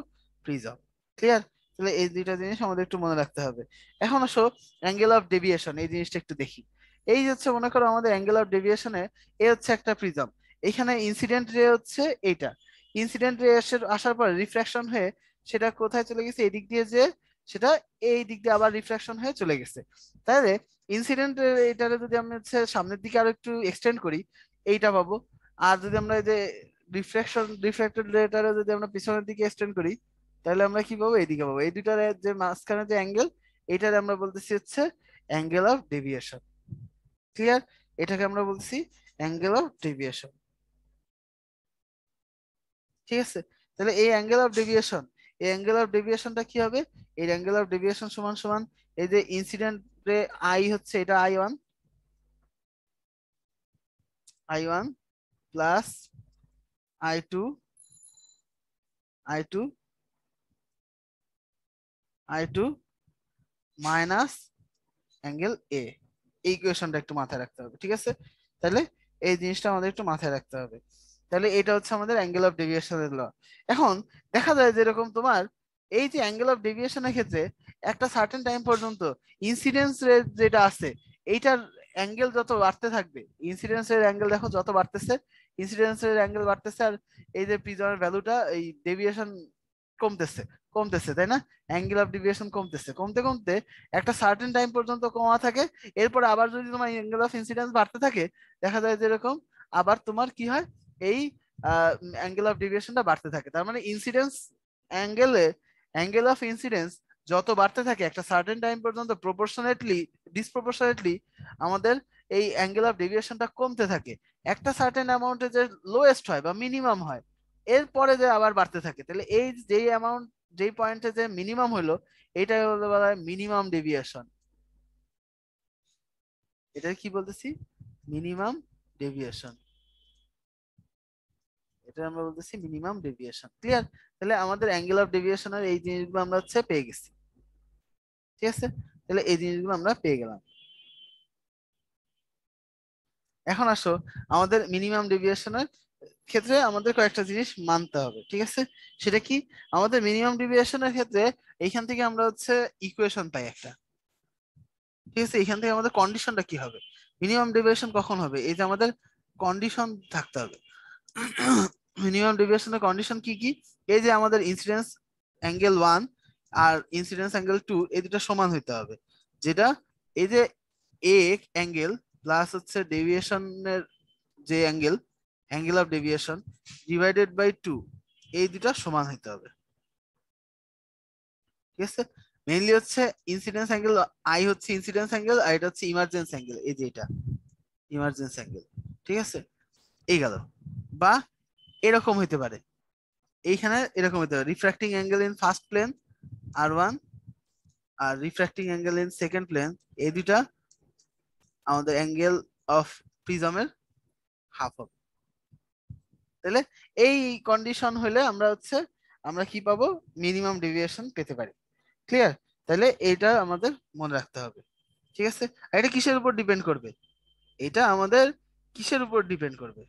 প্রিজম। ক্লিয়ার? তাহলে এই দুইটা জিনিস আমাদের একটু মনে রাখতে হবে। এখন আসো অ্যাঙ্গেল অফ ডেভিয়েশন, এই জিনিসটা একটু দেখি। এই যে হচ্ছে মনে করো আমাদের অ্যাঙ্গেল অফ ডেভিয়েশনে এ হচ্ছে একটা প্রিজম, এখানে ইনসিডেন্ট রে হচ্ছে এইটা, ইনসিডেন্ট রে আসার পর রিফ্রাকশন হয়ে সেটা কোথায় চলে গেছে, এই দিক দিয়ে, যে সেটা এই দিক দিয়ে আবার রিফ্রাকশন হয়ে চলে গেছে। তাহলে ইনসিডেন্ট এটারে যদি আমরা হচ্ছে সামনের দিকে আরো একটু এক্সটেন্ড করি, এইটা পাবো। আর যদি আমরা এই যে রিফ্রাক্টেড রেটারে যদি আমরা পিছনের দিকে এক্সটেন্ড করি, তাহলে আমরা কি পাবো, এইদিকে পাবো। এই দুইটার যে মাঝখানে যে অ্যাঙ্গেল, এটারে আমরা বলতেছি হচ্ছে অ্যাঙ্গেল অফ ডেভিয়েশন। ক্লিয়ার? এটাকে আমরা বলছি অ্যাঙ্গেল অফ ডেভিয়েশন। ঠিক আছে, তাহলে এই অ্যাঙ্গেল অফ ডেভিয়েশন, এই অ্যাঙ্গেল অফ ডেভিয়েশনটা কি হবে? এই অ্যাঙ্গেল অফ ডেভিয়েশন সমান সমান এই যে ইনসিডেন্ট রে আই হচ্ছে এটা I1, I1 plus I2, I2, I2 minus angle এ। এই ইকুয়েশনটা একটু মাথায় রাখতে হবে। ঠিক আছে, তাহলে এই জিনিসটা আমাদের একটু মাথায় রাখতে হবে। তাহলে এটা হচ্ছে আমাদের অ্যাঙ্গেল অফ ডেভিয়েশনের ল। এখন দেখা যায় যেরকম তোমার এই যে অ্যাঙ্গেল অফ ডেভিয়েশনের ক্ষেত্রে একটা সার্টেন টাইম পর্যন্ত ইনসিডেন্স রেট যেটা আছে, এইটার অ্যাঙ্গেল যত বাড়তে থাকবে, ইনসিডেন্স এর অ্যাঙ্গেল দেখো যত বাড়তেছে, ইনসিডেন্স এর অ্যাঙ্গেল বাড়তেছে, আর এই যে প্রিজমের ভ্যালুটা এই ডেভিয়েশন কমতেছে, কমতেছে, তাই না? অ্যাঙ্গেল অফ ডেভিয়েশন কমতেছে, কমতে কমতে একটা সার্টেন টাইম পর্যন্ত কমা থাকে। এরপর আবার যদি তোমার অ্যাঙ্গেল অফ ইনসিডেন্স বাড়তে থাকে, দেখা যায় যেরকম আবার তোমার কি হয়, এই অ্যাঙ্গেল অফ ডেভিয়েশনটা বাড়তে থাকে। তার মানে ইনসিডেন্স অ্যাঙ্গেলে, অ্যাঙ্গেল অফ ইনসিডেন্স যত বাড়তে থাকে একটা সার্টেন টাইম পর্যন্ত ডিসপ্রপোর্শনেটলি আমাদের এই অ্যাঙ্গেল অফ ডেভিয়েশনটা কমতে থাকে। একটা সার্টেন অ্যামাউন্টে যে লোয়েস্ট হয় বা মিনিমাম হয়, এরপরে যে আবার বাড়তে থাকে, তাহলে এই যেই অ্যামাউন্ট, যেই পয়েন্টে যে মিনিমাম হলো, এইটাই হলো বলা হয় মিনিমাম ডেভিয়েশন। এটা কি বলতেছি? Minimum deviation. এটা আমরা বলতেছি মিনিমাম ডেভিয়েশন। ক্লিয়ার? তাহলে আমাদের অ্যাঙ্গেল অফ ডেভিয়েশনের এই জিনিসগুলো আমরা হচ্ছে পেয়ে গেছি। ঠিক আছে, তাহলে এই জিনিসগুলো আমরা পেয়ে গেলাম। এখন আসো, আমাদের মিনিমাম ডেভিয়েশনের ক্ষেত্রে আমাদের কয়েকটা জিনিস মানতে হবে। ঠিক আছে, সেটা কি? আমাদের মিনিমাম ডেভিয়েশনের ক্ষেত্রে এইখান থেকে আমরা হচ্ছে ইকুয়েশন পাই একটা। ঠিক আছে, এখান থেকে আমাদের কন্ডিশনটা কি হবে? মিনিমাম ডেভিয়েশন কখন হবে? এই যে আমাদের কন্ডিশন থাকতে হবে। মিনিমাম ডেভিয়েশনের কন্ডিশন কি কি? এই যে আমাদের ইনসিডেন্স অ্যাঙ্গেল 1 আর ইনসিডেন্স অ্যাঙ্গেল 2, এই দুটো সমান হইতে হবে। যেটা এই যে এ অ্যাঙ্গেল প্লাস হচ্ছে ডেভিয়েশনের যে angle, angle of deviation divided by 2, এই দুটা সমান হইতে হবে। ঠিক আছে, মেইনলি হচ্ছে ইনসিডেন্স অ্যাঙ্গেল আই হচ্ছে ইনসিডেন্স অ্যাঙ্গেল, আর এটা হচ্ছে ইমার্জেন্স অ্যাঙ্গেল, এই যে এটা ইমার্জেন্স অ্যাঙ্গেল। ঠিক আছে, এই গেল। বা এরকম হইতে পারে, এইখানে এরকম হইতে পারে refracting angle in first plane R1 আর refracting angle in second plane, এই দুইটা আমাদের অ্যাঙ্গেল অফ প্রিজমের হাফ হবে। তাহলে এই কন্ডিশন হলে আমরা হচ্ছে আমরা কি পাবো? মিনিমাম ডেভিয়েশন পেতে পারি। ক্লিয়ার? তাহলে এটা আমাদের মনে রাখতে হবে। ঠিক আছে, আর এটা কিসের উপর ডিপেন্ড করবে? এটা আমাদের কিসের উপর ডিপেন্ড করবে?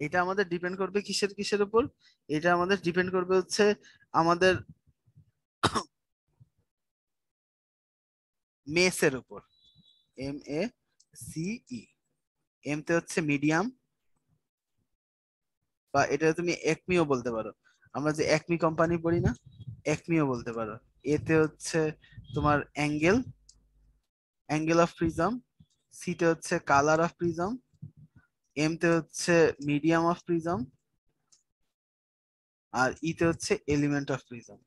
এটা আমাদের ডিপেন্ড করবে কিসের কিসের উপর? এটা আমাদের ডিপেন্ড করবে হচ্ছে আমাদের মেসের উপর। MACE। এম তে হচ্ছে মিডিয়াম, বা এটা তুমি একমিও বলতে পারো। আমরা যে একমি কোম্পানি পড়ি না, একমিও বলতে পারো। এতে হচ্ছে তোমার angle, angle of prism. C তে হচ্ছে কালার অফ প্রিজম। এম তে হচ্ছে মিডিয়াম অফ প্রিজম। আর ই তে হচ্ছে element of prism.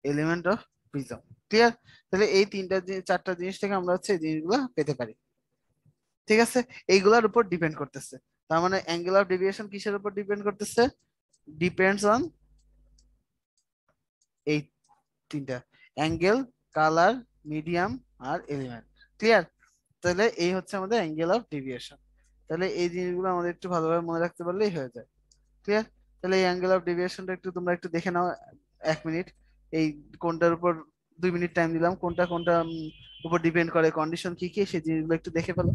Element of prism. Clear? তাহলে এই চারটা জিনিস থেকে আমরা হচ্ছে এই জিনিসগুলো পেতে পারি। ঠিক আছে, এইগুলোর উপর ডিপেন্ড করতেছে। তার মানে অ্যাঙ্গেল অফ ডেভিয়েশন কিসের উপর ডিপেন্ড করতেছে? ডিপেন্ডস অন এই তিনটা: অ্যাঙ্গেল, কালার, মিডিয়াম আর এলিমেন্ট। ক্লিয়ার? তাহলে এই হচ্ছে আমাদের অ্যাঙ্গেল অফ ডেভিয়েশন। তাহলে এই জিনিসগুলো আমাদের একটু ভালোভাবে মনে রাখতে পারলেই হয়ে যায়। ক্লিয়ার? তাহলে এই অ্যাঙ্গেল অফ ডেভিয়েশনটা একটু তোমরা একটু দেখে নাও 1 মিনিট। এই কোনটার উপর 2 মিনিট টাইম দিলাম, কোনটা কোনটা উপর ডিপেন্ড করে, কন্ডিশন কি কি, সেই জিনিসগুলো একটু দেখে ফেলো।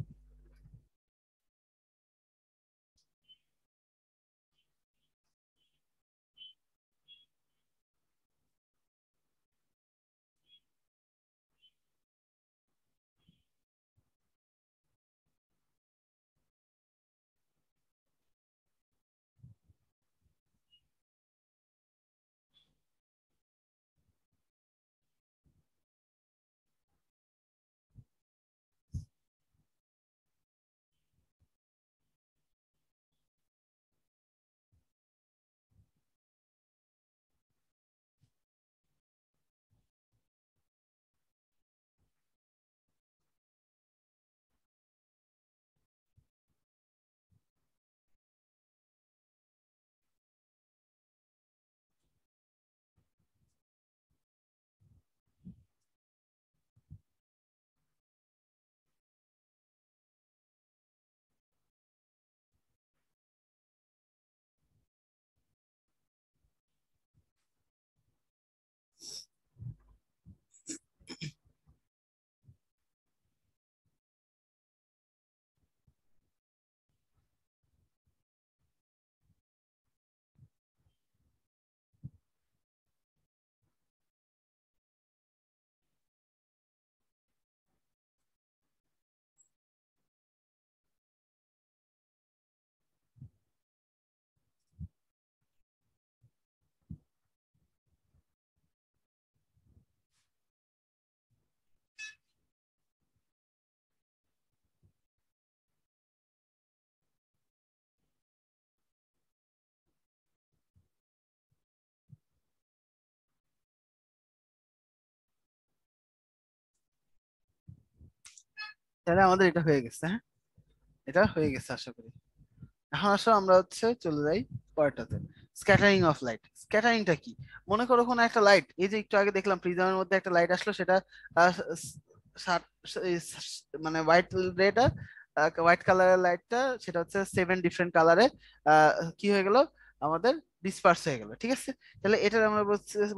তাহলে আমাদের এটা হয়ে গেছে। হ্যাঁ, এটা হয়ে গেছে আশা করি। এখন আসো আমরা হচ্ছে চলে যাই পরেরটাতে, স্ক্যাটারিং অফ লাইট। স্ক্যাটারিংটা কি? মনে করো কোনো একটা লাইট, এই যে একটু আগে দেখলাম প্রিজমের মধ্যে একটা লাইট আসলো, সেটা আহ, স- সাত- মানে হোয়াইট রেটা, হোয়াইট কালারের লাইটটা সেটা হচ্ছে 7 ডিফারেন্ট কালারে কি হয়ে গেল আমাদের, ডিসপার্স হয়ে গেল। ঠিক আছে, তাহলে এটা আমরা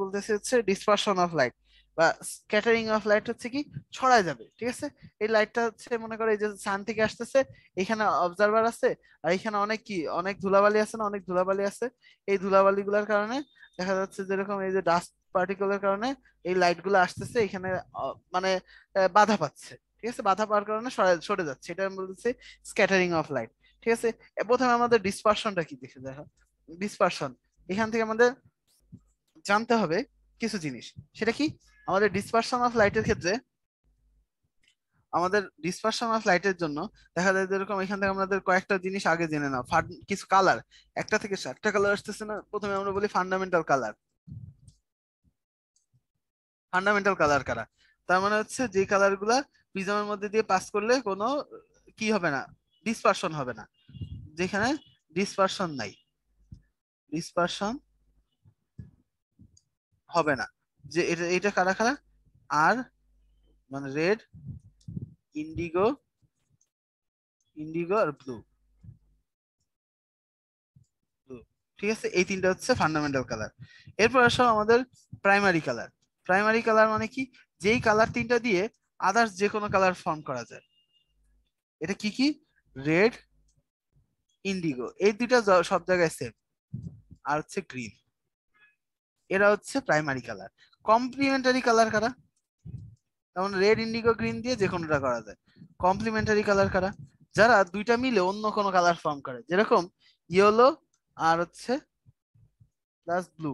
বলতেছি হচ্ছে ডিসপারশন অফ লাইট, বা স্ক্যাটারিং অফ লাইট হচ্ছে কি ছড়ায় যাবে। ঠিক আছে, এই লাইটটা হচ্ছে মনে করো এই যে সান থেকে আসতেছে, এখানে অবজারভার আছে, আর এখানে অনেক কি অনেক ধুলাবালি আছে না, অনেক ধুলাবালি আছে। এই ধুলাবালি গুলার কারণে দেখা যাচ্ছে যেরকম এই যে ডাস্ট পার্টিকেলের কারণে এই লাইট গুলো আসতেছে এখানে, মানে বাধা পাচ্ছে। ঠিক আছে, বাধা পাওয়ার কারণে সরে যাচ্ছে, এটা আমি বলতেছি স্ক্যাটারিং অফ লাইট। ঠিক আছে, প্রথমে আমাদের ডিসপারশনটা কি দেখে দেখো। ডিসপারশন, এখান থেকে আমাদের জানতে হবে কিছু জিনিস। সেটা কি? আমাদের ডিসপারশন অফ লাইটের ক্ষেত্রে, আমাদের ডিসপারশন অফ লাইটের জন্য দেখা যায় যেরকম এখান থেকে আমাদের কয়েকটা জিনিস আগে জেনে নাও। কিছু কালার, একটা থেকে 7টা কালার আসতেছে না, প্রথমে আমরা বলি ফান্ডামেন্টাল কালার। ফান্ডামেন্টাল কালার কারা? তার মানে হচ্ছে যে কালার গুলা প্রিজমের মধ্যে দিয়ে পাস করলে কোনো কি হবে না, ডিসপারশন হবে না, যেখানে ডিসপারশন নাই, ডিসপারশন হবে না, যে এটা এটা কারা কারা? আর মানে রেড, ইন্ডিগো, ইন্ডিগো আর ব্লু, ব্লু। ঠিক আছে, এই তিনটা হচ্ছে ফান্ডামেন্টাল কালার। এরপর আসো আমাদের প্রাইমারি কালার। প্রাইমারি কালার মানে কি? যেই কালার তিনটা দিয়ে আদার্স যে কোনো কালার ফর্ম করা যায়। এটা কি কি? রেড, ইন্ডিগো, এই দুইটা সব জায়গায় সেম, আর হচ্ছে গ্রিন। এরা হচ্ছে প্রাইমারি কালার। কমপ্লিমেন্টারি কালার কারা? যেমন রেড, ইন্ডিগো, গ্রিন দিয়ে যে কোনোটা করা যায়। কমপ্লিমেন্টারি কালার কারা? যারা দুইটা মিলে অন্য কোনো কালার ফর্ম করে, যেরকম ইয়েলো আর হচ্ছে প্লাস ব্লু,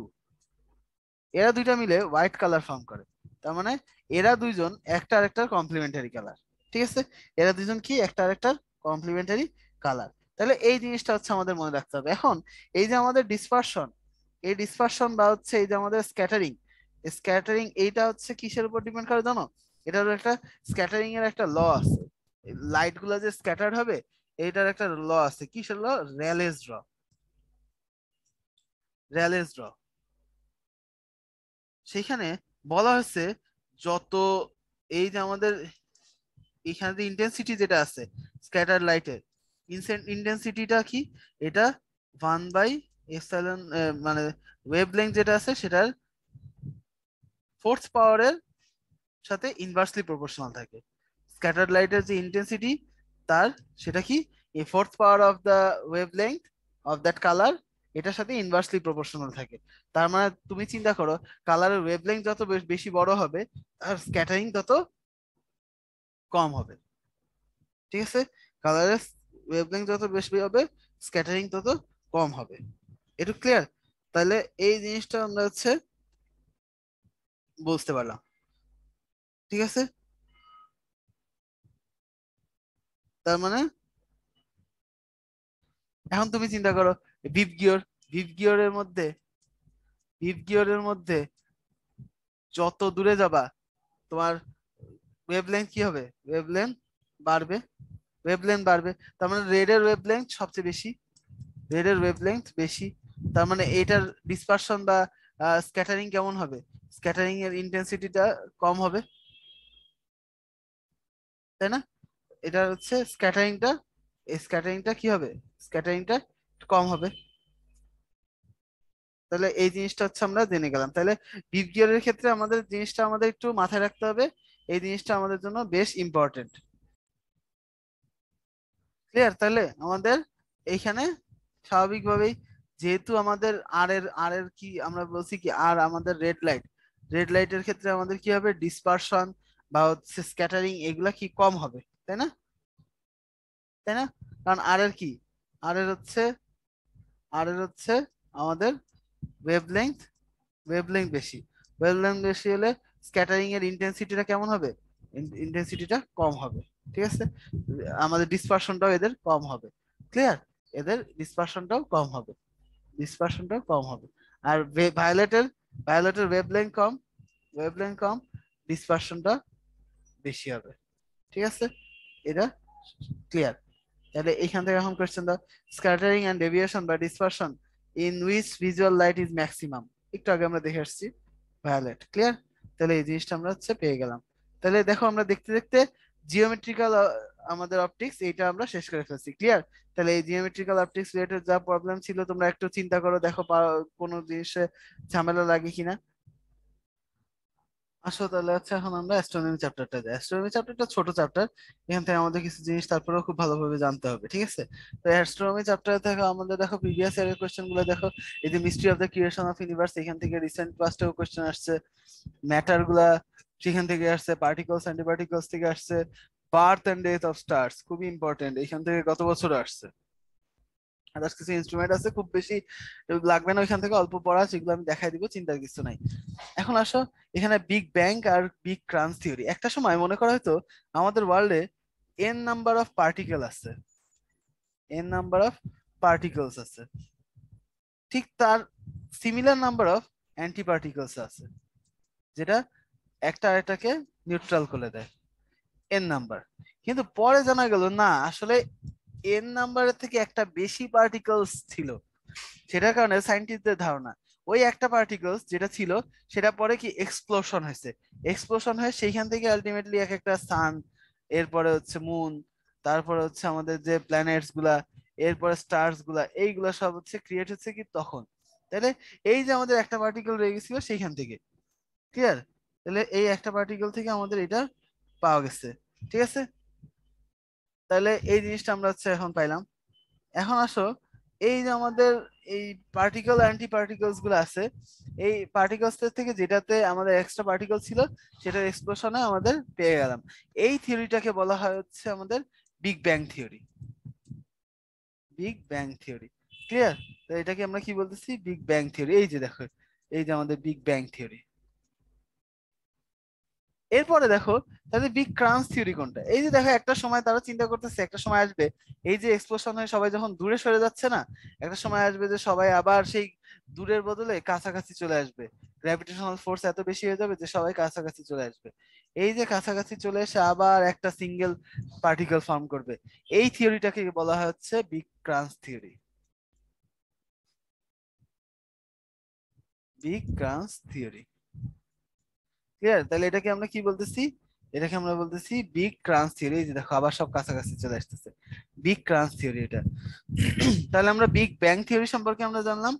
এরা দুইটা মিলে হোয়াইট কালার ফর্ম করে। তার মানে এরা দুইজন একটা আরেকটার কমপ্লিমেন্টারি কালার। ঠিক আছে, এরা দুইজন কি একটা আরেকটার কমপ্লিমেন্টারি কালার। তাহলে এই জিনিসটা হচ্ছে আমাদের মনে রাখতে হবে। এখন এই যে আমাদের ডিসপারশন, এই ডিসপারশন বা হচ্ছে এই যে আমাদের স্ক্যাটারিং, স্ক্যাটারিং এইটা হচ্ছে কিসের উপর ডিপেন্ড করে জানো? এটার একটা স্ক্যাটারিং এর একটা ল আছে। লাইট গুলো যে স্ক্যাটার্ড হবে, এইটার একটা ল আছে। কিসের ল? র্যালেস ল। র্যালেস ল, সেখানে বলা হয়েছে যত এই যে আমাদের এখানে যে ইন্টেন্সিটি যেটা আছে স্ক্যাটার লাইটের, ইন্টেন্সিটিটা কি? এটা 1/এপসাইলন, মানে ওয়েভলেংথ যেটা আছে সেটার ফোর্স পাওয়ারের সাথে ইনভার্সলি প্রপোর্শনাল থাকে। স্ক্যাটার লাইটের যে ইন্টেন্সিটি তার, সেটা কি এই fourth power of the wavelength of that colour, এটার সাথে ইনভার্সলি প্রপোর্শনাল থাকে। তার মানে তুমি চিন্তা করো, কালারের ওয়েভলেংথ যত বেশি বড় হবে, আর স্ক্যাটারিং তত কম হবে। ঠিক আছে, কালারের ওয়েভলেংথ যত বেশি হবে, স্ক্যাটারিং তত কম হবে। একটু ক্লিয়ার? তাহলে এই জিনিসটা আমরা হচ্ছে বুঝতে পারলাম। ঠিক আছে, তার মানে এখন তুমি চিন্তা করো ভিপ গিয়র, ভিপ গিয়রের মধ্যে, ভিপ গিয়রের মধ্যে যত দূরে যাবা তোমার ওয়েভলেংথ কি হবে? ওয়েভলেংথ বাড়বে, ওয়েভলেংথ বাড়বে। তার মানে রেড এর ওয়েভলেংথ সবচেয়ে বেশি, রেড এর ওয়েভলেংথ বেশি। তার মানে এটার ডিসপারশন বা স্ক্যাটারিং কেমন হবে? স্ক্যাটারিং এর ইন্টেন্সিটিটা কম হবে, তাই না? এটা হচ্ছে স্ক্যাটারিংটা, এই স্ক্যাটারিংটা কি হবে? স্ক্যাটারিংটা কম হবে। তাহলে এই জিনিসটা হচ্ছে আমরা জেনে গেলাম। তাহলে বিপ গিয়ারের ক্ষেত্রে আমাদের জিনিসটা আমাদের একটু মাথায় রাখতে হবে, এই জিনিসটা আমাদের জন্য বেশ ইম্পর্টেন্ট। ক্লিয়ার? তাহলে আমাদের এইখানে স্বাভাবিকভাবেই, যেহেতু আমাদের আর এর কি আমরা বলছি কি, আর আমাদের রেড লাইট, রেড লাইটের ক্ষেত্রে আমাদের কি হবে? ডিসপারশন বা হচ্ছে স্ক্যাটারিং এগুলা কি কম হবে, তাই না? তাই না? কারণ আর এর কি, আর এর হচ্ছে, আর এর হচ্ছে আমাদের ওয়েভলেংথ, ওয়েভলেংথ বেশি। ওয়েভলেংথ বেশি হলে স্ক্যাটারিং এর ইন্টেন্সিটিটা কেমন হবে? ইন্টেন্সিটিটা কম হবে। ঠিক আছে, আমাদের ডিসপারশনটাও এদের কম হবে। ক্লিয়ার? এদের ডিসপারশনটাও কম হবে, ডিসপারশনটাও কম হবে। আর ভায়োলেটের, ভায়োলেটের ওয়েভলেংথ কম, ওয়েভলেংথ কম, ডিসপারশনটা বেশি হবে। ঠিক আছে, এটা ক্লিয়ার? তাহলে এখান থেকে এখন কোশ্চেন দাও, স্ক্যাটারিং এন্ড ডেভিয়েশন বা dispersion in which visual light is maximum. একটু আগে আমরা দেখে আসছি ভায়োলেট। ক্লিয়ার? তাহলে এই জিনিসটা আমরা হচ্ছে পেয়ে গেলাম। তাহলে দেখো আমরা দেখতে দেখতে জিওমেট্রিক্যাল আমাদের অপটিক্স এইটা আমরা শেষ করে ফেলছি। ক্লিয়ার? তাহলে এই জিওমেট্রিক্যাল অপটিক্স রিলেটেড যা প্রবলেম ছিল তোমরা একটু চিন্তা করো, দেখো কোনো জিনিসে ঝামেলা লাগে কিনা। আসো তাহলে হচ্ছে এখন আমরা অ্যাস্ট্রোনমি চ্যাপ্টারটা যাই। অ্যাস্ট্রোনমি চ্যাপ্টারটা ছোট চ্যাপ্টার, এখান থেকে আমাদের কিছু জিনিস তারপরেও খুব ভালোভাবে জানতে হবে। ঠিক আছে? তো অ্যাস্ট্রোনমি চ্যাপ্টার থেকে আমাদের দেখো প্রিভিয়াস ইয়ারের কোশ্চেন গুলো দেখো। এই যে mystery of the creation of universe, এখান থেকে রিসেন্ট পাস্টেও কোশ্চেন আসছে। ম্যাটার গুলা সেখান থেকে আসছে, পার্টিকলস অ্যান্টিপার্টিকলস থেকে আসছে। Birth and death of stars খুবই ইম্পর্টেন্ট, এখান থেকে গত বছর আসছে। আদার্স কিছু ইনস্ট্রুমেন্ট আছে, খুব বেশি লাগবে না ওইখান থেকে, অল্প পড়া, সেগুলো আমি দেখাই দিব, চিন্তার কিছু নাই। এখন আসো, এখানে বিগ ব্যাং আর বিগ ক্রাঞ্চ থিওরি। একটা সময় মনে করা হয়তো আমাদের ওয়ার্ল্ডে এন নাম্বার অফ পার্টিকেল আছে, এন নাম্বার অফ পার্টিকলস আছে, ঠিক তার similar number of anti particles আছে, যেটা একটা আরেকটাকে নিউট্রাল করে দেয়, এন নাম্বার। কিন্তু পরে জানা গেল না, আসলে এন নাম্বারের থেকে একটা বেশি পার্টিকলস ছিল। সেটার কারণে সায়েন্টিস্টদের ধারণা ওই একটা পার্টিকলস যেটা ছিল সেটা পরে কি এক্সপ্লোশন হয়েছে, এক্সপ্লোশন হয়ে সেইখান থেকে আলটিমেটলি এক একটা সান, এরপরে হচ্ছে মুন, তারপরে হচ্ছে আমাদের যে প্ল্যানেটস গুলা, এরপরে স্টার্স গুলা, এইগুলা সব হচ্ছে ক্রিয়েট হচ্ছে কি তখন। তাহলে এই যে আমাদের একটা পার্টিকেল রয়ে গেছিল সেইখান থেকে। ক্লিয়ার? তাহলে এই একটা পার্টিকেল থেকে আমাদের এটা পাওয়া গেছে। ঠিক আছে? তাহলে এই জিনিসটা আমরা হচ্ছে এখন পাইলাম। এখন আসো, এই যে আমাদের এই পার্টিকেল অ্যান্টি পার্টিকলস গুলো আছে, এই পার্টিকলস থেকে যেটাতে আমাদের এক্সট্রা পার্টিকেল ছিল সেটার এক্সপ্লোশনে আমাদের পেয়ে গেলাম। এই থিওরিটাকে বলা হয় হচ্ছে আমাদের big bang theory. Big bang theory. Clear? তো এটাকে আমরা কি বলতেছি? Big bang theory. এই যে দেখো, এই যে আমাদের বিগ ব্যাং থিওরি। এরপরে দেখো, তাহলে বিগ ক্রাঞ্চ থিওরি কোনটা? এই যে দেখো, একটা সময় তারা চিন্তা করতেছে একটা সময় আসবে, এই যে এক্সপ্লোশন হয়ে সবাই যখন দূরে সরে যাচ্ছে না, একটা সময় আসবে যে সবাই আবার সেই দূরের বদলে কাছাকাছি চলে আসবে। গ্র্যাভিটেশনাল ফোর্স এত বেশি হয়ে যাবে যে সবাই কাছাকাছি চলে আসবে। এই যে কাছাকাছি চলে এসে আবার একটা সিঙ্গেল পার্টিকেল ফর্ম করবে, এই থিওরিটাকে বলা হচ্ছে বিগ ক্রাঞ্চ থিওরি। বিগ ক্রাঞ্চ থিওরি। ক্লিয়ার? তাহলে এটাকে আমরা কি বলতেছি? এটাকে আমরা বলতেছি বিগ ক্রাঞ্চ থিওরি। এই যে দেখো আবার সব কাছাকাছি চলে আসতেছে, বিগ ক্রাঞ্চ থিওরি এটা। তাহলে আমরা বিগ ব্যাং থিওরি সম্পর্কে আমরা জানলাম,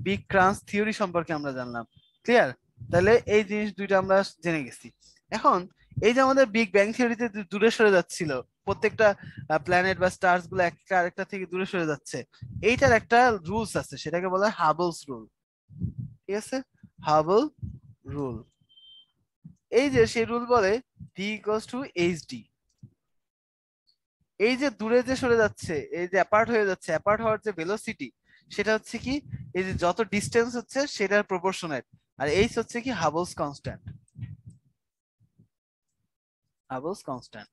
বিগ ক্রাঞ্চ থিওরি সম্পর্কে আমরা জানলাম। ক্লিয়ার? তাহলে এই জিনিস দুইটা আমরা জেনে গেছি। এখন এই যে আমাদের বিগ ব্যাং থিওরিতে দূরে সরে যাচ্ছিল প্রত্যেকটা প্ল্যানেট বা স্টার্স গুলো একটা আরেকটা থেকে দূরে সরে যাচ্ছে, এইটার একটা রুলস আছে, সেটাকে বলা হয় হাবলস রুল। ঠিক আছে? Hubble rule. এই যে সেই রুল বলে D equals to H D. এই যে দূরে যে সরে যাচ্ছে, এই যে অ্যাপার্ট হয়ে যাচ্ছে, অ্যাপার্ট হওয়ার যে ভেলোসিটি, সেটা হচ্ছে কি, এই যে যত ডিস্টেন্স হচ্ছে সেটার প্রপোর্শনেট। আর এইচ হচ্ছে কি, হাবলস কনস্ট্যান্ট। হাবলস কনস্ট্যান্ট,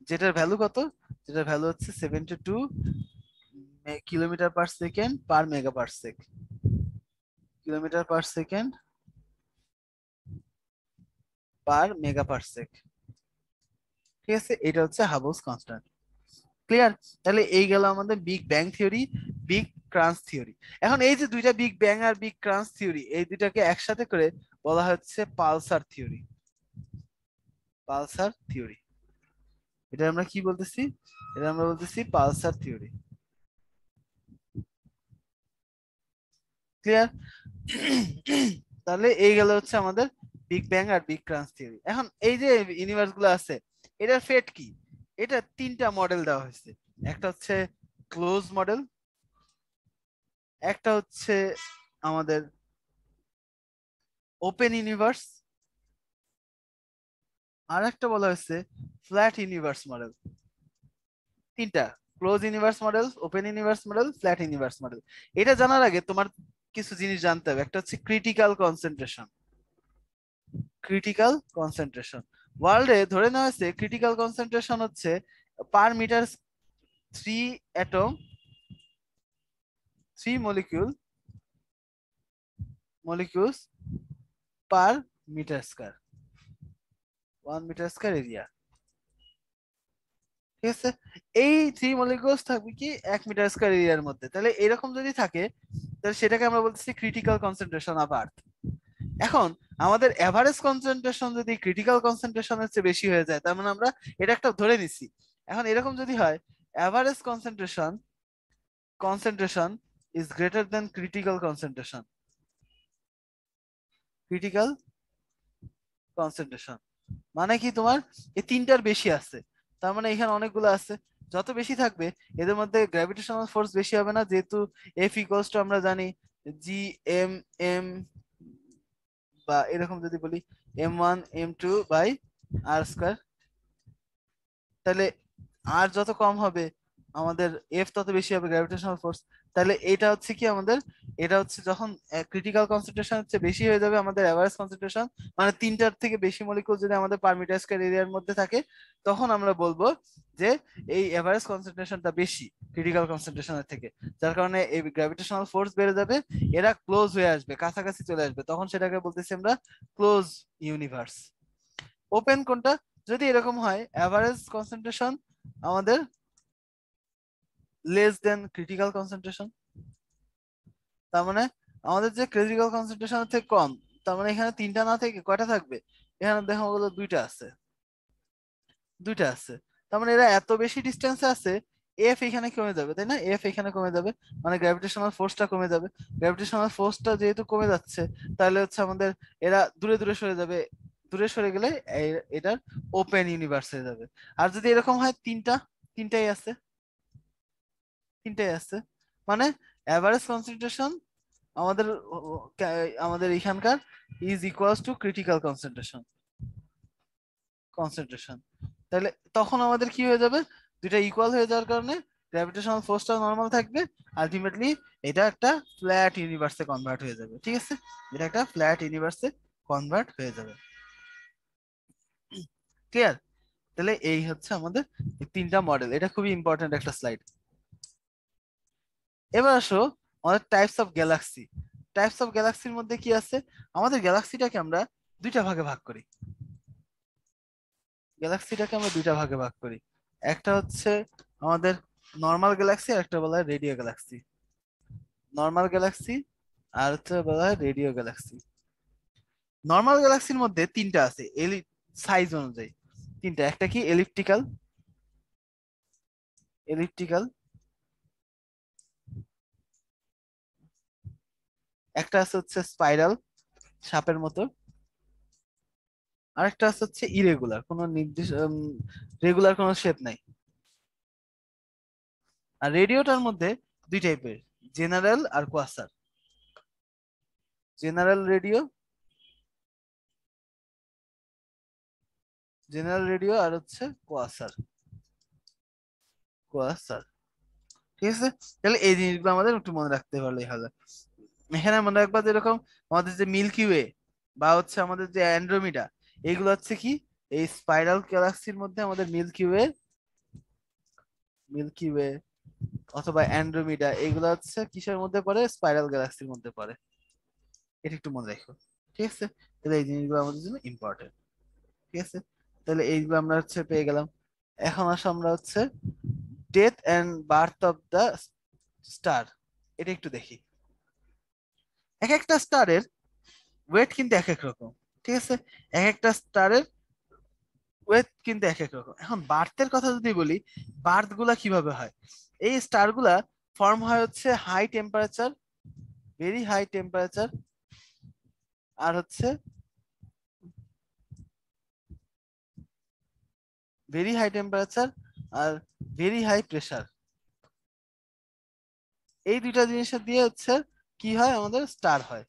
যেটার ভ্যালু কত? যেটার ভ্যালু হচ্ছে 72 kilometre per second per megaparsec. Kilometre per second per megaparsec. ঠিক আছে? এটা হচ্ছে হাবলস কনস্ট্যান্ট। ক্লিয়ার? তাহলে এই গেল আমাদের বিগ ব্যাং থিওরি, বিগ ক্রাঞ্চ থিওরি। এখন এই যে দুইটা বিগ ব্যাং আর বিগ ক্রাঞ্চ থিওরি, এই দুইটাকে একসাথে করে বলা হচ্ছে পালসার থিওরি। Pulsar theory. এটা আমরা কি বলতেছি? এটা আমরা বলতেছি পালসার থিওরি। ক্লিয়ার? তাহলে এই গেল হচ্ছে আমাদের বিগ ব্যাং আর বিগ ক্রাঞ্চ থিওরি। এখন এই যে ইউনিভার্স গুলো আছে, এটার ফেট কি? এটা তিনটা মডেল দেওয়া হয়েছে। একটা হচ্ছে ক্লোজ মডেল, একটা হচ্ছে আমাদের ওপেন ইউনিভার্স, আর একটা বলা হয়েছে ফ্ল্যাট ইউনিভার্স মডেল। তিনটা: close universe model, open universe model, flat universe model. এটা জানার আগে তোমার কিছু জিনিস জানতে হবে। একটা হচ্ছে ক্রিটিক্যাল কনসেন্ট্রেশন। ক্রিটিক্যাল কনসেন্ট্রেশন ওয়ার্ল্ডে ধরে নেওয়া হয়েছে, ক্রিটিক্যাল কনসেন্ট্রেশন হচ্ছে per metre 3 atom, 3 molecules per metre square, 1 metre square area. ঠিক আছে, এই 3 মলিকিউলস থাকবে কি 1 মিটার স্কয়ার এরিয়ার মধ্যে। তাহলে এরকম যদি থাকে তাহলে সেটাকে আমরা বলতেছি ক্রিটিক্যাল কনসেন্ট্রেশন অফ আর্থ। এখন আমাদের এভারেজ কনসেন্ট্রেশন যদি ক্রিটিক্যাল কনসেন্ট্রেশনের চেয়ে বেশি হয়ে যায়, তার মানে আমরা এটা একটা ধরে নিছি। এখন এরকম যদি হয় average concentration is greater than critical concentration, মানে কি তোমার এই তিনটার বেশি আছে, তার মানে এখানে অনেকগুলো আছে। যত বেশি থাকবে এদের মধ্যে গ্র্যাভিটেশনাল ফোর্স বেশি হবে না, যেহেতু এফ ইকুয়ালস টু আমরা জানি জি এম এম, বা এরকম যদি বলি m1 m2/r²। তাহলে আর যত কম হবে আমাদের এফ তত বেশি হবে গ্র্যাভিটেশনাল ফোর্স। তাহলে এটা হচ্ছে কি আমাদের, এটা হচ্ছে যখন ক্রিটিক্যাল কনসেন্ট্রেশন হচ্ছে বেশি হয়ে যাবে আমাদের এভারেজ কনসেন্ট্রেশন, মানে তিনটার থেকে বেশি মলিকুল যদি আমাদের পার মিটার স্কয়ার এরিয়ার মধ্যে থাকে, তখন আমরা বলবো যে এই এভারেজ কনসেন্ট্রেশনটা বেশি ক্রিটিক্যাল কনসেন্ট্রেশনের থেকে। যার কারণে এই গ্র্যাভিটেশনাল ফোর্স বেড়ে যাবে, এরা ক্লোজ হয়ে আসবে, কাছাকাছি চলে আসবে, তখন সেটাকে বলতেছি আমরা ক্লোজ ইউনিভার্স। ওপেন কোনটা, যদি এরকম হয় এভারেজ কনসেন্ট্রেশন আমাদের লেস দেন ক্রিটিক্যাল কনসেন্ট্রেশন, তার মানে আমাদের যে ক্রিটিক্যাল কনসেন্ট্রেশন থেকে কম, তার মানে এখানে তিনটা না থেকে কয়টা থাকবে, এখানে দেখা গেলো দুইটা আছে। তার মানে এরা এত বেশি ডিস্টেন্সে আছে, এফ এখানে কমে যাবে, তাই না, এফ এখানে কমে যাবে, মানে গ্র্যাভিটেশনাল ফোর্সটা কমে যাবে। গ্র্যাভিটেশনাল ফোর্সটা যেহেতু কমে যাচ্ছে, তাহলে হচ্ছে আমাদের এরা দূরে দূরে সরে যাবে, দূরে সরে গেলে এটার ওপেন ইউনিভার্স হয়ে যাবে। আর যদি এরকম হয় তিনটাই আছে, তিনটাই আছে, মানে অ্যাভারেজ কনসেন্ট্রেশন আমাদের আমাদের এখানকার is equals to critical concentration. তাহলে তখন আমাদের কি হয়ে যাবে, দুইটা ইকুয়াল হয়ে যাওয়ার কারণে গ্র্যাভিটেশনাল ফোর্সটা নর্মাল থাকবে, আলটিমেটলি এটা একটা ফ্ল্যাট ইউনিভার্সে কনভার্ট হয়ে যাবে। ঠিক আছে, এটা একটা ফ্ল্যাট ইউনিভার্সে কনভার্ট হয়ে যাবে। ক্লিয়ার? তাহলে এই হচ্ছে আমাদের এই তিনটা মডেল, এটা খুবই ইম্পর্টেন্ট একটা স্লাইড। এবার আসো আমাদের টাইপস অফ গ্যালাক্সির মধ্যে কি আছে। আমাদের গ্যালাক্সিটাকে আমরা দুইটা ভাগে ভাগ করি। একটা হচ্ছে আমাদের নর্মাল গ্যালাক্সি, আর একটা বলা হয় রেডিও গ্যালাক্সি। নর্মাল গ্যালাক্সি আর হচ্ছে বলা হয় রেডিও গ্যালাক্সি। নর্মাল গ্যালাক্সির মধ্যে তিনটা আছে সাইজ অনুযায়ী, তিনটা। একটা কি এলিপ্টিক্যাল, এলিপ্টিক্যাল একটা আছে হচ্ছে স্পাইরাল, সাপের মতো, আর একটা আছে হচ্ছে ইরেগুলার, কোনো নির্দিষ্ট রেগুলার কোনো শেপ নাই। আর রেডিওটার মধ্যে দুই টাইপের, জেনারেল আর কোয়াসার। জেনারেল রেডিও, আর হচ্ছে কোয়াসার। ঠিক আছে, তাহলে এই জিনিসগুলো আমাদের একটু মনে রাখতে পারলেই হলো। এখানে মনে রাখবা যেরকম আমাদের যে মিল্কি ওয়ে বা হচ্ছে আমাদের যে অ্যান্ড্রোমিডা, এগুলো হচ্ছে কি এই স্পাইরাল গ্যালাক্সির মধ্যে আমাদের মিল্কি ওয়ে অথবা অ্যান্ড্রোমিডা, এগুলো হচ্ছে কিসের মধ্যে পড়ে, স্পাইরাল গ্যালাক্সির মধ্যে পড়ে। এটা একটু মনে রাখো। ঠিক আছে, তাহলে এই জিনিসগুলো আমাদের জন্য ইম্পর্টেন্ট। ঠিক আছে, তাহলে এইগুলো আমরা হচ্ছে পেয়ে গেলাম। এখন আসো আমরা হচ্ছে death and birth of the star, এটা একটু দেখি। এক একটা স্টারের ওয়েট কিন্তু এক এক রকম। ঠিক আছে, এক একটা স্টারের ওয়েট কিন্তু এক এক রকম। এখন বার্থের কথা যদি বলি, বার্থ গুলা কিভাবে হয়, এই স্টার গুলা ফর্ম হয় হচ্ছে high temperature, very high temperature, আর হচ্ছে ভেরি হাই টেম্পারেচার আর ভেরি হাই প্রেসার। এই দুইটা জিনিসের দিয়ে হচ্ছে কি হয়, আমাদের স্টার হয়।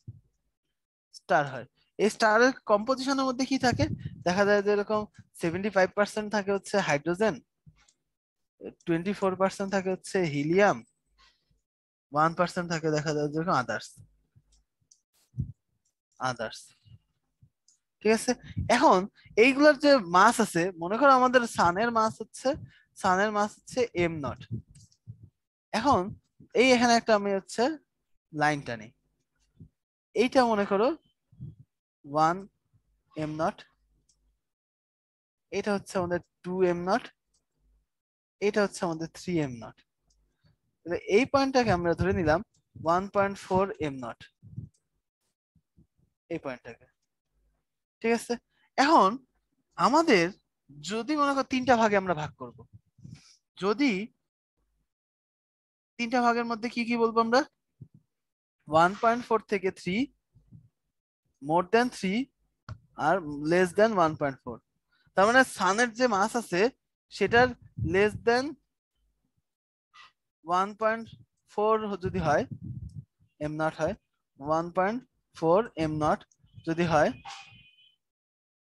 এই স্টারের কম্পোজিশনের মধ্যে কি থাকে, দেখা যায় যে এরকম 75% থাকে হচ্ছে হাইড্রোজেন, 24% থাকে হচ্ছে হিলিয়াম, 1% থাকে দেখা যায় যেরকম আদার্স। ঠিক আছে, এখন এইগুলোর যে মাস আছে, মনে করো আমাদের সানের মাস হচ্ছে m0। এখন এখানে একটা আমি হচ্ছে লাইন টানি, এইটা মনে করো 1 m0, এটা হচ্ছে আমাদের 2 m0, এটা হচ্ছে আমাদের 3m0। তাহলে এই পয়েন্টটাকে আমরা ধরে নিলাম 1.4m0, এই পয়েন্টটাকে। ঠিক আছে, এখন আমাদের যদি মনে করো তিনটা ভাগে আমরা ভাগ করব, যদি তিনটা ভাগের মধ্যে কি কি বলবো আমরা, 1.4 থেকে 3, মোর দেন 3, আর লেস দেন 1.4। তার মানে সানের যে মাস আছে সেটার লেস দেন 1.4 যদি হয়, m0 হয়, 1.4m0 যদি হয়,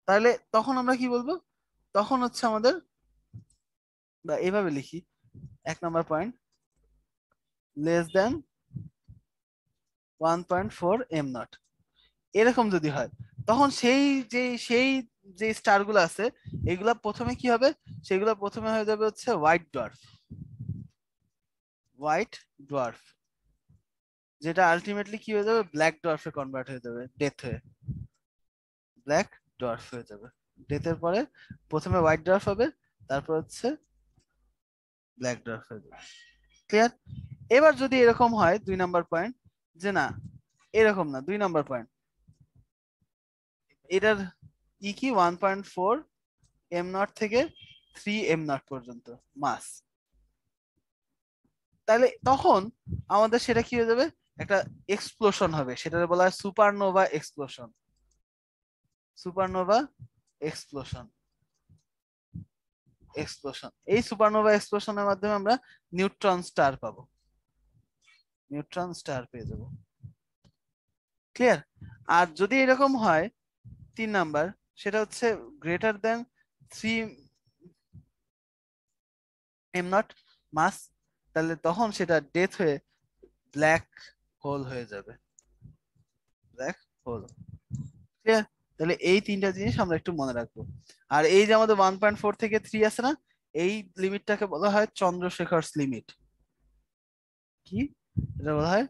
তাহলে তখন আমরা কি বলবো, তখন হচ্ছে আমাদের, বা এইভাবে লিখি, 1 নম্বর পয়েন্ট লেস দেন 1.4m0, এরকম যদি হয়, তখন সেই স্টার গুলো আছে, এগুলা প্রথমে কি হবে, সেগুলো প্রথমে হয়ে যাবে হচ্ছে হোয়াইট ডোয়ার্ফ, যেটা আলটিমেটলি কি হয়ে যাবে, ব্ল্যাক ডোয়ার্ফে কনভার্ট হয়ে যাবে, ডেথ হয়ে ব্ল্যাক ডোয়ার্ফ হয়ে যাবে। ডেথের পরে প্রথমে হোয়াইট ডোয়ার্ফ হবে, তারপর হচ্ছে ব্ল্যাক ডোয়ার্ফ হয়ে যাবে। ক্লিয়ার? এবার যদি এরকম হয় 2 নম্বর পয়েন্ট, যে না এরকম না, 2 নম্বর পয়েন্ট, এটার কি 1.4m0 থেকে 3m0 পর্যন্ত মাস, তাহলে তখন আমাদের সেটা কি হয়ে যাবে, একটা এক্সপ্লোশন হবে, সেটা বলা হয় supernova explosion. Supernova explosion explosion এই সুপারনোভা এক্সপ্লোশনের মাধ্যমে আমরা নিউট্রন স্টার পাবো, নিউট্রন স্টার পেয়ে যাবো। ক্লিয়ার? আর যদি এরকম হয় 3 নাম্বার, সেটা হচ্ছে গ্রেটার দেন 3m0 মাস, তাহলে তখন সেটা ডেথ হয়ে ব্ল্যাক হোল হয়ে যাবে, ব্ল্যাক হোল। ক্লিয়ার? তাহলে এই তিনটা জিনিস আমরা একটু মনে রাখবো। আর এই যে আমাদের 1.4 থেকে 3 আছে না, এই লিমিটটাকে বলা হয় চন্দ্রশেখরস লিমিট। কি এটা বলা হয়?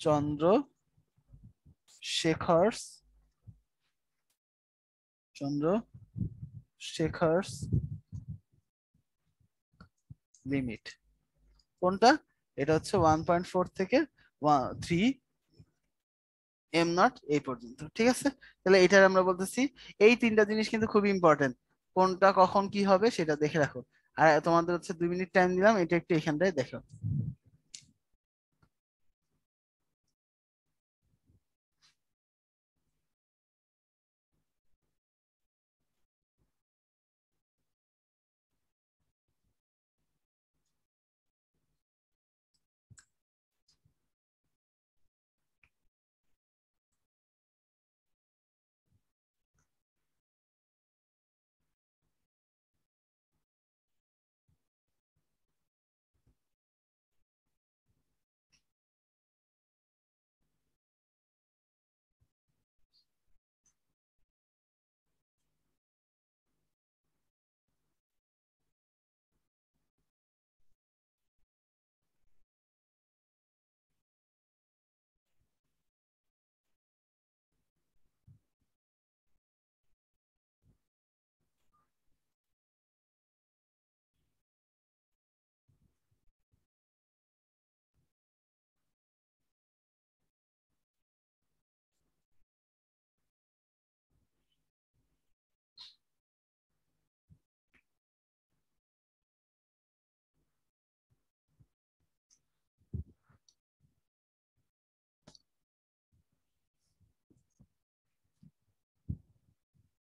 চন্দ্রশেখরস চন্দ্রশেখরস লিমিট। কোনটা? এটা হচ্ছে 1.4 থেকে 3m0 এই পর্যন্ত। ঠিক আছে, তাহলে এটার আমরা বলতেছি এই তিনটা জিনিস কিন্তু খুবই ইম্পর্টেন্ট, কোনটা কখন কি হবে সেটা দেখে রাখো। আর তোমাদের হচ্ছে 2 মিনিট টাইম দিলাম, এটা একটু এখানটায় দেখো।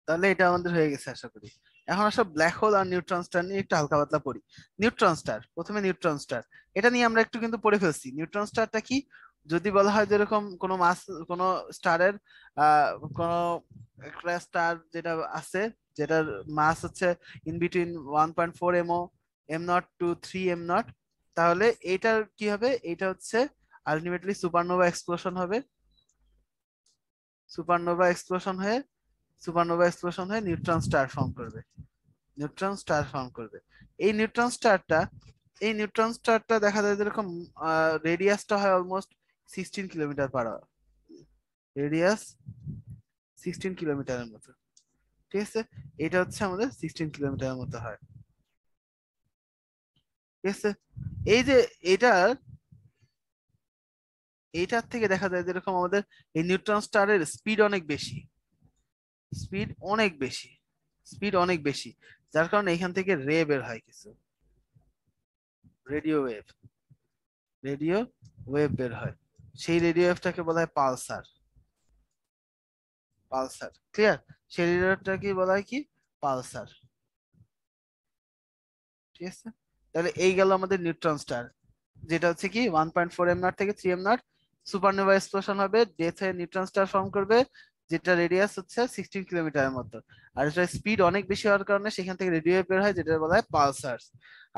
তাহলে এটা আমাদের হয়ে গেছে আশা করি। এখন আসলে ব্ল্যাক হোল আর নিউট্রন স্টার নিয়ে একটু হালকা পাতলা পড়ি। নিউট্রন স্টার, প্রথমে নিউট্রন স্টার, এটা নিয়ে আমরা একটু কিন্তু পড়ে ফেলছি। নিউট্রন স্টারটা কি, যদি বলা হয় যেরকম কোনো মাস, কোনো স্টারের আহ কোনো একটা স্টার যেটা আছে, যেটার মাস হচ্ছে in between 1.4 m0 to 3m0, তাহলে এইটার কি হবে, এটা হচ্ছে আলটিমেটলি সুপারনোভা এক্সপ্লোশন হবে। সুপারনোভা এক্সপ্লোশন হয়ে নিউট্রন স্টার ফর্ম করবে, নিউট্রন স্টার ফর্ম করবে। এই নিউট্রন স্টারটা, দেখা যায় যেরকম রেডিয়াসটা হয় almost 16 kilometre per hour, radius 16 কিলোমিটারের মতো। ঠিক আছে, এটা হচ্ছে আমাদের 16 কিলোমিটারের মতো হয়। ঠিক আছে। এই যে এটার এইটার থেকে দেখা যায় যেরকম আমাদের এই নিউট্রন স্টারের স্পিড অনেক বেশি, স্পিড অনেক বেশি, স্পিড অনেক বেশি, যার কারণে এখান থেকে রে বের হয় কিছু, রেডিও ওয়েভ, রেডিও ওয়েভ বের হয়। সেই রেডিও ওয়েভটাকে বলা হয় পালসার, পালসার, ক্লিয়ার? সেই রেডিওটাকে বলা হয় কি? পালসার। ঠিক আছে, তাহলে এই গেল আমাদের নিউট্রন স্টার, যেটা হচ্ছে কি 1.4 m নট থেকে 3 m নট সুপারনোভা এক্সপ্লোশন হবে, ডেথ হয়ে নিউট্রন স্টার ফর্ম করবে, যেটা রেডিয়াস হচ্ছে 16 কিলোমিটারের মতো। আর এটা স্পিড অনেক বেশি হওয়ার কারণে সেখান থেকে রেডিও বের হয়, যেটা বলা হয় পালসার।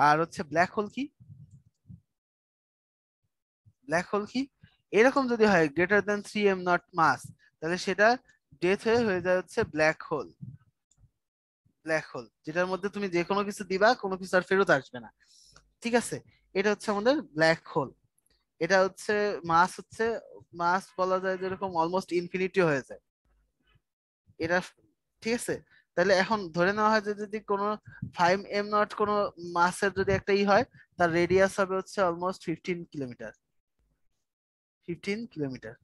আর হচ্ছে ব্ল্যাক হোল কি? ব্ল্যাক হোল কি? এরকম যদি হয় গ্রেটার দেন 3 m নট মাস, তাহলে সেটা ডেথ হয়ে হয়ে যায় হচ্ছে ব্ল্যাক হোল। ব্ল্যাক হোল যেটার মধ্যে তুমি যে কোনো কিছু দিবা, কোনো কিছু আর ফেরত আসবে না। ঠিক আছে, এটা হচ্ছে আমাদের ব্ল্যাক হোল। এটা হচ্ছে হচ্ছে মাস বলা যায় যেরকম অলমোস্ট ইনফিনিটি হয়ে যায় এটা। ঠিক আছে, তাহলে এখন ধরে নেওয়া হয় যে যদি কোনো 5 m নট কোনো মাসের যদি একটা হয়, তার রেডিয়াস হবে হচ্ছে অলমোস্ট 15 কিলোমিটার, 15 কিলোমিটার।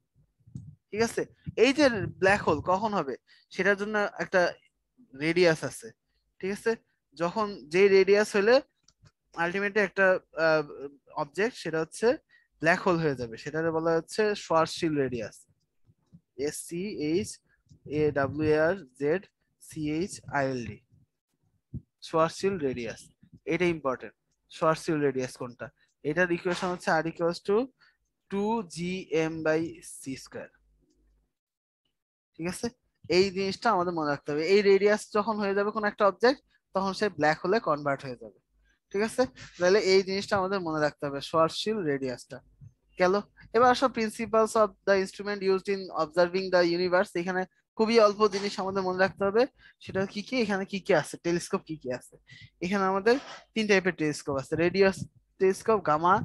ঠিক আছে, এই যে ব্ল্যাক হোল কখন হবে সেটার জন্য একটা রেডিয়াস আছে। ঠিক আছে, যখন যে রেডিয়াস হলে আলটিমেটলি একটা অবজেক্ট সেটা হচ্ছে ব্ল্যাক হোল হয়ে যাবে, সেটা বলা হচ্ছে শোয়ারশিল রেডিয়াস, SCHAWARZCHILD, শোয়ারশিল রেডিয়াস। এটা ইম্পর্টেন্ট, শোয়ারশিল রেডিয়াস কোনটা? এটার ইকুয়েশন হচ্ছে R ইকুয়ালস টু 2gm/c²। ঠিক আছে, এই জিনিসটা আমাদের মনে রাখতে হবে, এই রেডিয়াস যখন হয়ে যাবে কোন একটা অবজেক্ট, তখন সে ব্ল্যাক হোলে কনভার্ট হয়ে যাবে। ঠিক আছে, তাহলে এই জিনিসটা আমাদের মনে রাখতে হবে, শোয়ারশিল রেডিয়াসটা গেল। এবার আসো principles of the instrument used in observing the universe. এখানে খুবই অল্প জিনিস আমাদের মনে রাখতে হবে, সেটা কি কি, এখানে কি কি আছে, টেলিস্কোপ কি কি আছে। এখানে আমাদের 3 টাইপের টেলিস্কোপ আছে, রেডিও টেলিস্কোপ, গামা,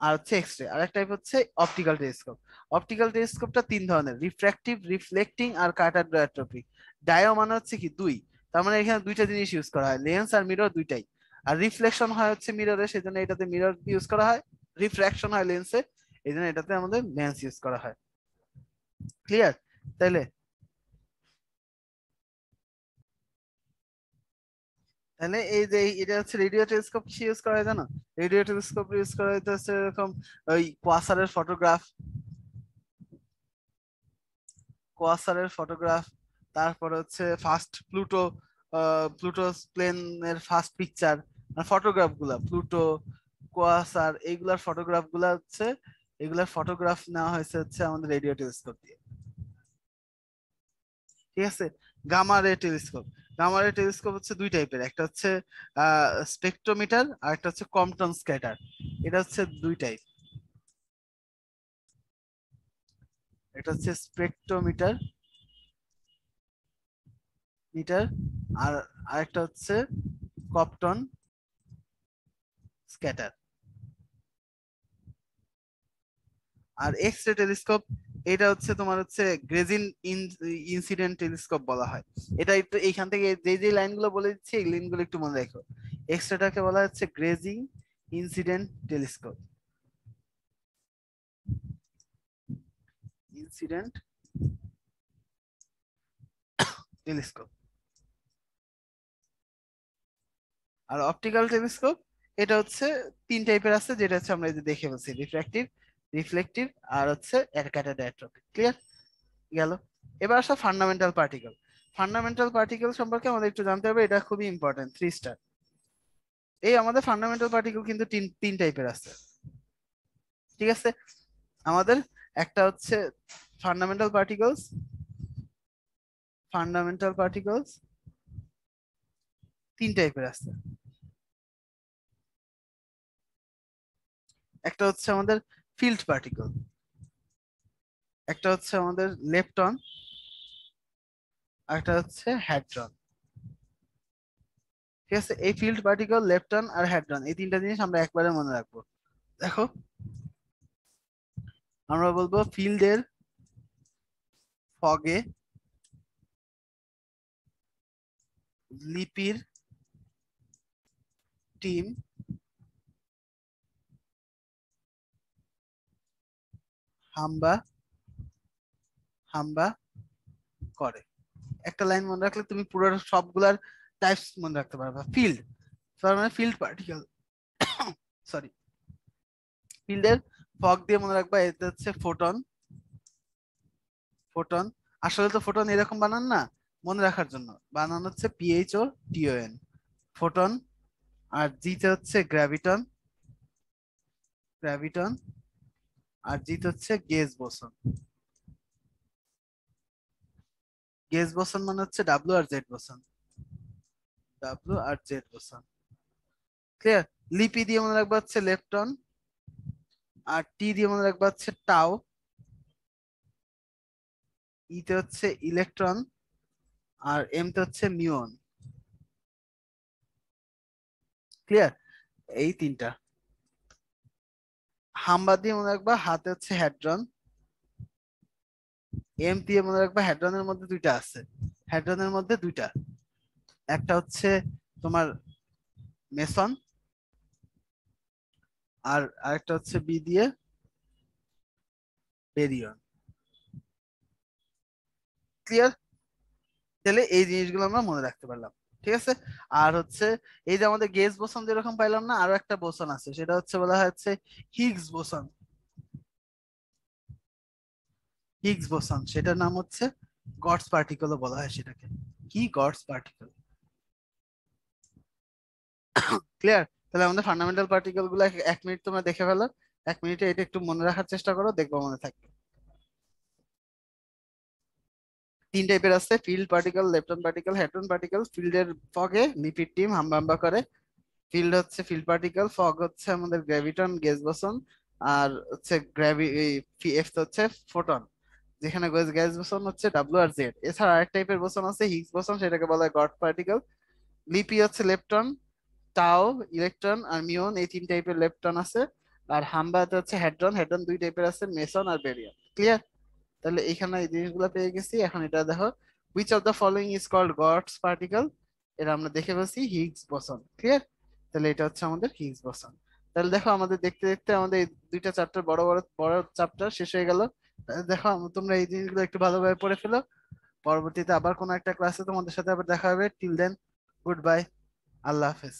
আর হচ্ছে এক্স রে। আর এক টাইপ হচ্ছে অপটিক্যাল টেলিস্কোপ। অপটিক্যাল টেলিস্কোপটা 3 ধরনের, রিফ্র্যাক্টিভ, রিফ্লেক্টিং আর কাটারডায়োট্রপিক। ডায়ো মানে হচ্ছে কি দুই, তার মানে এখানে দুইটা জিনিস ইউজ করা হয়, লেন্স আর মিরর দুইটাই। আর রিফ্লেকশন হয় হচ্ছে মিররে, সেজন্য এটাতে মিরর ইউজ করা হয়। রিফ্র্যাকশন হয় লেন্সে, এই জন্য এটাতে আমাদের লেন্স ইউজ করা হয়। ক্লিয়ার? তাইলে তাহলে এই যে এটা হচ্ছে রেডিও টেলিস্কোপ, কি ইউজ করা হয় জানো? রেডিও টেলিস্কোপ ইউজ করা হইতেছে এরকম ওই কোয়াসারের ফটোগ্রাফ, কোয়াসারের ফটোগ্রাফ, তারপরে হচ্ছে ফার্স্ট প্লুটো, প্লুটো প্লেনের ফার্স্ট পিকচার, ফটোগ্রাফ গুলা, প্লুটো, কোয়াসার, এইগুলার ফটোগ্রাফ গুলা হচ্ছে, এগুলার ফটোগ্রাফ নেওয়া হয়েছে হচ্ছে আমাদের রেডিও টেলিস্কোপ দিয়ে। ঠিক আছে, গামা রে টেলিস্কোপ। গামা রে টেলিস্কোপ হচ্ছে 2 টাইপের, একটা হচ্ছে স্পেকট্রোমিটার আর একটা হচ্ছে কম্পটন স্ক্যাটার। এটা হচ্ছে 2 টাইপ, এটা হচ্ছে স্পেকট্রোমিটার মিটার, আর আরেকটা হচ্ছে কম্পটন স্ক্যাটার। আর এক্স রে টেলিস্কোপ, এটা হচ্ছে তোমার হচ্ছে গ্রেজিন ইনসিডেন্ট টেলিস্কোপ বলা হয়। এটা একটু এইখান থেকে যে যে লাইনগুলো বলে দিচ্ছি, এই লাইনগুলো একটু মনে রাখো। এক্স রেটাকে বলা হচ্ছে grazing incident telescope, incident telescope. আর অপটিক্যাল টেলিস্কোপ, এটা হচ্ছে 3 টাইপের আছে, যেটা হচ্ছে আমরা এই যে দেখে বলছি, রিফ্র্যাক্টিভ, রিফ্লেকটিভ আর হচ্ছে ক্যাটাডাইট্রপিক। ক্লিয়ার? গেল। এবার আসো ফান্ডামেন্টাল পার্টিকেল। ফান্ডামেন্টাল পার্টিকেল সম্পর্কে আমাদের একটু জানতে হবে, এটা খুবই ইম্পর্টেন্ট, 3 স্টার। এই আমাদের ফান্ডামেন্টাল পার্টিকেল কিন্তু তিন তিন টাইপের আছে। ঠিক আছে, আমাদের একটা হচ্ছে ফান্ডামেন্টাল পার্টিকলস, ফান্ডামেন্টাল পার্টিকলস 3 টাইপের আছে। একটা হচ্ছে আমাদের ফিল্ড পার্টিকেল, একটা হচ্ছে আমাদের লেপটন, আর একটা হচ্ছে হ্যাড্রন। ঠিক আছে, এই ফিল্ড পার্টিকেল, লেপটন আর হ্যাড্রন, এই 3টা জিনিস আমরা একবারে মনে রাখবো। দেখো, আমরা বলবো ফিল্ডের ফগে লিপির টিম হাম্বা হাম্বা করে। একটা লাইন মনে রাখলে তুমি পুরো সবগুলার টাইপস মনে রাখতে পারবা। ফিল্ড, তার মানে ফিল্ড পার্টিকেল, সরি, ফিল্ডের ফগ দিয়ে মনে রাখবা এটা হচ্ছে ফোটন। ফোটন, আসলে তো ফোটন এরকম বানান না, মনে রাখার জন্য বানানো হচ্ছে পিএইচ ও টিওএন, ফোটন। আর জিতে হচ্ছে গ্র্যাভিটন, গ্র্যাভিটন। আর জিতে হচ্ছে গেজ বোসন। গেজ বোসন মানে হচ্ছে ডাব্লিউ আর জেড বোসন, ডাব্লিউ আর জেড বোসন। ক্লিয়ার? লিপি দিয়ে মনে রাখবা হচ্ছে লেপটন, আর টি দিয়ে মনে রাখবা হচ্ছে টাও, ইতে হচ্ছে ইলেকট্রন, আর এম তে হচ্ছে মিউন। ক্লিয়ার? এই তিনটা। হাম্বা দিয়ে মনে রাখবা হাতে হচ্ছে হ্যাড্রন, এম দিয়ে মনে রাখবা হ্যাড্রনের মধ্যে দুইটা আছে, হ্যাড্রনের মধ্যে দুইটা, একটা হচ্ছে তোমার মেসন, আর আরেকটা হচ্ছে বি দিয়ে বেরিয়ন। ক্লিয়ার? তাহলে এই জিনিসগুলো আমরা মনে রাখতে পারলাম। ঠিক আছে। আর হচ্ছে এই যে আমাদের গেজ বোসন যেরকম পাইলাম না, আরো একটা বোসন আছে, সেটা হচ্ছে বলা হচ্ছে হিগস বোসন। হিগস বোসন, সেটার নাম হচ্ছে গডস পার্টিকেলও বলা হয় সেটাকে। কি? God's particle. ক্লিয়ার? তাহলে আমাদের ফান্ডামেন্টাল পার্টিকেল গুলো 1 মিনিট তোমরা দেখে ফেলো, 1 মিনিটে এটা একটু মনে রাখার চেষ্টা করো, দেখবো মনে থাকবে। 3 টাইপের আছে, field particle, lepton particle, hadron particle. ফিল্ডের ফগে লিপিড টিম হাম্বা হাম্বা করে। ফিল্ড হচ্ছে ফিল্ড পার্টিকেল, ফগ হচ্ছে আমাদের গ্র্যাভিটন গ্যাস বসন, আর হচ্ছে এফ হচ্ছে ফোটন, যেখানে গ্যাস বসন হচ্ছে ডাব্লিউ আর জেড। এছাড়া আরেক টাইপের বসন আছে হিগস বসন, সেটাকে বলা হয় গড পার্টিকেল। লিপি হচ্ছে লেপটন, টাও ইলেকট্রন, আর মিউন, এই 3 টাইপের লেপটন আছে। আর হাম্বাতে হচ্ছে হেড্রন, হেড্রন 2 টাইপের আছে, মেসন আর বেরিয়াম। ক্লিয়ার? তাহলে এখানে এই জিনিসগুলো পেয়ে গেছি। এখন এটা দেখো, which of the following is called God's particle. এটা আমরা দেখে ফেলছি হিগস বসন। ক্লিয়ার? তাহলে এটা হচ্ছে আমাদের হিগস বসন। তাহলে দেখো আমাদের দেখতে দেখতে আমাদের এই 2টা চ্যাপ্টার, বড় বড় বড় চ্যাপ্টার শেষ হয়ে গেল। দেখো তোমরা এই জিনিসগুলো একটু ভালোভাবে পড়ে ফেলো। পরবর্তীতে আবার কোনো একটা ক্লাসে তোমাদের সাথে আবার দেখা হবে। টিল দেন, গুড বাই, আল্লাহ হাফেজ।